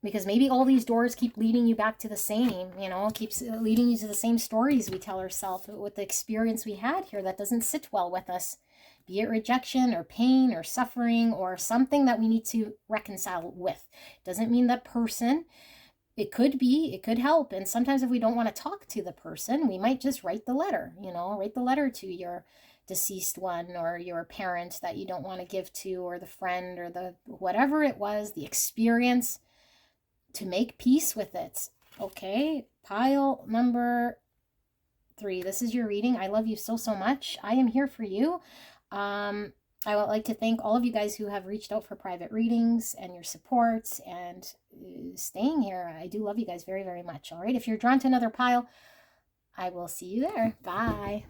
A: Because maybe all these doors keep leading you back to the same, you know, keeps leading you to the same stories we tell ourselves with the experience we had here that doesn't sit well with us. Be it rejection or pain or suffering or something that we need to reconcile with. Doesn't mean that person. It could be, it could help. And sometimes if we don't want to talk to the person, we might just write the letter, you know, write the letter to your deceased one, or your parent that you don't want to give to, or the friend, or the whatever it was, the experience, to make peace with it. Okay, pile number 3. This is your reading. I love you so, so much. I am here for you. I would like to thank all of you guys who have reached out for private readings and your support and staying here. I do love you guys very, very much. All right. If you're drawn to another pile, I will see you there. Bye.